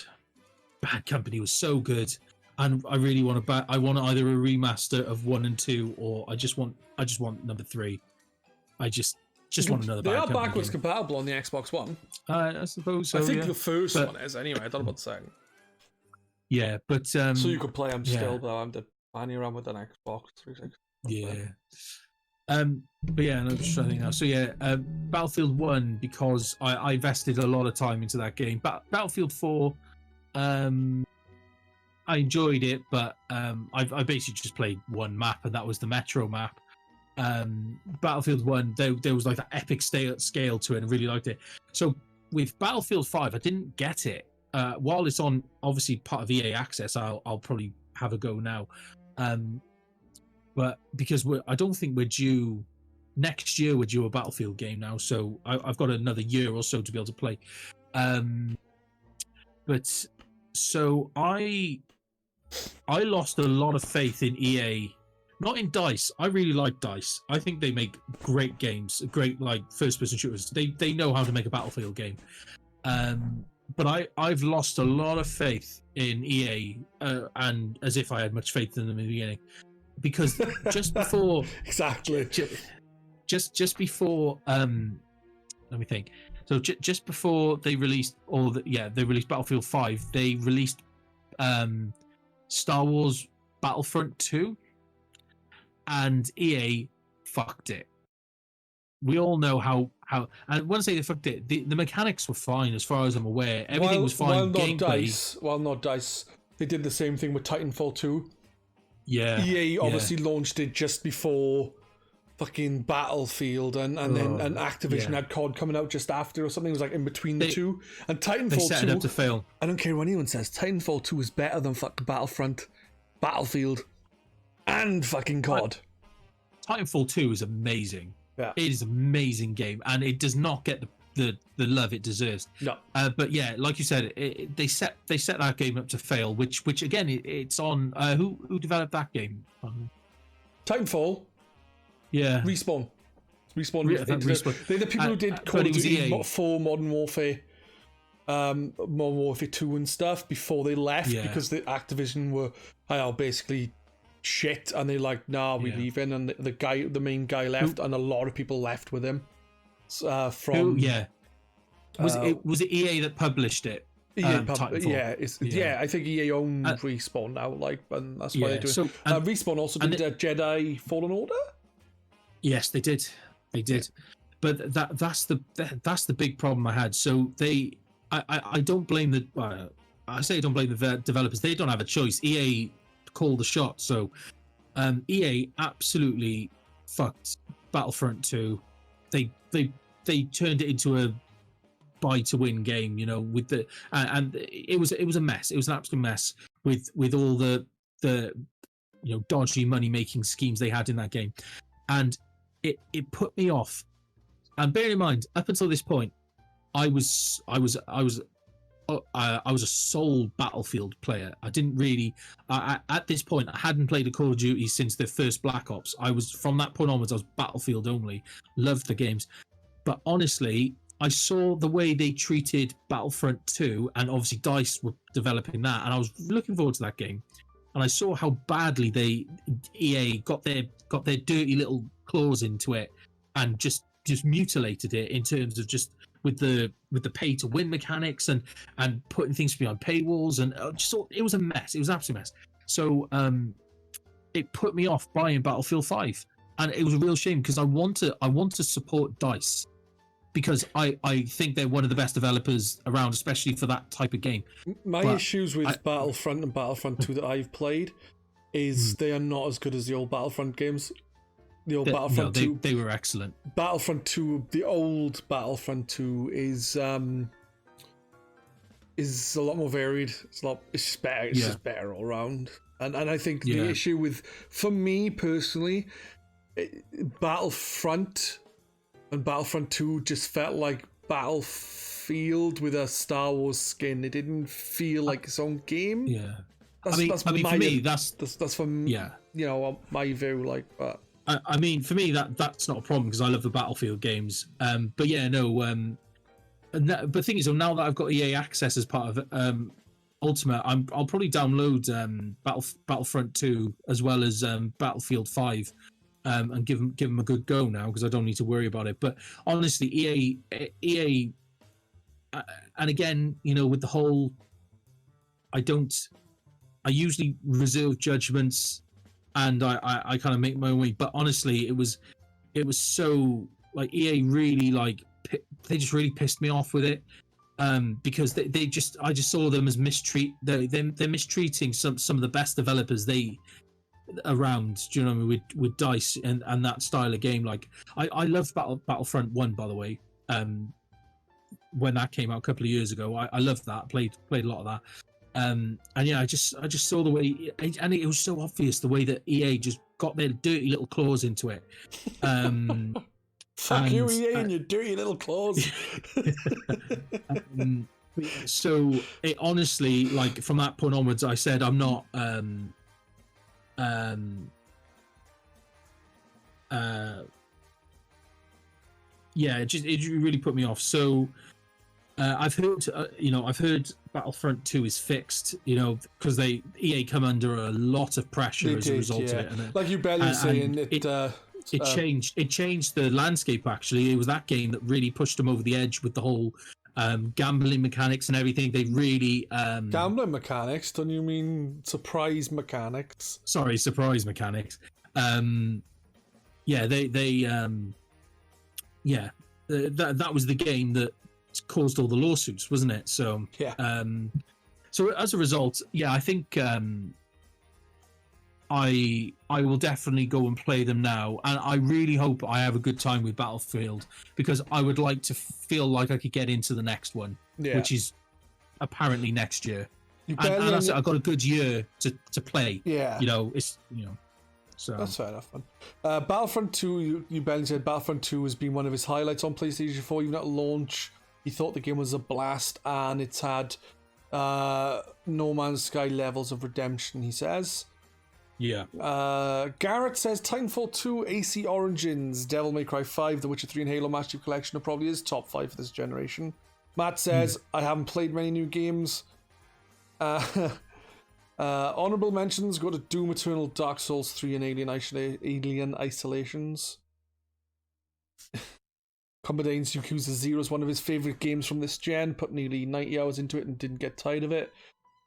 Bad Company was so good, and I really want I want either a remaster of 1 and 2, or I just want number 3. I just want another. They Bad are Company backwards game. compatible on the Xbox One. I suppose so. I think yeah. the first one is anyway. I don't know about the second. Yeah, but so you could play them still, though. I'm fanning around with an Xbox 360. Yeah. But yeah, and I'm just trying to think now. So yeah, Battlefield 1, because I invested a lot of time into that game. Battlefield 4, I enjoyed it, but I basically just played one map, and that was the Metro map. Battlefield 1, there was like that epic scale to it, and I really liked it. So with Battlefield 5, I didn't get it. While it's on, obviously, part of EA Access, I'll probably have a go now. But because I don't think we're due next year. We're due a Battlefield game now, so I've got another year or so to be able to play. But so I lost a lot of faith in EA, not in DICE. I really like DICE. I think they make great games, great like first-person shooters. They know how to make a Battlefield game. But I've lost a lot of faith in EA, and as if I had much faith in them in the beginning, because just before exactly, just before let me think. So just before they released they released Battlefield 5. They released Star Wars Battlefront 2, and EA fucked it. We all know how and when I say they fucked it, the mechanics were fine as far as I'm aware. Everything was fine. While not DICE, they did the same thing with Titanfall 2. Yeah. EA obviously launched it just before fucking Battlefield, and then Activision had COD coming out just after or something. It was like in between the two. And Titanfall 2, they set it up to fail. I don't care what anyone says, Titanfall 2 is better than fucking Battlefront, Battlefield, and fucking COD. Titanfall 2 is amazing. Yeah. It is an amazing game, and it does not get the love it deserves. No. But yeah, like you said, they set that game up to fail, which again, it's on who developed that game? Titanfall. Yeah. Respawn. Respawn. They're the people who did Call of Duty 4 Modern Warfare, Modern Warfare 2 and stuff before they left, because the Activision were basically shit, and they're like, nah, we're leaving, and the main guy left, and a lot of people left with him. Was it EA that published it? I think EA owned Respawn now, and that's why they're doing. So, Respawn also did Jedi Fallen Order. Yes, they did. but that's the big problem I had. So I don't blame the I say I don't blame the developers. They don't have a choice. EA called the shot. So EA absolutely fucked Battlefront 2. They turned it into a buy to win game, you know, with the and it was a mess. It was an absolute mess with all the you know, dodgy money making schemes they had in that game, and it put me off. And bear in mind, up until this point, I was a sole Battlefield player. I didn't really at this point I hadn't played a Call of Duty since the first Black Ops. I was, from that point onwards, I was Battlefield only. Loved the games, but honestly, I saw the way they treated Battlefront 2, and obviously DICE were developing that, and I was looking forward to that game. And I saw how badly EA got their dirty little claws into it, and just mutilated it in terms of just with the pay to win mechanics and putting things behind paywalls, and just it was a mess. It was an absolute mess. So it put me off buying Battlefield 5, and it was a real shame because I want to support DICE, because I think they're one of the best developers around, especially for that type of game. My issues with Battlefront and Battlefront 2 that I've played is they are not as good as the old Battlefront games. The old Battlefront 2, they were excellent. Battlefront 2, the old Battlefront 2 is a lot more varied. It's just better. It's just better all around. And I think the issue with, for me personally, Battlefront and Battlefront 2 just felt like Battlefield with a Star Wars skin. It didn't feel like its own game. Yeah, that's for me, that's from you know, my view. Like, but I mean, for me, that's not a problem because I love the Battlefield games. But yeah, no. But the thing is, now that I've got EA Access as part of Ultimate, I'll probably download Battlefront 2 as well as Battlefield 5. And give them a good go now because I don't need to worry about it. But honestly, EA, and again, you know, with the whole, I usually reserve judgments, and I kind of make my own way. But honestly, it was so like EA really they just really pissed me off with it, because I just saw them as they're mistreating some of the best developers around, do you know what I mean, with DICE and that style of game. Like I loved Battlefront 1, by the way, when that came out a couple of years ago. I loved that, played a lot of that, and yeah, I just saw the way, and it was so obvious the way that EA just got their dirty little claws into it. Fuck you, EA, and your dirty little claws. So it honestly, like, from that point onwards, I said I'm not it really put me off. So I've heard Battlefront 2 is fixed, you know, because EA come under a lot of pressure as a result of it. And like you barely saying it changed the landscape. Actually, it was that game that really pushed them over the edge with the whole gambling mechanics and everything. They really gambling mechanics? Don't you mean surprise mechanics? Sorry, surprise mechanics. That was the game that caused all the lawsuits, wasn't it? So yeah. So as a result, yeah, I think I will definitely go and play them now, and I really hope I have a good time with Battlefield, because I would like to feel like I could get into the next one, which is apparently next year. And I've got a good year to play. Yeah, you know, it's, you know, so that's fair enough, man. Battlefront 2, you barely said Battlefront 2 has been one of his highlights on PlayStation 4. Even at launch, he thought the game was a blast, and it's had No Man's Sky levels of redemption, he says. Yeah. Garrett says Titanfall 2, AC Origins, Devil May Cry 5, The Witcher 3, and Halo Master Chief Collection are probably his top 5 for this generation. Matt says, I haven't played many new games. Honorable mentions go to Doom Eternal, Dark Souls 3, and Alien Isolations. Commodane's Yakuza 0 is one of his favourite games from this gen, put nearly 90 hours into it and didn't get tired of it.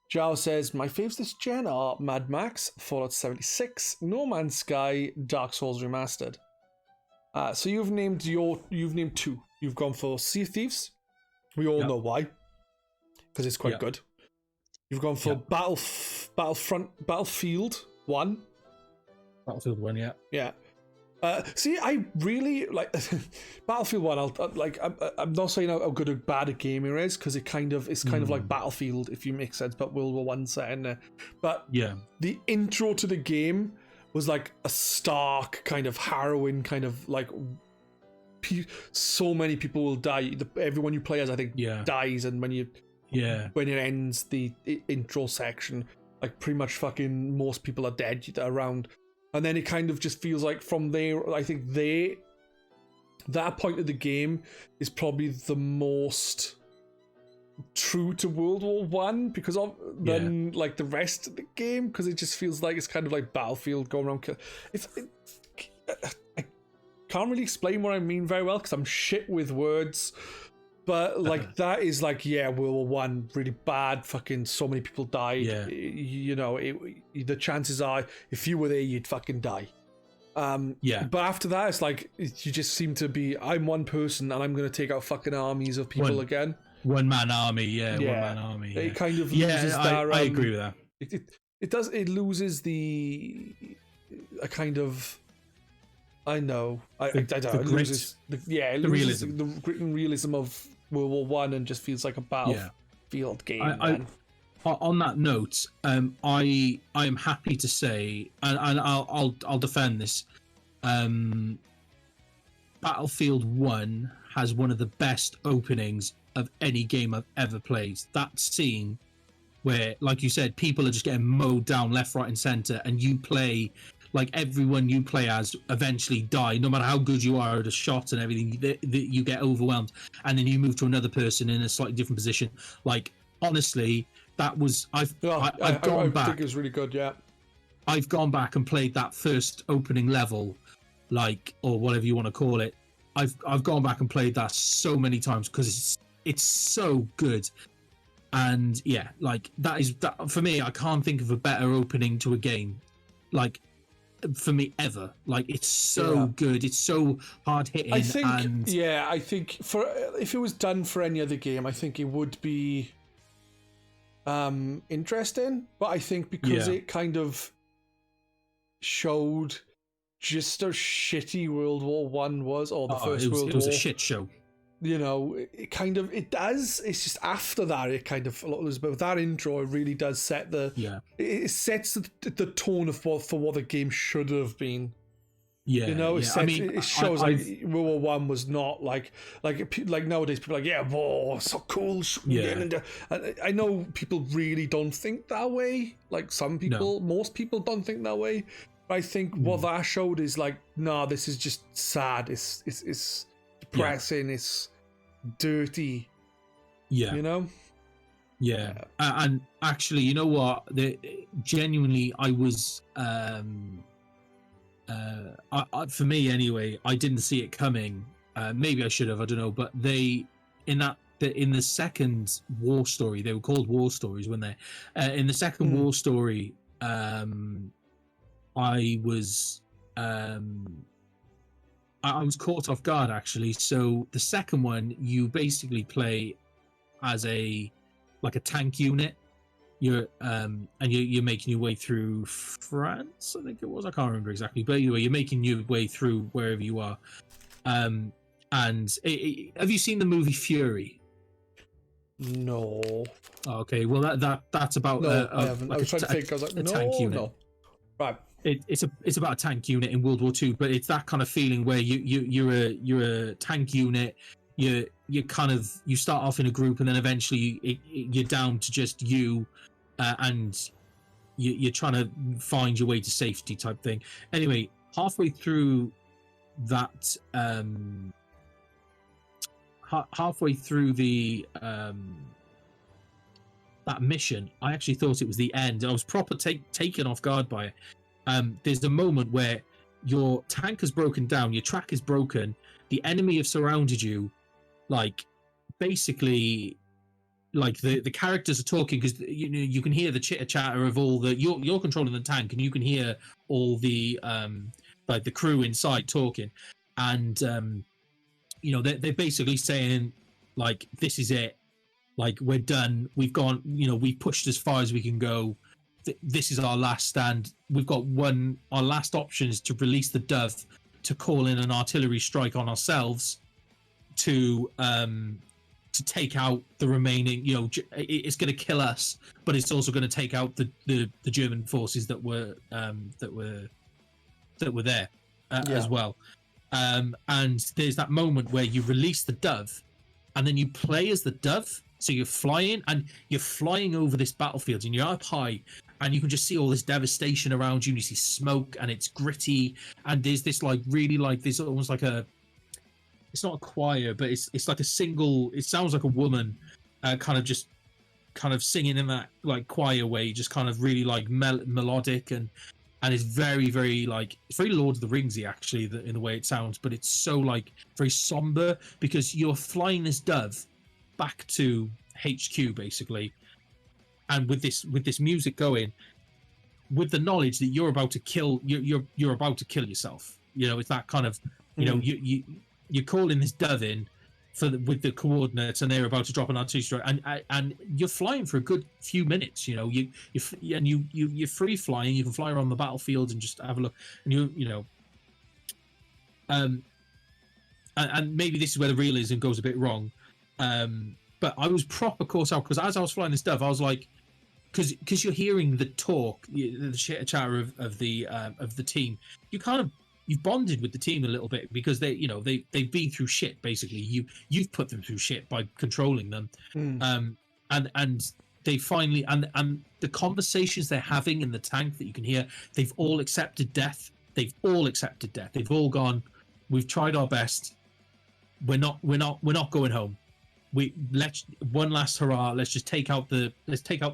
Jao says, my faves this gen are Mad Max, Fallout 76, No Man's Sky, Dark Souls Remastered. So you've named two. You've gone for Sea of Thieves. We all know why, because it's quite good. You've gone for Battlefield 1. Battlefield 1, yeah. Yeah. See, I really like Battlefield 1. I'm not saying how good or bad a game it is, because it's kind of like Battlefield, if you make sense, but World War One set in there. But the intro to the game was like a stark kind of harrowing kind of like. So many people will die. Everyone you play as, I think, dies, and when it ends the intro section, like pretty much fucking most people are dead around. And then it kind of just feels like from there, I think that point of the game is probably the most true to World War One, because of then like the rest of the game, because it just feels like it's kind of like Battlefield going around. I can't really explain what I mean very well because I'm shit with words. But like that is like World War One, really bad. Fucking so many people died. Yeah. You know, the chances are if you were there, you'd fucking die. But after that, it's like you just seem to be. I'm one person, and I'm going to take out fucking armies of people again. One man army, one man army. It kind of loses that. I agree with that. It does. It loses a kind of. I know. I don't know. It loses the realism. The grit and realism of World War One, and just feels like a battlefield game. On that note, I am happy to say, and I'll defend this. Battlefield 1 has one of the best openings of any game I've ever played. That scene where, like you said, people are just getting mowed down left, right, and center, and you play. Like everyone you play as eventually die, no matter how good you are at a shot and everything. You get overwhelmed, and then you move to another person in a slightly different position. Like honestly, that was I've gone back. I think it was really good. Yeah, I've gone back and played that first opening level, like or whatever you want to call it. I've gone back and played that so many times because it's so good. And yeah, like that for me. I can't think of a better opening to a game. Like. For me ever, like it's so good, it's so hard hitting. I think for if it was done for any other game, I think it would be interesting. But I think because it kind of showed just how shitty World War One was, or the first World War. It was a shit show. You know, it does. It's just after that, it kind of, but that intro, it really does set it sets the tone for what the game should have been. Yeah, you know, it shows like World War One was not like nowadays people are like, war, so cool. I know people really don't think that way. Like some people, most people don't think that way. But I think what that showed is like, no, this is just sad. It's depressing, it's dirty, you know. And actually, you know what, genuinely I was for me anyway, I didn't see it coming. Maybe I should have, I don't know, but in the second war story, they were called war stories when they in the second war story, I was caught off guard actually. So the second one, you basically play as a tank unit. You're making your way through France, I think it was. I can't remember exactly, but anyway, you're making your way through wherever you are. And have you seen the movie Fury? No. Okay, well that's about I haven't. I was trying to think. I was like, no, tank unit. No. Right. It's about a tank unit in World War II, but it's that kind of feeling where you're a tank unit. You start off in a group, and then eventually you're down to just you, and you're trying to find your way to safety type thing. Anyway, halfway through that, that mission, I actually thought it was the end. I was proper taken off guard by it. There's a moment where your tank has broken down, your track is broken, the enemy have surrounded you, like basically, like the characters are talking because you can hear the chitter chatter of all the you're controlling the tank, and you can hear all the like the crew inside talking, and you know, they're basically saying like, this is it, like, we're done, we've gone, you know, we've pushed as far as we can go, this is our last stand, we've got our last option is to release the dove, to call in an artillery strike on ourselves to take out the remaining, you know, it's going to kill us, but it's also going to take out the German forces that were there as well. And there's that moment where you release the dove, and then you play as the dove. So you're flying over this battlefield, and you're up high, and you can just see all this devastation around you, and you see smoke, and it's gritty, and there's this like really like this almost like it's not a choir, but it's like a single, it sounds like a woman kind of singing in that like choir way, just kind of really like melodic, and it's very, very like, it's very Lord of the Ringsy actually, in the way it sounds, but it's so like very somber, because you're flying this dove back to HQ basically, and with this music going, with the knowledge that you're about to kill, you're about to kill yourself. You know, it's that kind of, you know, you're calling this dove in with the coordinates, and they're about to drop an artillery strike, and you're flying for a good few minutes. You know, you're free flying. You can fly around the battlefield and just have a look, and you know, and maybe this is where the realism goes a bit wrong. But I was proper caught out, because as I was flying this dove, I was like, because you're hearing the talk, the chatter of the team, you've bonded with the team a little bit, because they've been through shit basically. You've put them through shit by controlling them, and they finally, and the conversations they're having in the tank that you can hear, they've all accepted death. They've all gone, we've tried our best. We're not going home. Let's one last hurrah. Let's take out the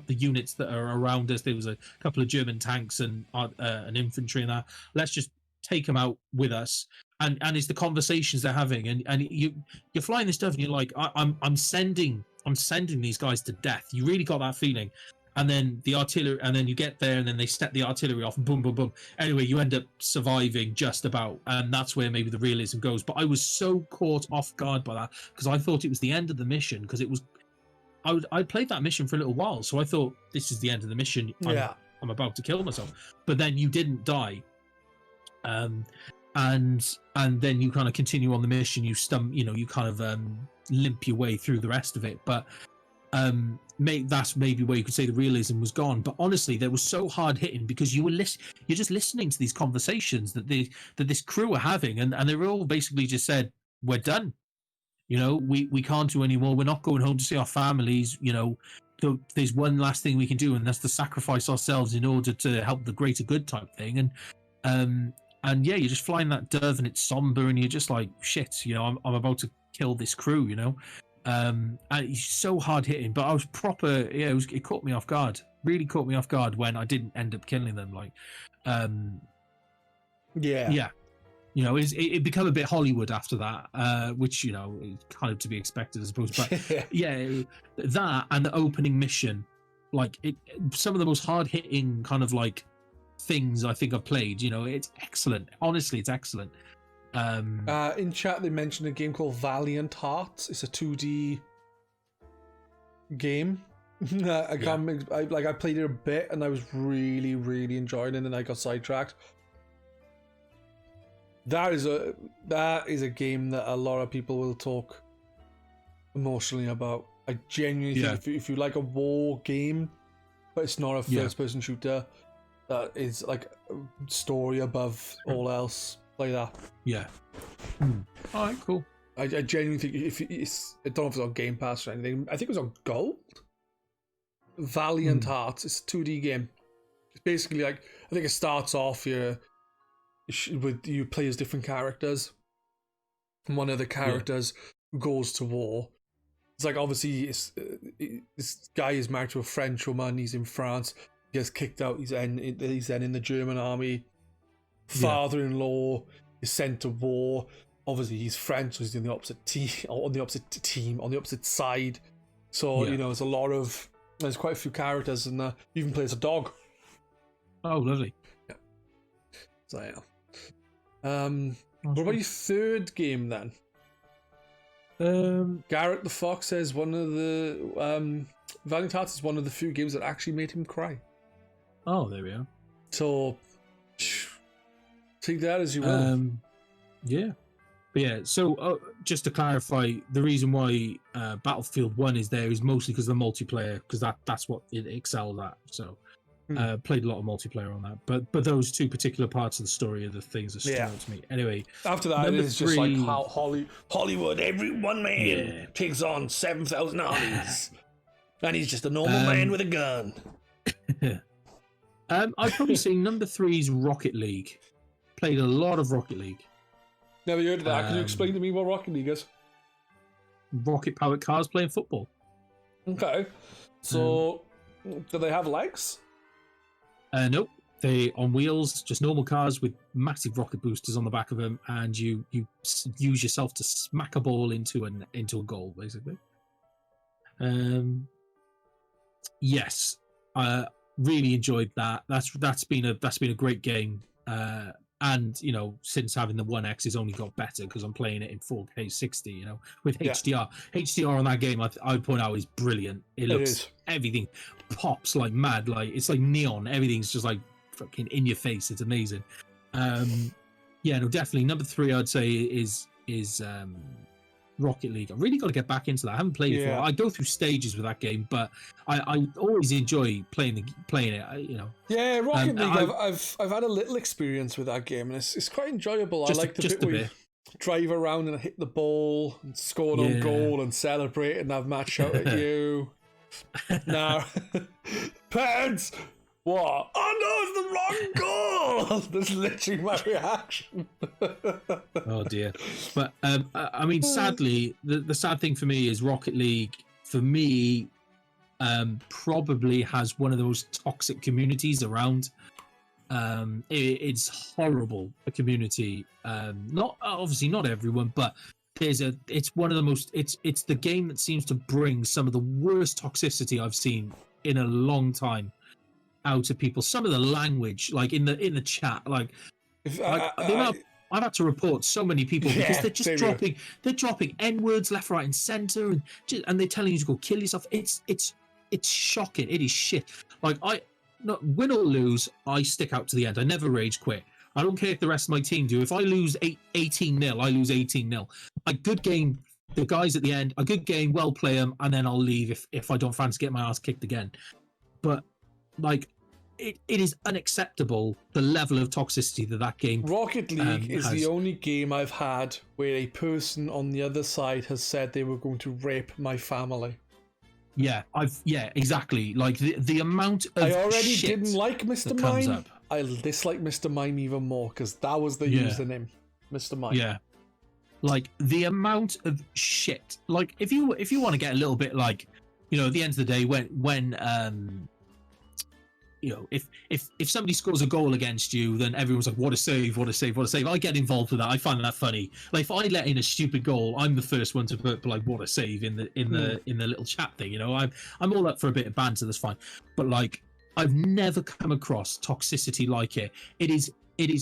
units that are around us. There was a couple of German tanks and an infantry and that. Let's just take them out with us. And it's the conversations they're having. And you're flying this stuff, and you're like, I'm sending these guys to death. You really got that feeling. And then the artillery, and then you get there, and then they set the artillery off, boom, boom, boom. Anyway, you end up surviving just about, and that's where maybe the realism goes. But I was so caught off guard by that, because I thought it was the end of the mission, because it was, I played that mission for a little while, so I thought, this is the end of the mission. I'm about to kill myself. But then you didn't die, and then you kind of continue on the mission. You kind of limp your way through the rest of it, but. That's maybe where you could say the realism was gone. But honestly, they were so hard hitting, because you're just listening to these conversations that this crew are having, and they were all basically just said, we're done. You know, we can't do any more. We're not going home to see our families. You know, there's one last thing we can do, and that's to sacrifice ourselves in order to help the greater good type thing. And yeah, you're just flying that dove, and it's somber, and you're just like, shit. You know, I'm about to kill this crew. You know. And he's so hard hitting, but I was proper. Yeah, it caught me off guard. Really caught me off guard when I didn't end up killing them. Like, yeah. You know, it became a bit Hollywood after that, which, you know, is kind of to be expected, I suppose. But yeah, that and the opening mission, like some of the most hard hitting kind of like things I think I've played. You know, it's excellent. Honestly, it's excellent. In chat they mentioned a game called Valiant Hearts. It's a 2D game. I played it a bit, and I was really, really enjoying it, and then I got sidetracked. That is a game that a lot of people will talk emotionally about. I genuinely think if you like a war game, but it's not a first-person shooter, that is like a story above all else. Like that. Yeah. All right, cool. I genuinely think I don't know if it's on Game Pass or anything. I think it was on Gold. Valiant Hearts. It's a 2D game. It's basically like, I think it starts off you play as different characters. And one of the characters goes to war. It's like, obviously this guy is married to a French woman. He's in France. He gets kicked out. He's then in the German army. Father-in-law is sent to war. Obviously, he's French, so he's on the opposite side. So you know, there's quite a few characters, and he even plays a dog. Oh, lovely. Yeah. So yeah. What about your third game then? Garrett the Fox says one of the Valiant Hearts is one of the few games that actually made him cry. Oh, there we are. So take that as you will. Yeah. But yeah, so just to clarify, the reason why Battlefield 1 is there is mostly because of the multiplayer, because that's what it excelled at. So played a lot of multiplayer on that. But those two particular parts of the story are the things that stood out to me. Anyway, after that, it's just like how Hollywood, every one man takes on 7,000 armies. And he's just a normal man with a gun. I'd probably say number 3 is Rocket League. Played a lot of Rocket League. Never heard of that. Can you explain to me what Rocket League is? Rocket-powered cars playing football. Okay. So, do they have legs? Nope. They on wheels, just normal cars with massive rocket boosters on the back of them, and you use yourself to smack a ball into a goal, basically. Yes. Really enjoyed that. That's been a great game. And since having the 1X, it's only got better because I'm playing it in 4K 60. With HDR. HDR on that game, I would point out, is brilliant. It looks everything pops like mad. Like it's like neon. Everything's just like fucking in your face. It's amazing. Definitely number 3. I'd say is Rocket League. I really got to get back into that. I haven't played it before. I go through stages with that game, but I always enjoy playing it. Yeah, Rocket League. I've had a little experience with that game, and it's quite enjoyable. I like the bit where you drive around and hit the ball and score an own goal and celebrate and have Matt shout at you. Now, Pedz. What? Oh no, it's the wrong goal! That's literally my reaction. Oh dear. But I mean, sadly, the sad thing for me is Rocket League, for me, probably has one of the most toxic communities around. It's horrible, a community. Not obviously not everyone, but it's one of the most. It's the game that seems to bring some of the worst toxicity I've seen in a long time out of people. Some of the language, like in the chat, I've had to report so many people because they're just dropping N-words left, right, and center, and they're telling you to go kill yourself. It's shocking. It is shit. Like win or lose, I stick out to the end. I never rage quit. I don't care if the rest of my team do. If I lose 18-0, I lose 18-0. A good game, the guys at the end, a good game, well play them, and then I'll leave if I don't fancy getting my ass kicked again. But it is unacceptable, the level of toxicity that game. Rocket League is the only game I've had where a person on the other side has said they were going to rape my family. Yeah, exactly. Like the amount of I already shit didn't like Mr. Mime. I dislike Mr. Mime even more because that was the username, Mr. Mime. Yeah, like the amount of shit. Like if you want to get a little bit like, at the end of the day, when if somebody scores a goal against you, then everyone's like, what a save, what a save, what a save. I get involved with that. I find that funny. Like if I let in a stupid goal, I'm the first one to put like what a save in the little chat thing. I'm all up for a bit of banter, that's fine. But like I've never come across toxicity like it. It is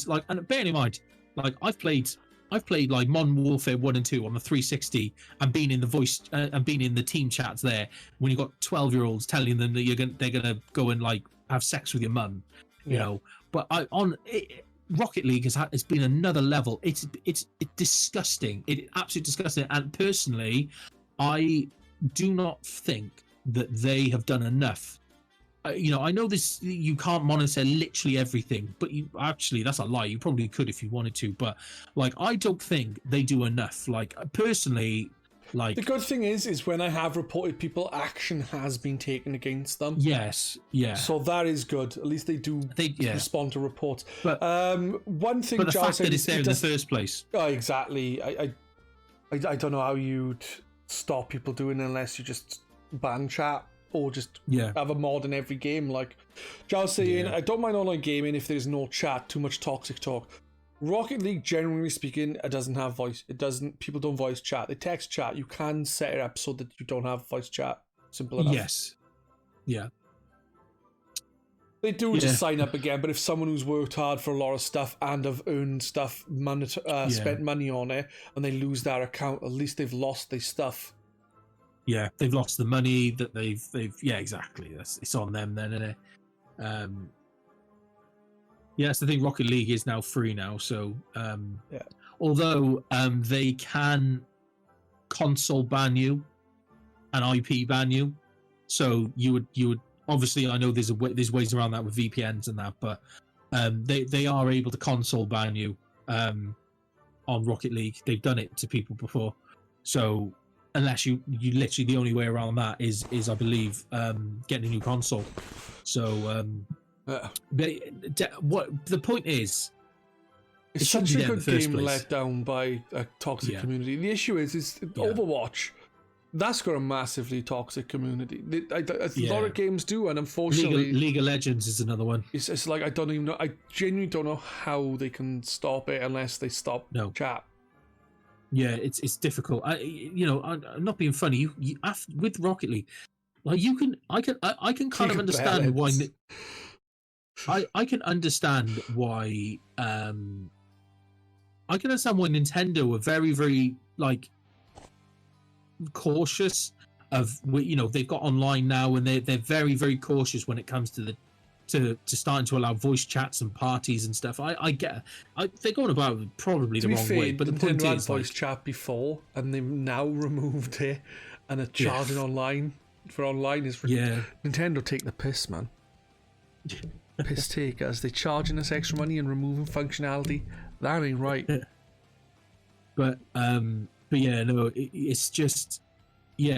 like, and bearing in mind, like I've played like Modern Warfare 1 and 2 on the 360 and been in the voice and been in the team chats there when you've got 12-year-olds telling them that they're gonna go and like have sex with your mum, But Rocket League has been another level. It's disgusting. It's absolutely disgusting. And personally, I do not think that they have done enough. I know this. You can't monitor literally everything, but that's a lie. You probably could if you wanted to, but like I don't think they do enough. Like personally. Like the good thing is when I have reported people, action has been taken against them. Yes, yeah. So that is good. At least they respond to reports. But one thing, but the fact that it's there in the first place. Oh, exactly. I don't know how you'd stop people doing it unless you just ban chat or just have a mod in every game. Like Giles saying, I don't mind online gaming if there's no chat, too much toxic talk. Rocket League, generally speaking, it doesn't have voice. People don't voice chat. They text chat. You can set it up so that you don't have voice chat. Simple enough. Yes. Yeah. They do just sign up again, but if someone who's worked hard for a lot of stuff and have earned stuff, spent money on it, and they lose their account, at least they've lost their stuff. Yeah, they've lost the money that they've. Yeah, exactly. It's on them then, isn't it? Yeah, that's the thing. Rocket League is now free now, so although they can console ban you and IP ban you, so you would obviously, I know there's ways around that with VPNs and that, but they are able to console ban you on Rocket League. They've done it to people before, so unless you literally, the only way around that is I believe getting a new console. So what the point is, it's such a good game let down by a toxic community. The issue is Overwatch. That's got a massively toxic community. A lot of games do, and unfortunately, League of Legends is another one. It's like I don't even know. I genuinely don't know how they can stop it unless they stop chat. Yeah, it's difficult. I'm not being funny. You with Rocket League, like I can kind of understand why. I can understand why. I can understand why Nintendo are very, very like cautious of, they've got online now, and they're very, very cautious when it comes to starting to allow voice chats and parties and stuff. I get they're going about it probably the wrong way, but the point had is, voice chat before, and they've now removed it, and are charging online for online is Nintendo take the piss, man. Piss takers. They're charging us extra money and removing functionality. That ain't right. But yeah, no, it's just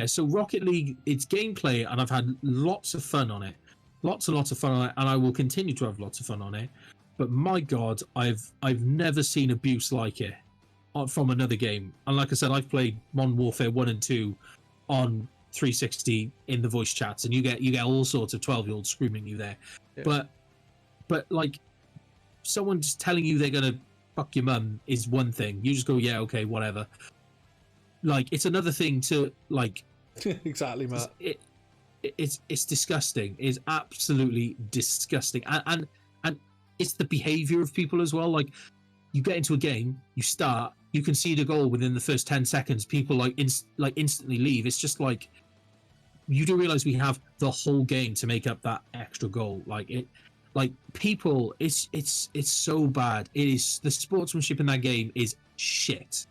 so Rocket League, it's gameplay, and I've had lots of fun on it. Lots and lots of fun on it, and I will continue to have lots of fun on it. But my God, I've never seen abuse like it from another game. And like I said, I've played Modern Warfare 1 and 2 on 360 in the voice chats, and you get all sorts of 12-year-olds screaming you there. Yeah. But like, someone just telling you they're gonna fuck your mum is one thing. You just go, yeah, okay, whatever. Like, it's another thing to like. Exactly, Matt. It's disgusting. It's absolutely disgusting, and it's the behavior of people as well. Like, you get into a game, you start, you concede a goal within the first 10 seconds. People instantly leave. It's just like, you do realize we have the whole game to make up that extra goal. It's so bad. It is, the sportsmanship in that game is shit.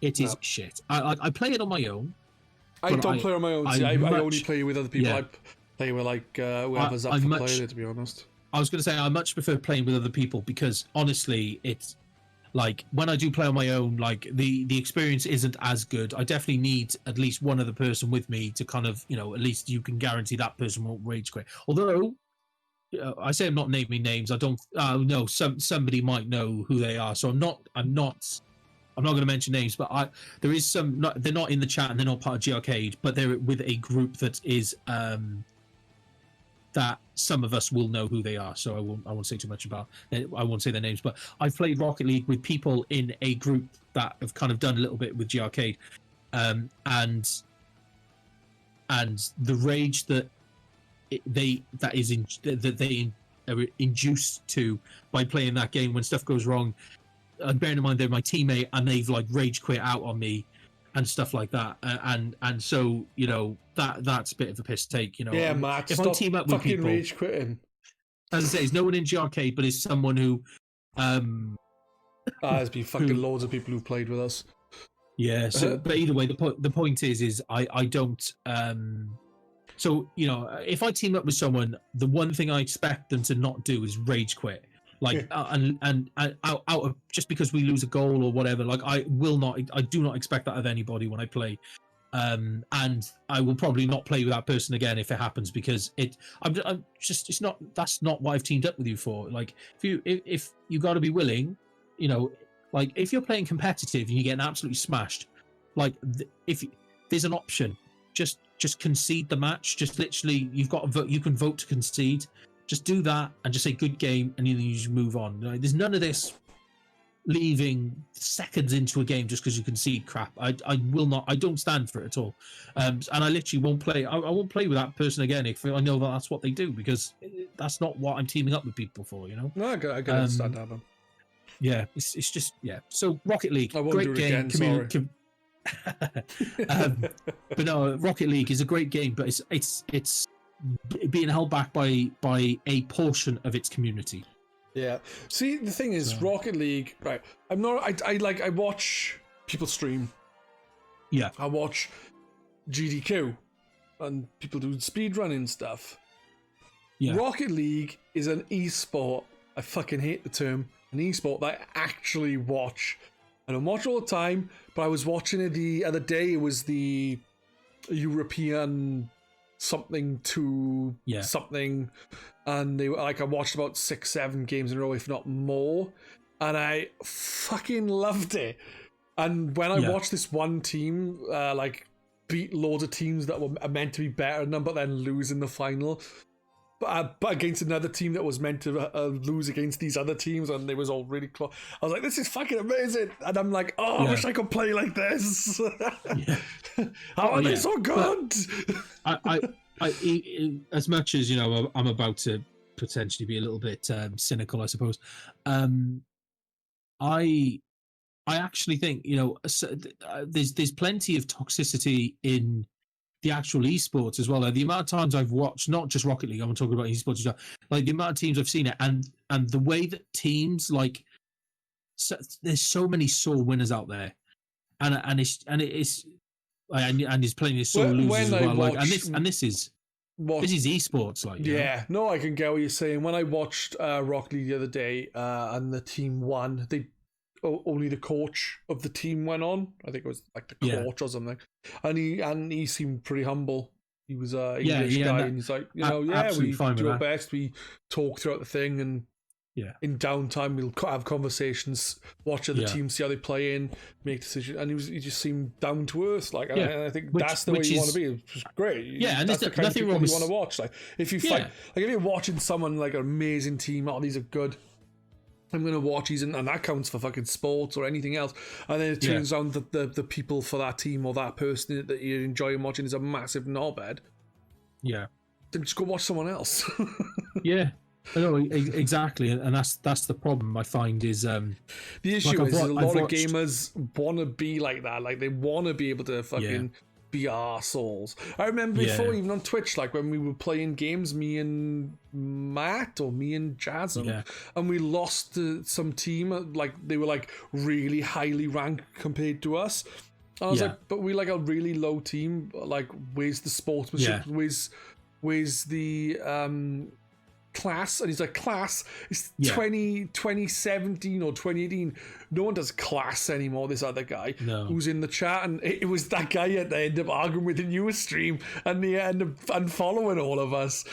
It is shit. I play it on my own. I don't play on my own. I only play with other people. I play with whoever's up for playing it, to be honest. I was going to say, I much prefer playing with other people, because honestly, it's like, when I do play on my own, like the experience isn't as good. I definitely need at least one other person with me to kind of, at least you can guarantee that person won't rage quit. Although I say I'm not naming names. I don't know. Somebody might know who they are. So I'm not going to mention names, but there is some. They're not in the chat, and they're not part of GRcade, but they're with a group that is that some of us will know who they are. So I won't say too much about. I won't say their names, but I've played Rocket League with people in a group that have kind of done a little bit with GRcade, and the rage that they are induced to by playing that game when stuff goes wrong. And bearing in mind they're my teammate, and they've like rage quit out on me and stuff like that, and so that's a bit of a piss take. Yeah, Matt. If I team up with people, rage quitting. As I say, there's no one in GRcade, but it's someone who there's been fucking loads of people who've played with us. Yeah. So, but either way, the point is I don't. So if I team up with someone, the one thing I expect them to not do is rage quit. Like and out of just because we lose a goal or whatever. Like, I do not expect that of anybody when I play, and I will probably not play with that person again if it happens, because that's not what I've teamed up with you for. Like, if you got to be willing, like if you're playing competitive and you get absolutely smashed, like if there's an option, just concede the match. Just literally, you've got to vote. You can vote to concede. Just do that and just say good game, and then you just move on. There's none of this. leaving seconds into a game just because you concede crap. I will not. I don't stand for it at all. And I literally won't play. I won't play with that person again if I know that that's what they do, because that's not what I'm teaming up with people for. You know. No, I can understand that, man. Yeah, it's just So Rocket League, I won't great do it game. again, But no, Rocket League is a great game, but it's being held back by a portion of its community. Yeah. See, the thing is, Rocket League, right? I'm not. I watch people stream. Yeah. I watch GDQ and people do speedrunning stuff. Yeah. Rocket League is an esport. I fucking hate the term. An esport that I actually watch. I don't watch all the time, but I was watching it the other day. It was the European something to something, and they I watched about 6-7 games in a row, if not more, and I fucking loved it. And when I watched this one team beat loads of teams that were meant to be better than them, but then lose in the final, but against another team that was meant to lose against these other teams, and they was all really close. I was like, this is fucking amazing. And I'm like, I wish I could play like this. How are they so good? I as much as, I'm about to potentially be a little bit cynical, I suppose. I actually think, there's plenty of toxicity in the actual esports as well. Like, the amount of times I've watched, not just Rocket League, I'm talking about esports as well, like the amount of teams I've seen it, and the way that teams there's so many sore winners out there, and there's plenty of sore losers as well. This is esports, No, I can get what you're saying. When I watched Rocket League the other day, and the team won, only the coach of the team went on. I think it was like the coach or something, and he seemed pretty humble. He was an English guy, and he's like, we do our best. We talk throughout the thing, and in downtime we'll have conversations, watch other teams, see how they play in, make decisions. And he just seemed down to earth, and I think that's the way you want to be. It's great. Yeah, and that's there's the kind of nothing people wrong you with want to watch. Like if you fight, if you're watching someone like an amazing team, these are good, I'm going to watch these, and that counts for fucking sports or anything else. And then it turns out that the people for that team or that person that you're enjoying watching is a massive knobhead. Yeah. Then just go watch someone else. Yeah. I know, exactly. And that's the problem I find is... the issue is a lot of gamers want to be like that. Like, they want to be able to fucking... be arseholes. I remember before, even on Twitch, like when we were playing games, me and Matt or me and Jasm, and we lost to some team, like they were like really highly ranked compared to us. And I was like, but we're like a really low team. Like, where's the sportsmanship? Where's the class? And he's like, class? It's 2017 or 2018. No one does class anymore. This other guy who's in the chat, and it was that guy that they ended up arguing with in your stream, and they ended up unfollowing all of us.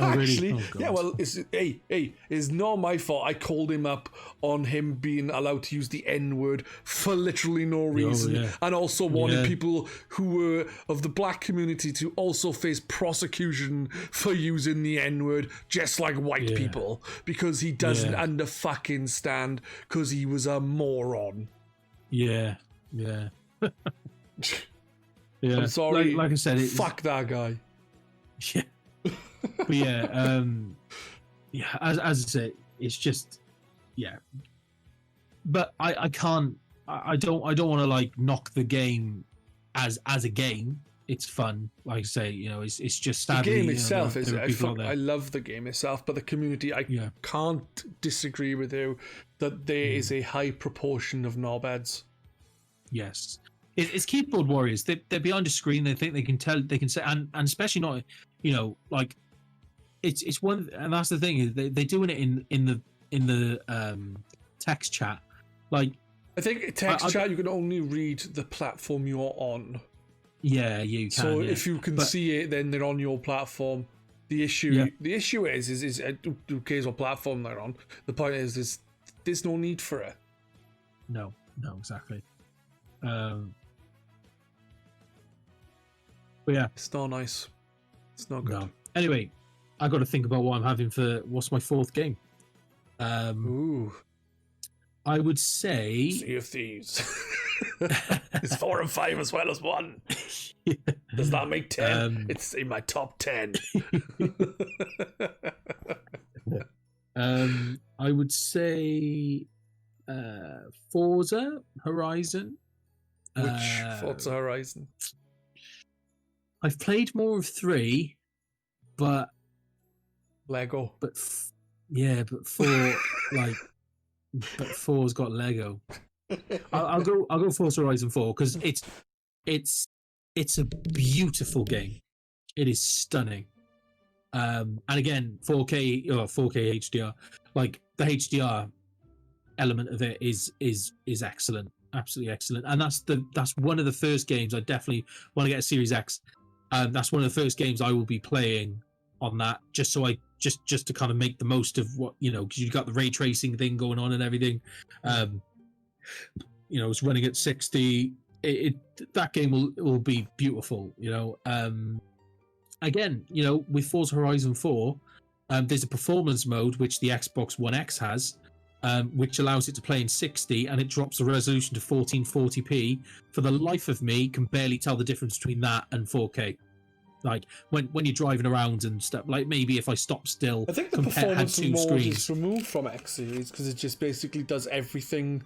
Actually, well, it's not my fault. I called him up on him being allowed to use the N-word for literally no reason, and also wanted people who were of the black community to also face prosecution for using the N-word, just like white people, because he doesn't under-fucking-stand, because he was a moron. Yeah. I'm sorry. Like I said, fuck that guy. Yeah. But as I say, it's just but I can't, I don't want to like knock the game as a game. It's fun, like I say, it's just sadly, the game itself is I love the game itself, but the community, I can't disagree with you that there is a high proportion of knobheads. Yes. It's keyboard warriors. They're behind a screen. They think they can say, and especially not, like it's one, and that's the thing is they're doing it in the text chat. Like, I think text chat you can only read the platform you're on. Yeah, you can. So if you can see it, then they're on your platform. The issue is who cares what platform they're on? The point is there's no need for it. No, exactly. But yeah, it's not nice. It's not good. No. Anyway, I got to think about what I'm having for what's my fourth game. Ooh. I would say Sea of Thieves. It's 4 and 5 as well as 1. Does that make 10? It's in my top 10. I would say Forza Horizon. Which Forza Horizon? I've played more of 3, but Lego. But 4 like, but 4's got Lego. I'll go Forza Horizon 4 because it's a beautiful game. It is stunning. And again, 4K HDR. Like the HDR element of it is excellent, absolutely excellent. And that's one of the first games I definitely want to get a Series X. That's one of the first games I will be playing on that, just so just to kind of make the most of what, because you got the ray tracing thing going on and everything. It's running at 60. That game will be beautiful. Again, with Forza Horizon 4, there's a performance mode which the Xbox One X has, which allows it to play in 60, and it drops the resolution to 1440p. For the life of me, can barely tell the difference between that and 4K. Like when you're driving around and stuff, like maybe if I stop still, I think the performance mode is removed from X Series because it just basically does everything,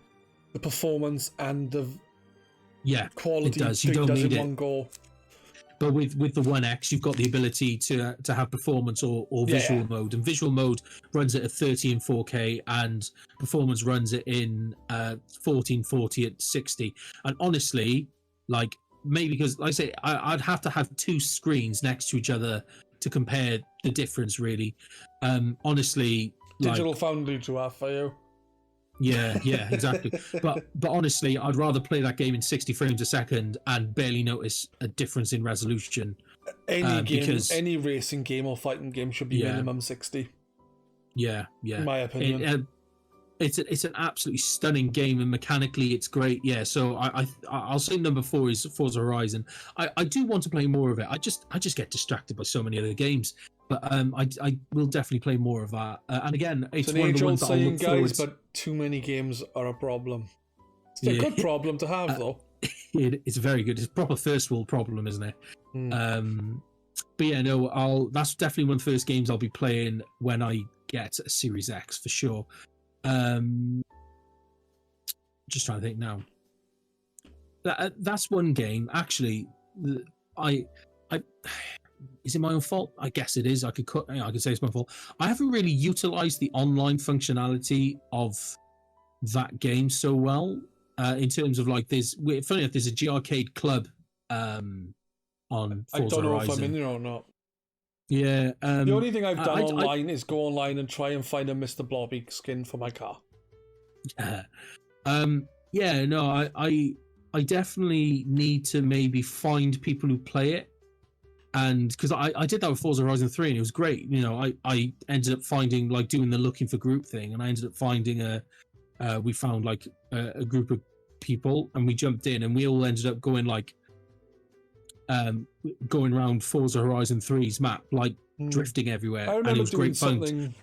the performance and the quality. It does. You don't need in it. One go. But with the One X, you've got the ability to have performance or visual mode, and visual mode runs it at 30 in 4K, and performance runs it in 1440 at 60. And honestly, like, maybe because, like I say, I'd have to have 2 screens next to each other to compare the difference. Really, honestly, Digital Foundry to have for you. Yeah, exactly. but honestly, I'd rather play that game in 60 frames a second and barely notice a difference in resolution. Any racing game or fighting game should be minimum 60. Yeah. In my opinion. It's an absolutely stunning game, and mechanically it's great. Yeah, so I'll say number 4 is Forza Horizon. I do want to play more of it. I just get distracted by so many other games. But I will definitely play more of that. And again, it's one of the ones that I'll look forward to. But too many games are a problem. It's a good problem to have, though. It's very good. It's a proper first world problem, isn't it? But yeah, no, that's definitely one of the first games I'll be playing when I get a Series X for sure. Just trying to think now. That's one game. Actually, I is it my own fault? I guess it is. I could say it's my fault. I haven't really utilized the online functionality of that game so well. In terms of like, funny enough, there's a GRcade club on Forza Horizon. I don't know if I'm in there or not. Yeah. The only thing I've done online is go online and try and find a Mr. Blobby skin for my car. Yeah, no, I definitely need to maybe find people who play it. And because I did that with Forza Horizon 3 and it was great. I ended up finding, like, doing the looking for group thing, and I ended up finding we found like a group of people, and we jumped in, and we all ended up going going around Forza Horizon 3's map, like drifting everywhere. I remember and it was doing great fun. something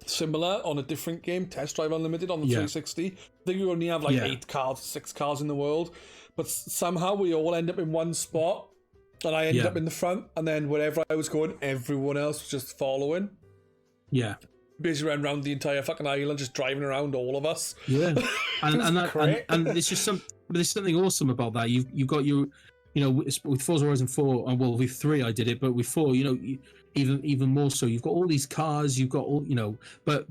similar on a different game, Test Drive Unlimited on the 360. I think you only have 6 cars in the world, but somehow we all end up in one spot. And I ended up in the front, and then wherever I was going, everyone else was just following. Yeah. Basically ran around the entire fucking island, just driving around all of us. Yeah. and there's just there's something awesome about that. You've got your, with Forza Horizon 4, and well, with 3 I did it, but with 4, even more so, you've got all these cars, you've got all, but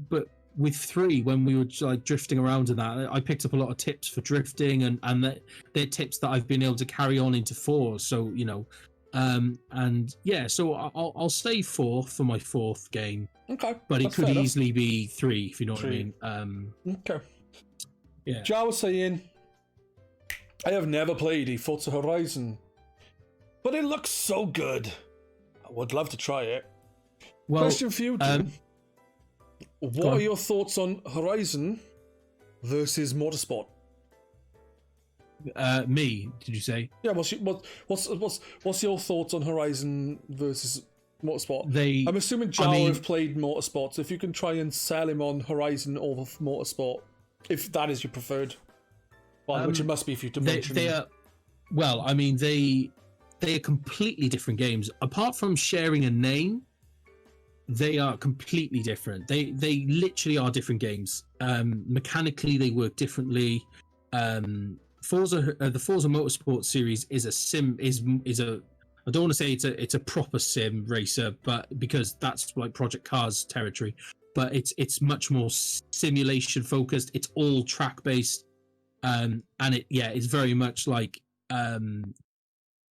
with 3, when we were like drifting around and that, I picked up a lot of tips for drifting, and they're tips that I've been able to carry on into 4. So and yeah, so I'll say 4 for my 4th game. Okay, but it could easily be 3, if you know what I mean. Okay. Yeah. Joe was saying, I have never played a Forza Horizon, but it looks so good. I would love to try it. Well, question for you, Jim. What are your thoughts on Horizon versus Motorsport? Me, did you say? Yeah. What's your thoughts on Horizon versus Motorsport? I'm assuming Joe have played Motorsport, so if you can try and sell him on Horizon over Motorsport. if that is your preferred one, which it must be if you mention. They are, well, I mean, they are completely different games. Apart from sharing a name, they are completely different. They literally are different games. Mechanically, they work differently. Forza, the Forza Motorsport series is a I don't want to say it's a proper sim racer, but because that's like Project Cars territory, but it's much more simulation focused. It's all track based, and it's very much like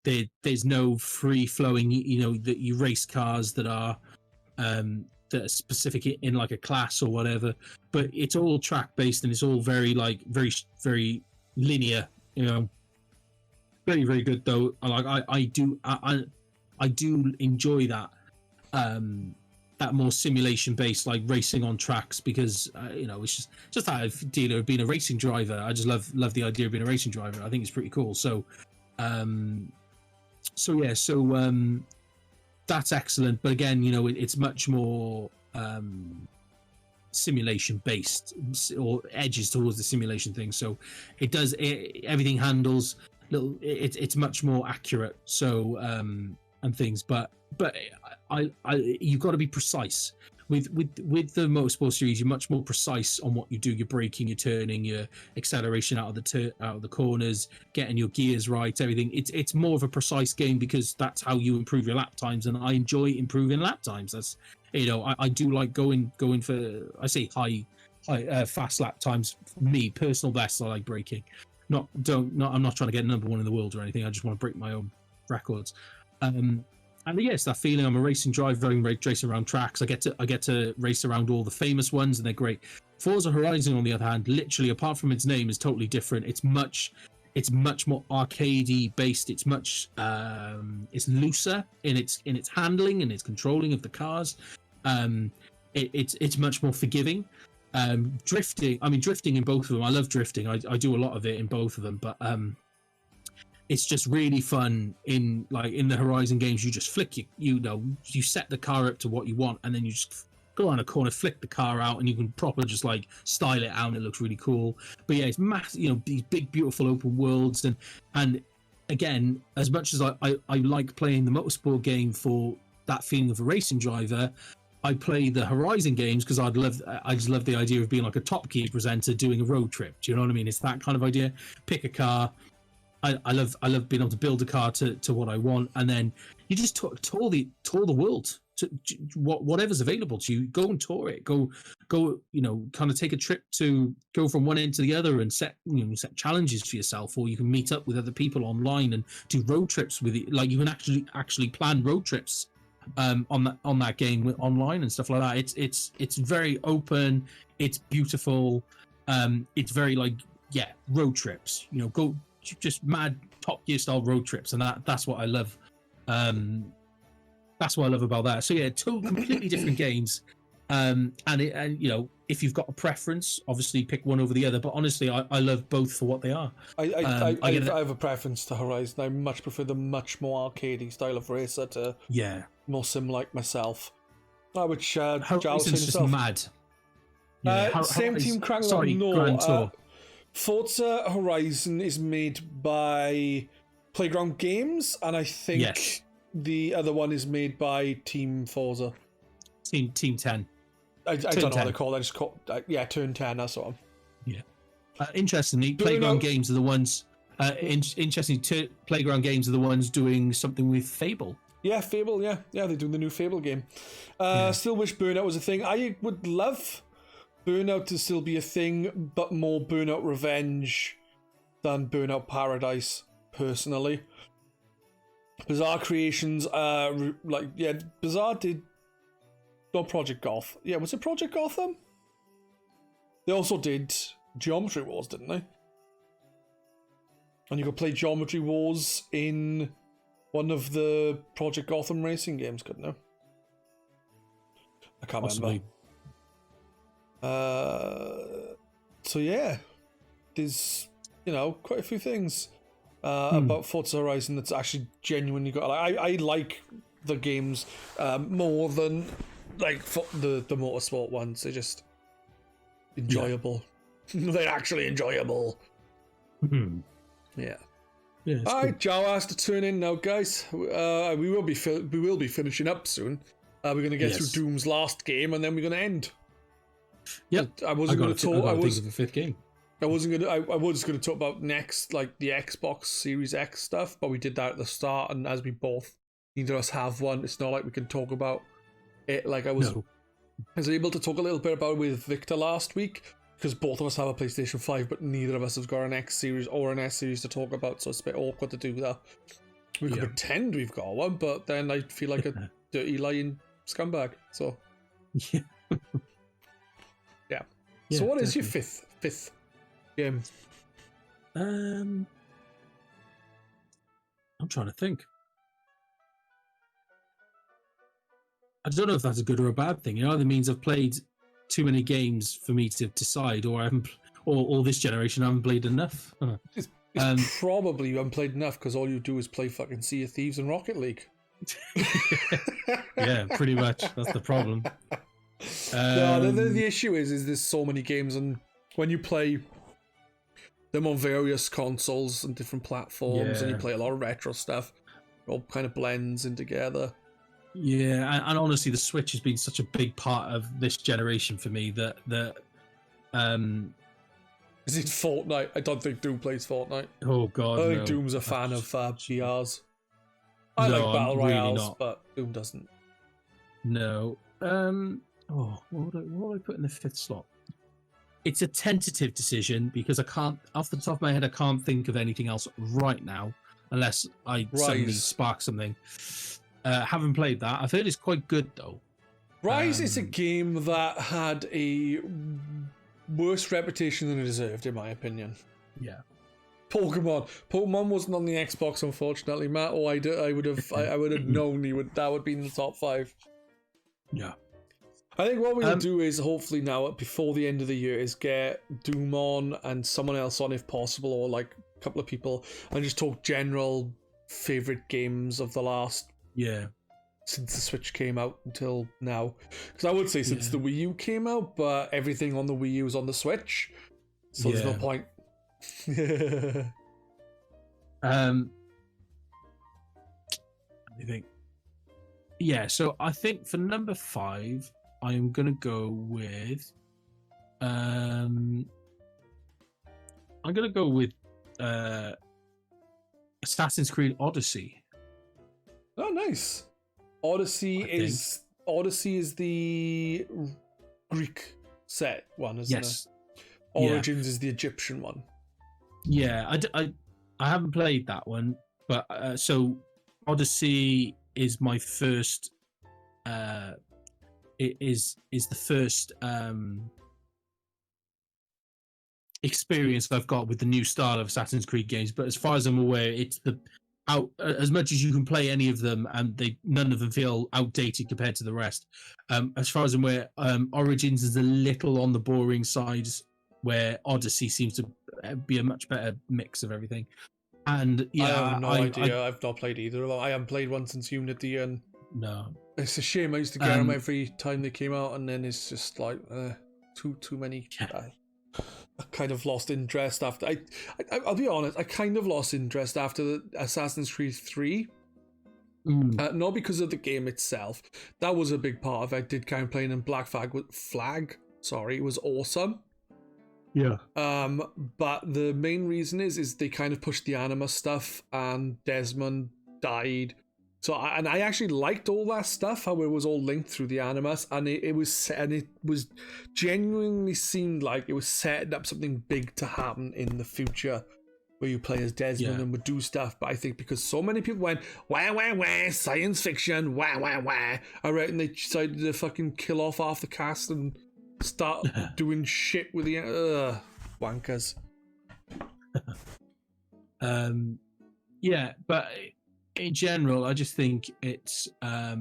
there's no free flowing. That you race cars that are specific in like a class or whatever, but it's all track based and it's all very very linear. Very, very good though. I do enjoy that that more simulation based, like racing on tracks, because it's just that I've being a racing driver. I just love the idea of being a racing driver. I think it's pretty cool. So that's excellent. But again, it's much more simulation based, or edges towards the simulation thing. So everything handles it's much more accurate, so and things, but I you've got to be precise with the motorsport series. You're much more precise on what you do, your braking, your turning, your acceleration out of the corners, getting your gears right, everything. It's more of a precise game, because that's how you improve your lap times, and I enjoy improving lap times. That's I do like going for, I say high fast lap times. For me, personal best, I like braking. I'm not trying to get number one in the world or anything. I just want to break my own records. And yes, that feeling. I'm a racing driver, racing around tracks. I get to race around all the famous ones, and they're great. Forza Horizon, on the other hand, literally, apart from its name, is totally different. It's much more arcadey based. It's much it's looser in its handling and its controlling of the cars. It's much more forgiving. Drifting in both of them. I love drifting. I do a lot of it in both of them, but it's just really fun in the Horizon games. You just flick you set the car up to what you want, and then you just go on a corner, flick the car out, and you can proper just like style it out, and it looks really cool. But yeah, it's massive, these big beautiful open worlds, and again, as much as I like playing the motorsport game for that feeling of a racing driver, I play the Horizon games because I just love the idea of being like a Top Gear presenter doing a road trip. Do you know what I mean? It's that kind of idea. Pick a car. I love being able to build a car to what I want, and then you just tour the world to whatever's available to you. Go and tour it. Go. Kind of take a trip to go from one end to the other and set challenges for yourself, or you can meet up with other people online and do road trips with it. Like you can actually plan road trips on that game online and stuff like that. It's very open. It's beautiful. It's very road trips. Go just mad Top Gear style road trips, and that's what I love. That's what I love about that. So yeah, two completely different games. And if you've got a preference, obviously pick one over the other. But honestly, I love both for what they are. I have a preference to Horizon. I much prefer the much more arcadey style of racer to more sim like myself. Which Horizon's just mad. Same team cranking out. No, Forza Horizon is made by Playground Games, and I think the other one is made by Team Forza. Team 10. I don't know what they're called. I just call Turn 10. That's what. Yeah. Interestingly, Playground Games are the ones. Playground Games are the ones doing something with Fable. Yeah, Fable. Yeah, they're doing the new Fable game. Still wish Burnout was a thing. I would love Burnout to still be a thing, but more Burnout Revenge than Burnout Paradise. Personally, Bizarre Creations. Bizarre did. Not Project Goth. Yeah, was it Project Gotham? They also did Geometry Wars, didn't they? And you could play Geometry Wars in one of the Project Gotham racing games, couldn't you? I can't remember. So yeah, there's quite a few things about Forza Horizon that's actually genuinely got. I like the games more than. Like for the motorsport ones, they're just enjoyable. They're actually enjoyable. Mhm. Yeah. Yeah, All right, Joe has to turn in now, guys. We will be finishing up soon. We're gonna get through Doom's last game, and then we're gonna end. Yep. I wasn't gonna talk. I was think of a fifth game. I wasn't gonna. I was gonna talk about next, like the Xbox Series X stuff, but we did that at the start, and as we both, neither of us have one, it's not like we can talk about it. Like I was able to talk a little bit about it with Victor last week because both of us have a PlayStation 5, but neither of us has got an X Series or an S Series to talk about, so it's a bit awkward to do that. We can pretend we've got one, but then I feel like a dirty lying scumbag. So Yeah. yeah. So what is your fifth game? I'm trying to think. I don't know if that's a good or a bad thing. It either means I've played too many games for me to decide, or I haven't, or this generation I haven't played enough. It's probably you haven't played enough because all you do is play fucking Sea of Thieves and Rocket League. Yeah, pretty much. That's the problem. No, the issue is there's so many games, and when you play them on various consoles and different platforms, and you play a lot of retro stuff, it all kind of blends in together. Yeah, and honestly, the Switch has been such a big part of this generation for me that Is it Fortnite? I don't think Doom plays Fortnite. Oh god, I think Doom's a fan of BRs. I like Battle Royales, but Doom doesn't. No. What would I put in the fifth slot? It's a tentative decision because I can't, off the top of my head, I can't think of anything else right now, unless I suddenly spark something. Haven't played that. I've heard it's quite good though. Rise is a game that had a worse reputation than it deserved, in my opinion. Yeah. Pokemon wasn't on the Xbox, unfortunately, Matt. Or I would have known that would be in the top 5. Yeah. I think what we'll do is hopefully now, before the end of the year, is get Doom on and someone else on if possible, or like a couple of people, and just talk general favorite games of the last since the Switch came out until now. Because I would say since the Wii U came out, but everything on the Wii U is on the Switch, so there's no point. I think. Yeah, so I think for number 5, I am gonna go with. I'm gonna go with Assassin's Creed Odyssey. Oh, nice. Odyssey is the Greek set one, isn't it? Origins is the Egyptian one. Yeah, I haven't played that one, but so Odyssey is my first. It is the first experience I've got with the new style of Assassin's Creed games. But as far as I'm aware, it's as much as you can play any of them, and none of them feel outdated compared to the rest. As far as I'm aware, Origins is a little on the boring side, where Odyssey seems to be a much better mix of everything. And I have no idea. I've not played either of them. I haven't played one since Unity, and no, it's a shame. I used to get them every time they came out, and then it's just like too many. I kind of lost interest after. I'll be honest. I kind of lost interest after the Assassin's Creed 3. Not because of the game itself. That was a big part of it. I did kind of playing in Black Flag. Sorry, it was awesome. Yeah. But the main reason is they kind of pushed the anima stuff, and Desmond died. So I actually liked all that stuff, how it was all linked through the animus, and it was genuinely seemed like it was setting up something big to happen in the future, where you play as Desmond and would do stuff. But I think because so many people went wah science fiction wah, I reckon they decided to fucking kill off half the cast and start doing shit with the wankers. Yeah, but in general, I just think it's I've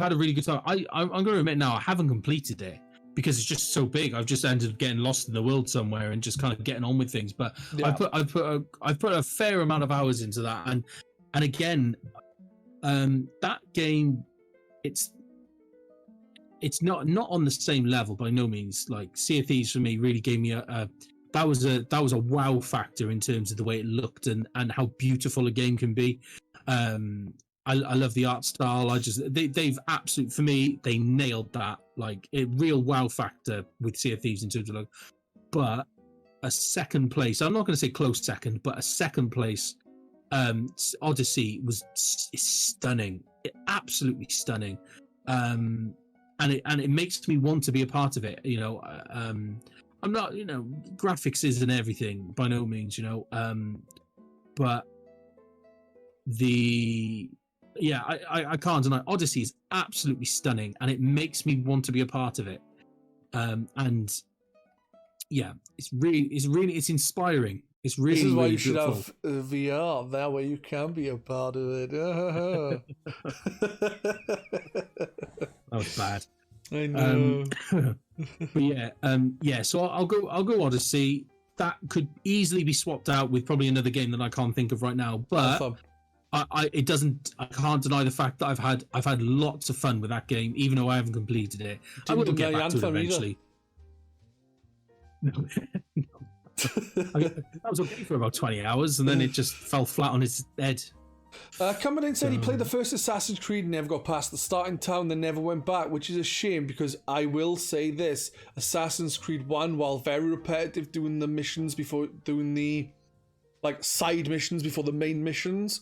had a really good time. I'm going to admit now I haven't completed it because it's just so big. I've just ended up getting lost in the world somewhere and just kind of getting on with things. But I've put a fair amount of hours into that, and again, that game it's not on the same level by no means. Like Sea of Thieves for me really gave me that was a wow factor in terms of the way it looked and how beautiful a game can be. I love the art style. They've absolutely, for me, they nailed that. Like a real wow factor with Sea of Thieves in terms of but a second place. I'm not going to say close second, but a second place. Odyssey was stunning, absolutely stunning, and it makes me want to be a part of it. I'm not, graphics isn't everything by no means, but I can't deny Odyssey is absolutely stunning, and it makes me want to be a part of it. And yeah, it's inspiring. It's really. This is why you should have VR. That way you can be a part of it. That was bad. I know. But yeah. So I'll go Odyssey. That could easily be swapped out with probably another game that I can't think of right now. But I can't deny the fact that I've had lots of fun with that game, even though I haven't completed it. I will get back to it eventually. No. That was okay for about 20 hours, and then it just fell flat on its head. Coming said he played the first Assassin's Creed and never got past the starting town, then never went back, which is a shame because I will say this: Assassin's Creed 1, while very repetitive, doing the missions before doing the side missions before the main missions,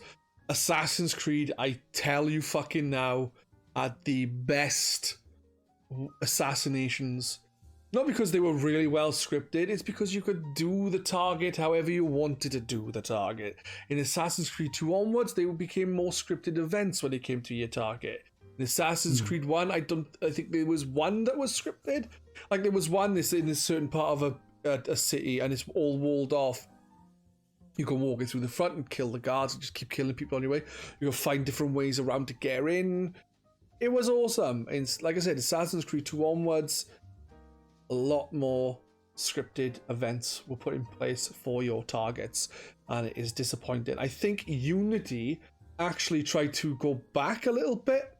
Assassin's Creed, I tell you fucking now, had the best assassinations. Not because they were really well scripted, it's because you could do the target however you wanted to do the target. In Assassin's Creed 2 onwards, they became more scripted events when it came to your target. In Assassin's Creed 1, I think there was one that was scripted. Like there was one that's in a certain part of a city and it's all walled off. You can walk it through the front and kill the guards and just keep killing people on your way. You'll find different ways around to get in. It was awesome. And like I said, Assassin's Creed 2 onwards, a lot more scripted events were put in place for your targets, and it is disappointing. I think Unity actually tried to go back a little bit.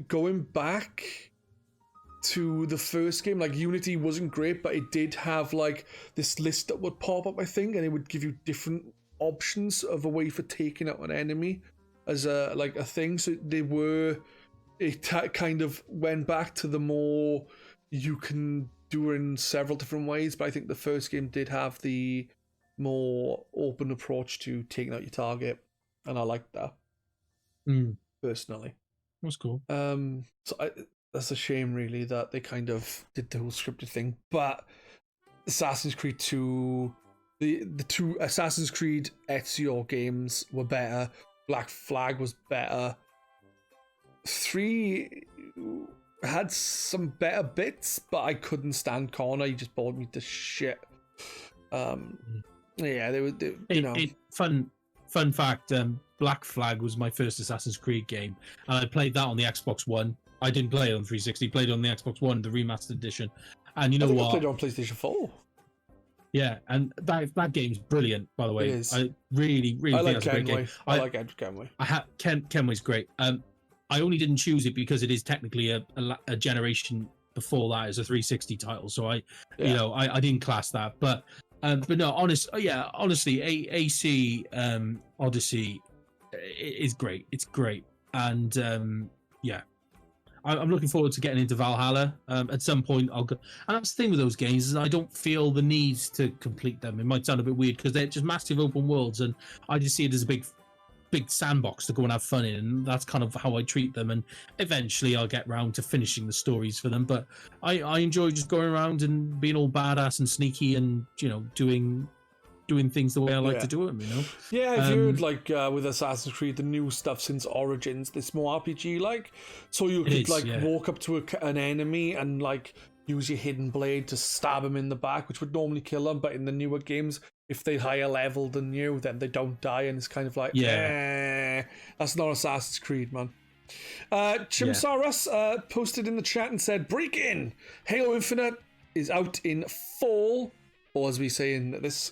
Going back to the first game, Unity wasn't great, but it did have this list that would pop up, I think, and it would give you different options of a way for taking out an enemy as a thing. So it kind of went back to the more you can do in several different ways, but I think the first game did have the more open approach to taking out your target, and I liked that personally. That's cool. That's a shame, really, that they kind of did the whole scripted thing. But Assassin's Creed 2, the two Assassin's Creed Ezio games were better. Black Flag was better. 3 had some better bits, but I couldn't stand Connor. He just bored me to shit. Yeah, Fun fact, Black Flag was my first Assassin's Creed game, and I played that on the Xbox One. I didn't play it on 360, played it on the Xbox One, the remastered edition. And you know what? I played it on PlayStation 4. Yeah, and that game's brilliant, by the way. It is. I really think that's a great game. I like Edward Kenway. Kenway's great. I only didn't choose it because it is technically a generation before that as a 360 title, so I didn't class that. But no, honestly, AC Odyssey is great. It's great, and I'm looking forward to getting into Valhalla. At some point, I'll go. And that's the thing with those games is I don't feel the need to complete them. It might sound a bit weird because they're just massive open worlds, and I just see it as a big sandbox to go and have fun in, and that's kind of how I treat them. And eventually I'll get round to finishing the stories for them, but I enjoy just going around and being all badass and sneaky and doing things the way I like to do them. Yeah, I've heard with Assassin's Creed, the new stuff since Origins, it's more RPG so you could walk up to an enemy and use your hidden blade to stab him in the back, which would normally kill them, but in the newer games, if they're higher level than you, then they don't die, and it's kind of that's not Assassin's Creed, man. Chimsaurus posted in the chat and said, "Break in! Halo Infinite is out in fall or as we say in this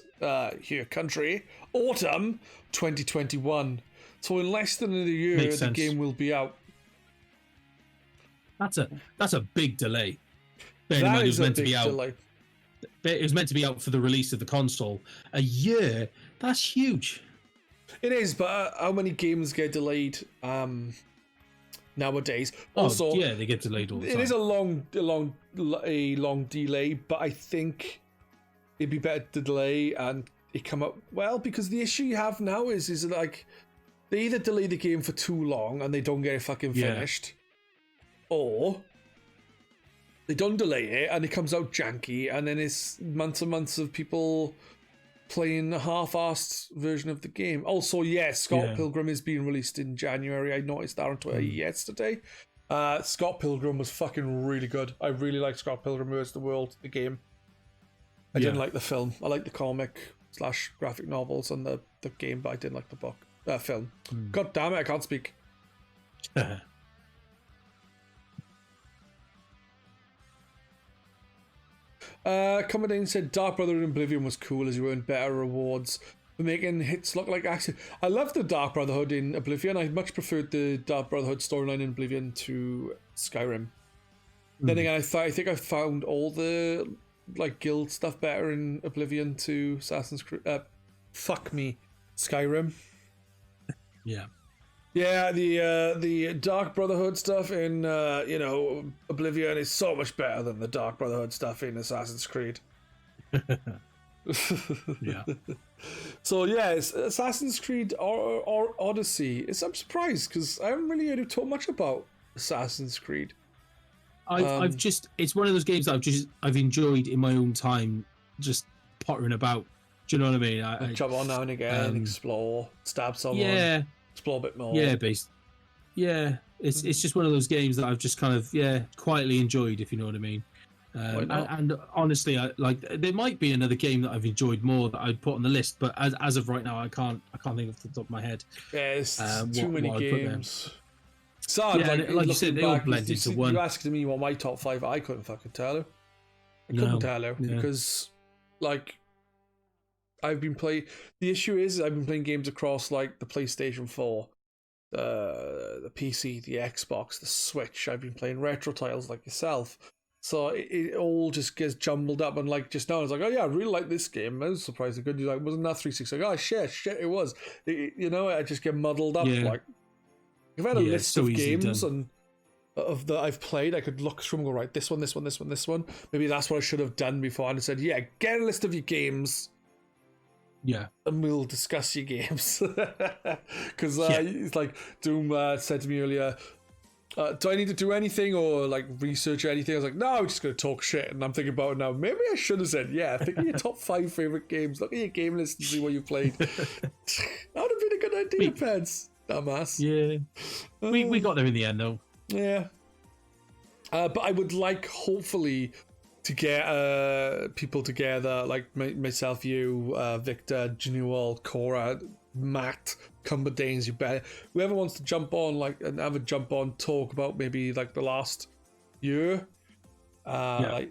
here country, autumn 2021. So in less than a year, Makes the sense. game will be out. That's a big delay. Bearing in That mind it is was a meant to big be out. delay. It was meant to be out for the release of the console. A year. That's huge. It is, but how many games get delayed nowadays? Also, yeah, they get delayed all the time. it is a long delay, but I think it'd be better to delay and it come up well, because the issue you have now is like they either delay the game for too long and they don't get it fucking finished, or they don't delay it and it comes out janky, and then it's months and months of people playing a half-assed version of the game. Also, yes, Scott Pilgrim is being released in January. I noticed that on Twitter yesterday. Scott Pilgrim was fucking really good. I really liked Scott Pilgrim vs. the World, the game. I didn't like the film. I like the comic/graphic novels and the game, but I didn't like the book. Film. God damn it, I can't speak. Commodane said Dark Brotherhood in Oblivion was cool as you earned better rewards for making hits look like action. I love the Dark Brotherhood in Oblivion. I much preferred the Dark Brotherhood storyline in Oblivion to Skyrim. Then again, I think I found all the like guild stuff better in Oblivion to Assassin's Creed. Skyrim. Yeah. Yeah, the Dark Brotherhood stuff in Oblivion is so much better than the Dark Brotherhood stuff in Assassin's Creed. Yeah. So yeah, it's Assassin's Creed or Odyssey. I'm surprised because I haven't really heard talk much about Assassin's Creed. It's one of those games that I've enjoyed in my own time, just pottering about. Do you know what I mean? I jump on now and again, explore, stab someone. Yeah. Explore a bit more. Yeah, it's just one of those games that I've just kind of quietly enjoyed, if you know what I mean. And honestly, there might be another game that I've enjoyed more that I'd put on the list, but as of right now, I can't think off the top of my head. Yeah, it's too many games. So like you said, they all blend into one. You asked me what my top 5. I couldn't fucking tell you. Because I've been playing. The issue is I've been playing games across like the PlayStation 4, the PC, the Xbox, the Switch. I've been playing retro titles like yourself, so it all just gets jumbled up. And like just now, it's like, oh yeah, I really like this game. I was surprised good. You're like, wasn't that 360? Like, oh shit, it was. I just get muddled up. Like, if I had a list of games and I've played, I could look through and go, right, this one. Maybe that's what I should have done before. And I said, yeah, get a list of your games. Yeah, and we'll discuss your games. Because it's like Doom said to me earlier, do I need to do anything or like research anything? I was like, no, I'm just going to talk shit. And I'm thinking about it now. Maybe I should have said, think of your top 5 favorite games. Look at your game list and see what you played. That would have been a good idea, Pedz. Dumbass. Yeah. We got there in the end, though. Yeah. But I would like, hopefully, to get people together, like myself, you, Victor, Genual, Cora, Matt, Cumberdanes, you better. Whoever wants to jump on, and have a jump on talk about maybe like the last year. Not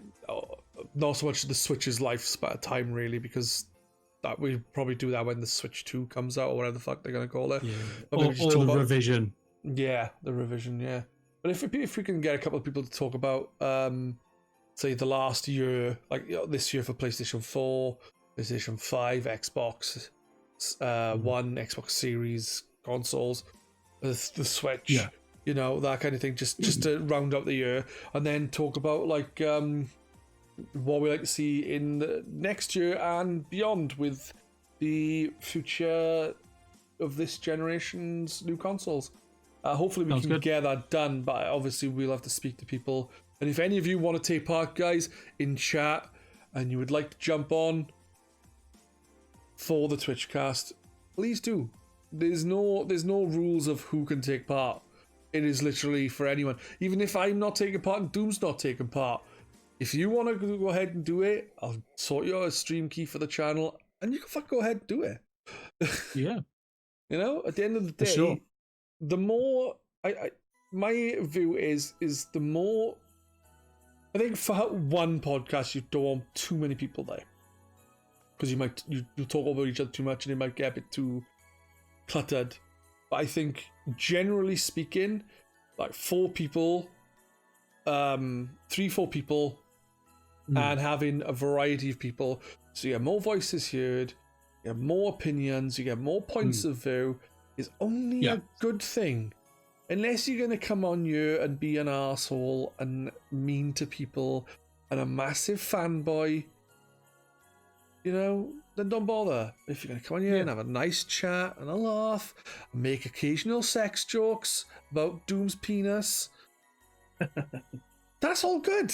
so much the Switch's lifetime really, because that we probably do that when the Switch 2 comes out or whatever the fuck they're gonna call it. Yeah. Or the revision. Yeah, the revision. Yeah, but if we can get a couple of people to talk about say the last year, this year for PlayStation 4, PlayStation 5, Xbox One, Xbox Series consoles, the Switch, that kind of thing, just to round out the year, and then talk about what we like to see in the next year and beyond with the future of this generation's new consoles. Hopefully we can get that done, but obviously we'll have to speak to people. And if any of you want to take part, guys, in chat, and you would like to jump on for the Twitchcast, please do. There's no rules of who can take part. It is literally for anyone. Even if I'm not taking part and Doom's not taking part, if you want to go ahead and do it, I'll sort you out a stream key for the channel, and you can fucking go ahead and do it. Yeah. At the end of the day, sure. The more my view is the more. I think for one podcast, you don't want too many people there. because you'll talk over each other too much and it might get a bit too cluttered. But I think generally speaking, like 4 people, 3-4 people, and having a variety of people, so you get more voices heard, you get more opinions, you get more points of view, is only a good thing. Unless you're going to come on here and be an asshole and mean to people and a massive fanboy, you know, then don't bother. If you're going to come on here and have a nice chat and a laugh, and make occasional sex jokes about Doom's penis, that's all good.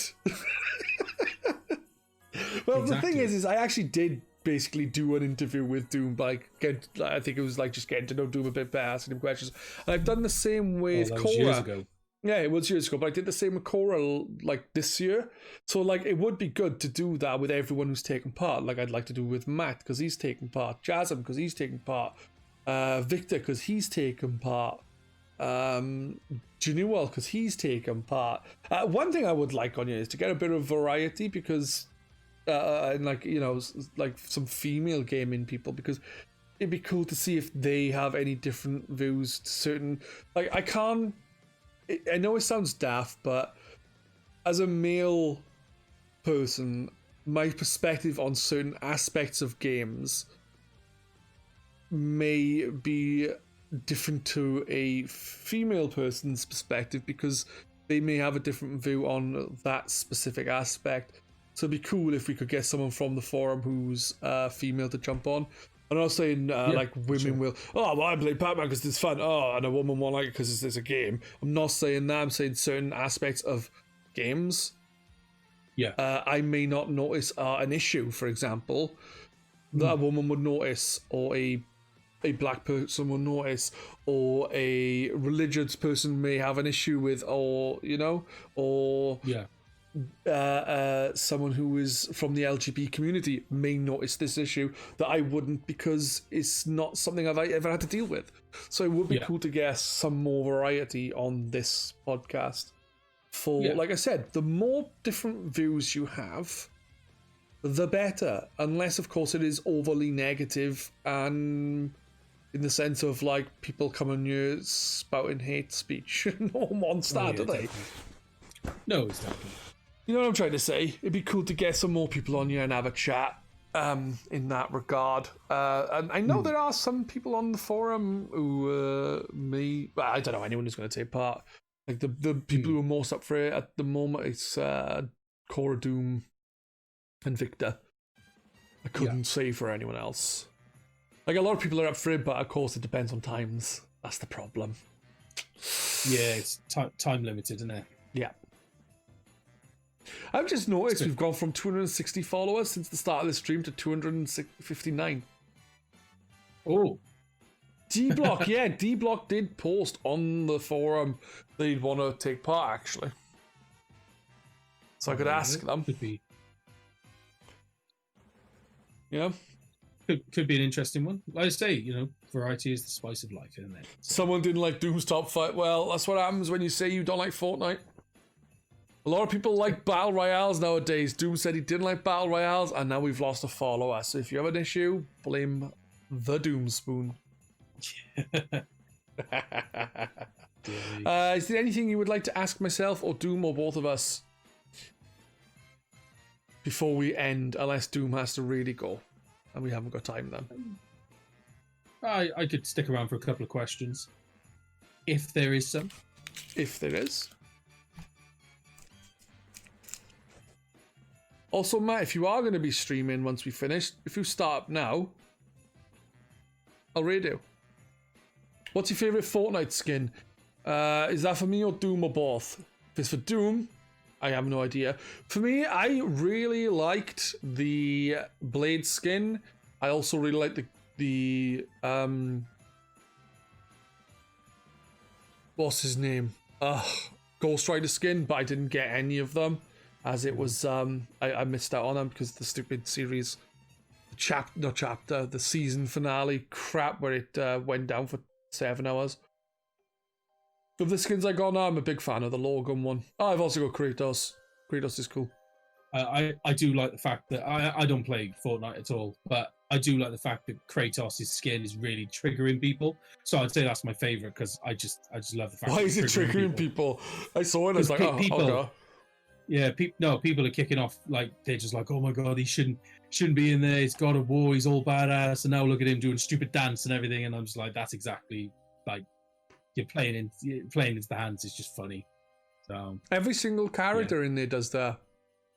Well, exactly. The thing is I actually did basically do an interview with Doom, like I think it was like just getting to know Doom a bit better, asking him questions. And I've done the same with Cora. Years ago. Yeah, it was years ago, but I did the same with Cora like this year. So like it would be good to do that with everyone who's taken part. Like I'd like to do with Matt because he's taken part, Jasm because he's taken part, Victor because he's taken part, Januel because he's taken part. One thing I would like on you is to get a bit of variety because and like, you know, like some female gaming people, because it'd be cool to see if they have any different views to certain, like I know it sounds daft, but as a male person, my perspective on certain aspects of games may be different to a female person's perspective because they may have a different view on that specific aspect. So it'd be cool if we could get someone from the forum who's female to jump on. I'm not saying like women will, well, I play Pac-Man because it's fun, and a woman won't like it because it's a game. I'm not saying that. I'm saying certain aspects of games I may not notice are an issue, for example, that a woman would notice, or a black person will notice, or a religious person may have an issue with, or, you know, or someone who is from the LGBT community may notice this issue that I wouldn't, because it's not something I've ever had to deal with. So it would be cool to get some more variety on this podcast. For like I said, the more different views you have, the better, unless of course it is overly negative and in the sense of like people coming here spouting hate speech. No one wants that, do they? No, exactly. You know what I'm trying to say? It'd be cool to get some more people on here and have a chat in that regard. And I know there are some people on the forum who I don't know anyone who's going to take part. Like the people who are most up for it at the moment, it's Cora, Doom, and Victor. I couldn't say for anyone else. Like a lot of people are up for it, but of course it depends on times. That's the problem. Yeah, it's time limited, isn't it? Yeah. I've just noticed we've gone from 260 followers since the start of the stream to 259. Oh. D-Block, yeah, D-Block did post on the forum that he'd want to take part, actually. So I could ask them. Could be. Yeah. Could be an interesting one. Like I say, you know, variety is the spice of life, isn't it? So. Someone didn't like Doom's top fight. Well, that's what happens when you say you don't like Fortnite. A lot of people like battle royales nowadays. Doom said he didn't like battle royales, and now we've lost a follower. So if you have an issue, blame the Doom Spoon. Is there anything you would like to ask myself or Doom or both of us before we end, unless Doom has to really go and we haven't got time then? I could stick around for a couple of questions, if there is some. If there is. Also, Matt, if you are going to be streaming once we finish, if you start up now, I'll read you. What's your favourite Fortnite skin? Is that for me or Doom or both? If it's for Doom, I have no idea. For me, I really liked the Blade skin. I also really liked the what's his name? Ghost Rider skin, but I didn't get any of them, as it was I missed out on them because the stupid series the season finale crap where it went down for 7 hours. Of the skins I got now, I'm a big fan of the Logan one. I've also got Kratos. Kratos is cool. I do like the fact that I don't play Fortnite at all, but I do like the fact that Kratos' skin is really triggering people. So I'd say that's my favorite because I just love the fact. Why that is it triggering people? I saw it. I was like, people, okay. Yeah, people are kicking off like they're just like, oh my god, he shouldn't be in there. He's God of War. He's all badass, and now look at him doing stupid dance and everything. And I'm just like, that's exactly like you're playing into the hands. It's just funny. So every single character in there does that.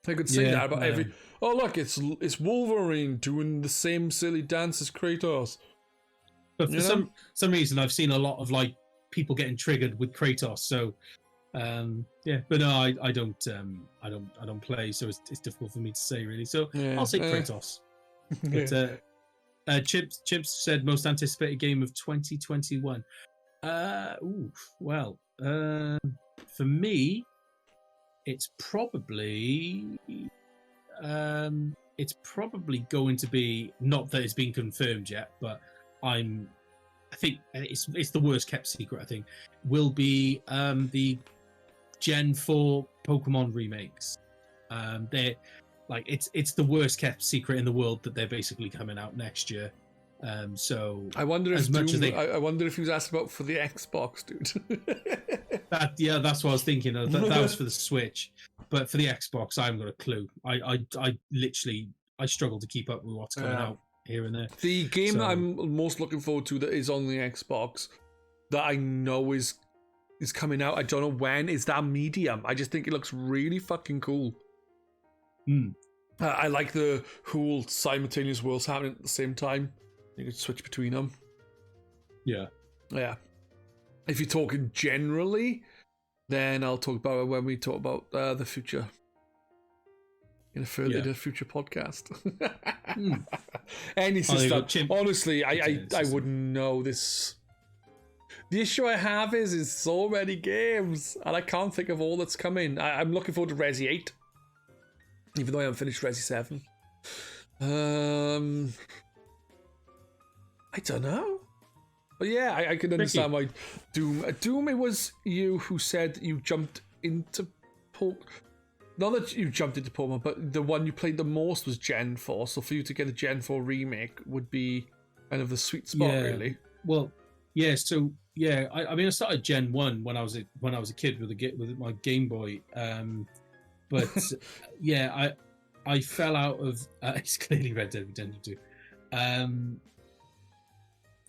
I could say that about every. Oh look, it's Wolverine doing the same silly dance as Kratos. But for some reason, I've seen a lot of like people getting triggered with Kratos. So but no, I don't play, so it's difficult for me to say really. So I'll say Kratos. But Chips said most anticipated game of 2021. For me, it's probably going to be, not that it's been confirmed yet, but I think it's the worst kept secret. I think will be the Gen 4 Pokemon remakes. They're like it's the worst kept secret in the world that they're basically coming out next year. So I wonder if I wonder if he was asked about for the Xbox, dude. That's what I was thinking. That was for the Switch, but for the Xbox, I haven't got a clue. I literally struggle to keep up with what's coming out here and there. The game that I'm most looking forward to that is on the Xbox that I know is coming out. I don't know when. Is that Medium? I just think it looks really fucking cool. I like the whole simultaneous worlds happening at the same time. You could switch between them. Yeah. If you're talking generally, then I'll talk about it when we talk about the future. In a further future podcast. Any stuff. Honestly, I wouldn't know this. The issue I have is so many games, and I can't think of all that's coming. I'm looking forward to Resi 8, even though I haven't finished Resi 7. I don't know. But yeah, I can understand why Doom, it was you who said you jumped into not that you jumped into Pokemon, but the one you played the most was Gen 4. So for you to get a Gen 4 remake would be kind of the sweet spot, really. Well, yeah. So yeah, I mean, I started Gen 1 when I was a kid with my Game Boy. But yeah, I fell out of. It's clearly Red Dead Redemption 2.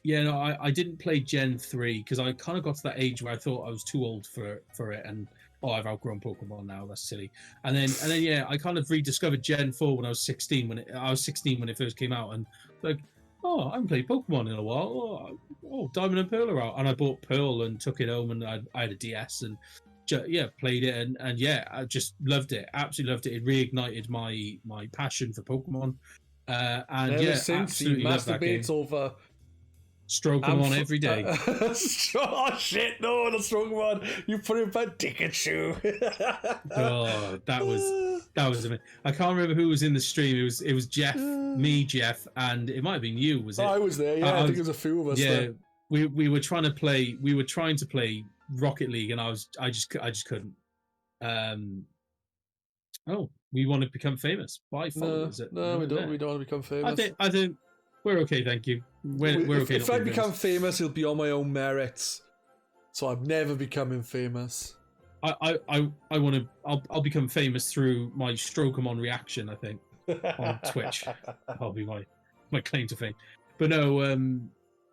Yeah, no, I didn't play Gen 3 because I kind of got to that age where I thought I was too old for it, and I've outgrown Pokemon now. That's silly. And then yeah, I kind of rediscovered Gen 4 when I was 16. When it first came out, and like, I haven't played Pokemon in a while. Oh, Diamond and Pearl are out, and I bought Pearl and took it home, and I had a DS and played it, and yeah, I just loved it. Absolutely loved it. It reignited my passion for Pokemon. And ever since he masturbates over. Stroke him on every day. Oh shit! No, not stroke him on. You put him by Pikachu. Oh, that was amazing. I can't remember who was in the stream. It was Jeff, me, Jeff, and it might have been you. Was it? I was there. Yeah, I think it was a few of us. Yeah, there. we were trying to play. We were trying to play Rocket League, and I just couldn't. We want to become famous. By followers. No, we don't. We don't want to become famous. I think. We're okay, thank you. We're okay. If I become famous, it'll be on my own merits. So I'm never becoming famous. I want to. I'll become famous through my Strokomon reaction. I think on Twitch. That'll be my claim to fame. But no, that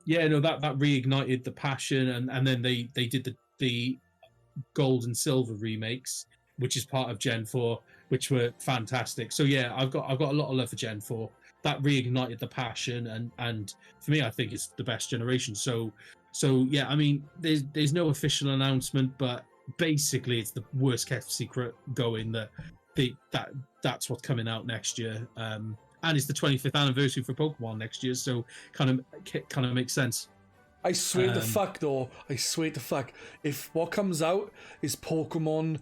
reignited the passion, and then they did the gold and silver remakes, which is part of Gen 4, which were fantastic. So yeah, I've got a lot of love for Gen 4. That reignited the passion, and for me, I think it's the best generation. So yeah, I mean, there's no official announcement, but basically, it's the worst kept secret going that's what's coming out next year. And it's the 25th anniversary for Pokemon next year, so kind of makes sense. I swear to fuck, though. I swear to fuck. If what comes out is Pokemon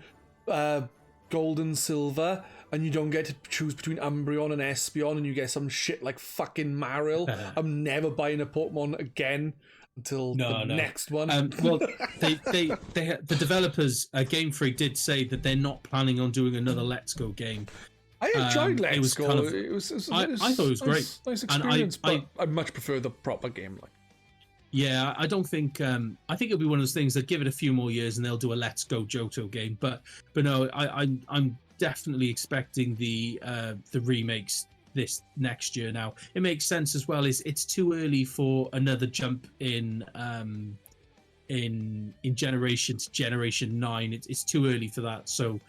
Gold and Silver, and you don't get to choose between Umbreon and Espeon, and you get some shit like fucking Marill, I'm never buying a Pokemon again until the next one. Well, the developers, Game Freak, did say that they're not planning on doing another Let's Go game. I enjoyed Let's it was Go. kind of, I thought it was great. Nice experience, but I much prefer the proper game. Like, yeah, I don't think. I think it'll be one of those things that give it a few more years and they'll do a Let's Go Johto game. But no, I'm definitely expecting the remakes this next year. Now it makes sense as well. It's too early for another jump in generation to generation 9. It's too early for that. So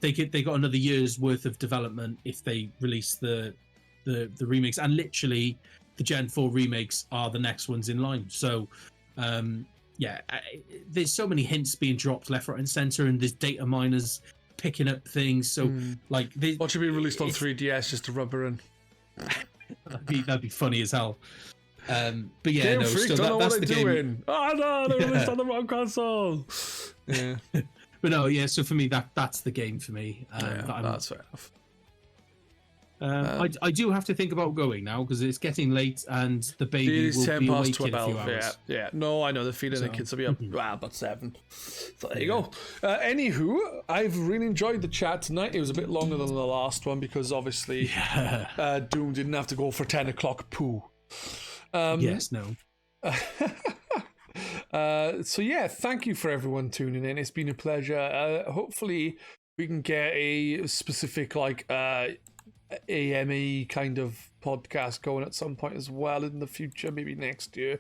they got another year's worth of development if they release the remakes, and literally the Gen 4 remakes are the next ones in line. So there's so many hints being dropped left, right, and center, and there's data miners picking up things. So like, what should be released on 3DS just to rub her in? that'd be funny as hell. But yeah, Game no, Freak still, don't know that's what the they're game. doing. Oh no, they released on the wrong console. Yeah, but no, yeah. So for me, that's the game for me. That's fair enough. I do have to think about going now because it's getting late and the baby will be awake in a few hours. Yeah. No, I know the feeling. The kids will be up about 7. So there you go. Anywho, I've really enjoyed the chat tonight. It was a bit longer than the last one because obviously Doom didn't have to go for 10 o'clock poo. Yes, no. So yeah, thank you for everyone tuning in. It's been a pleasure. Hopefully we can get a specific like AME kind of podcast going at some point as well in the future, maybe next year.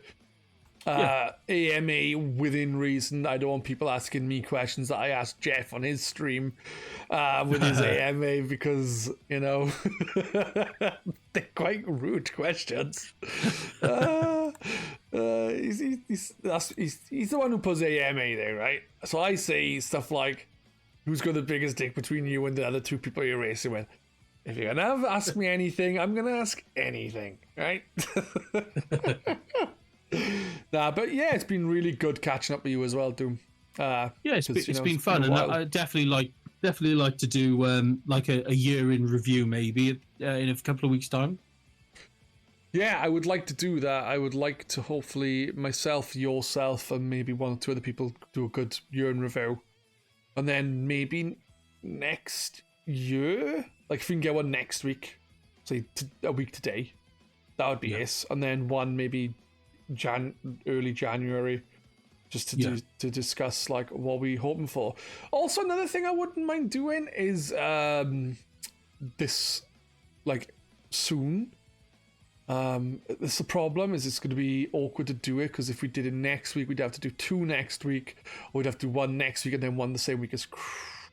AMA within reason. I don't want people asking me questions that I asked Jeff on his stream with his AMA because, you know, they're quite rude questions. He's the one who puts AMA there, right? So I say stuff like, who's got the biggest dick between you and the other 2 people you're racing with? If you're gonna ask me anything, I'm gonna ask anything, right? But yeah, it's been really good catching up with you as well, Doom. It's been fun, and I definitely like to do like a year in review, maybe in a couple of weeks' time. Yeah, I would like to do that. I would like to hopefully myself, yourself, and maybe 1 or 2 other people do a good year in review, and then maybe next year, like if we can get one next week, say a week today, that would be it, and then one maybe early January, just to discuss like what we hoping for. Also, another thing I wouldn't mind doing is this like soon. This the problem is it's going to be awkward to do it because if we did it next week, we'd have to do 2 next week, or we'd have to do 1 next week and then 1 the same week as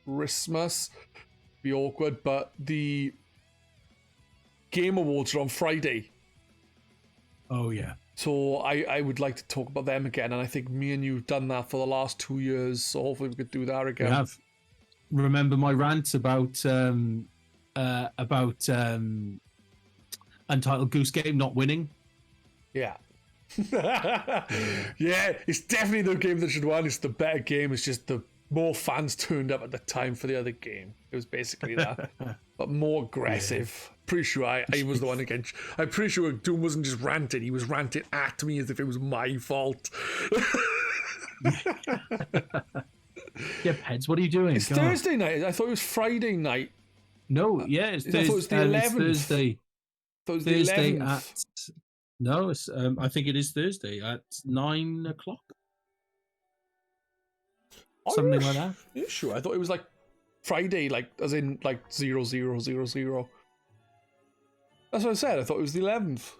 Christmas. Be awkward, but the Game Awards are on Friday. Oh yeah. So I would like to talk about them again, and I think me and you've done that for the last 2 years, so hopefully we could do that again. We have. Remember my rant about Untitled Goose Game not winning? Yeah. Yeah, it's definitely the game that should win. It's the better game. It's just the more fans turned up at the time for the other game. It was basically that. But more aggressive. Yeah. Pretty sure I was the one against. I'm pretty sure Doom wasn't just ranting. He was ranting at me as if it was my fault. Yeah, Pedz, what are you doing? It's Thursday night. I thought it was Friday night. No, yeah, it's Thursday. I thought it was the 11th. Thursday. Thursday 11th. At... No, it's, I think it is Thursday at 9 o'clock. Something like that. Yeah, sure. I thought it was like Friday, like as in like 0000. That's what I said. I thought it was the 11th.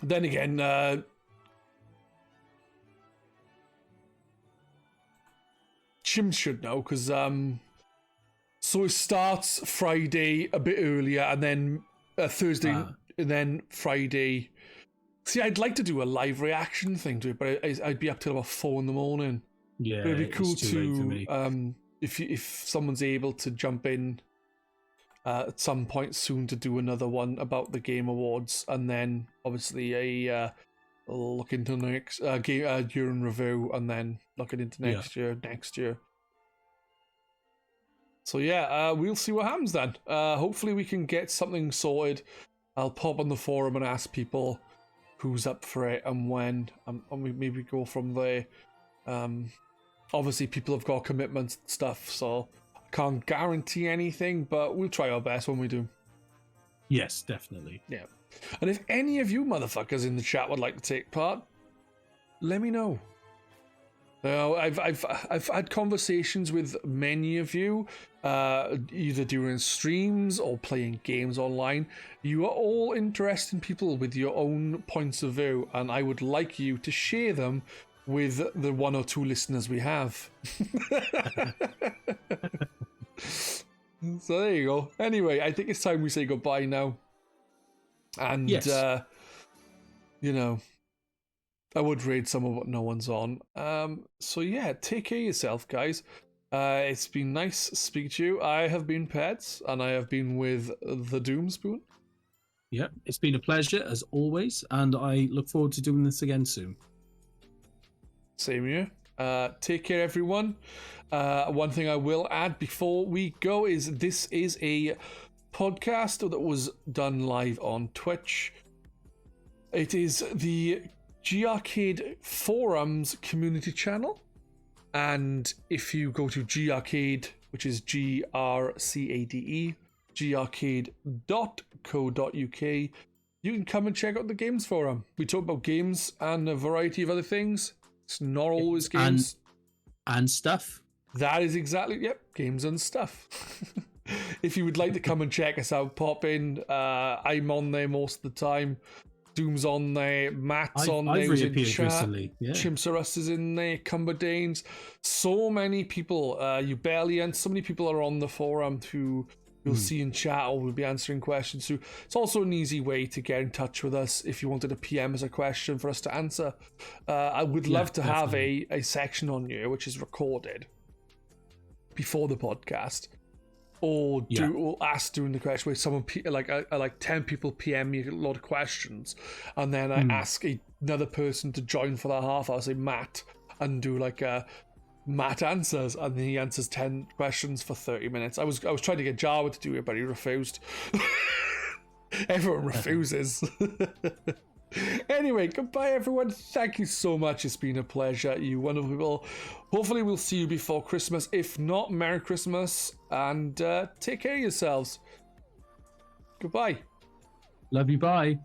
Then again, Chim should know because so it starts Friday a bit earlier, and then Thursday, and then Friday. See, I'd like to do a live reaction thing to it, but I'd be up till about 4 a.m. Yeah, but it'd be cool too late for me. If someone's able to jump in at some point soon to do another one about the Game Awards, and then obviously a look into next game year in review, and then looking into next year. So yeah, we'll see what happens then. Hopefully we can get something sorted. I'll pop on the forum and ask people who's up for it and when, and we maybe go from there. obviously people have got commitments and stuff, so I can't guarantee anything, but we'll try our best when we do. Yes, definitely. Yeah. And if any of you motherfuckers in the chat would like to take part, let me know. I've had conversations with many of you, either during streams or playing games online. You are all interesting people with your own points of view, and I would like you to share them with the 1 or 2 listeners we have. So there you go. Anyway, I think it's time we say goodbye now. And, yes. You know, I would raid some of what no one's on. So yeah, take care of yourself, guys. It's been nice speaking to you. I have been Pedz, and I have been with the Doom Spoon. Yeah, it's been a pleasure as always, and I look forward to doing this again soon. Same here. Take care, everyone. One thing I will add before we go is this is a podcast that was done live on Twitch. It is the GRcade Forums community channel, and if you go to GRcade, which is GRCADE, grcade.co.uk, you can come and check out the games forum. We talk about games and a variety of other things. It's not always games and stuff. That is exactly, yep, games and stuff. If you would like to come and check us out, pop in. I'm on there most of the time. Doom's on there. Matt's on there. I've reappeared recently. Yeah. Chimsaurus is in there. Cumberdanes. So many people. You barely, and so many people are on the forum who you'll see in chat or will be answering questions. So it's also an easy way to get in touch with us if you wanted to PM as a question for us to answer. I would love to have a section on you which is recorded before the podcast, or ask during the question where someone like 10 people PM me a lot of questions, and then I ask another person to join for that half hour, say Matt, and do like a Matt answers, and then he answers 10 questions for 30 minutes. I was trying to get Java to do it, but he refused. Everyone refuses. Anyway, goodbye everyone. Thank you so much. It's been a pleasure. You wonderful people. Hopefully we'll see you before Christmas. If not, Merry Christmas, and take care of yourselves. Goodbye. Love you. Bye.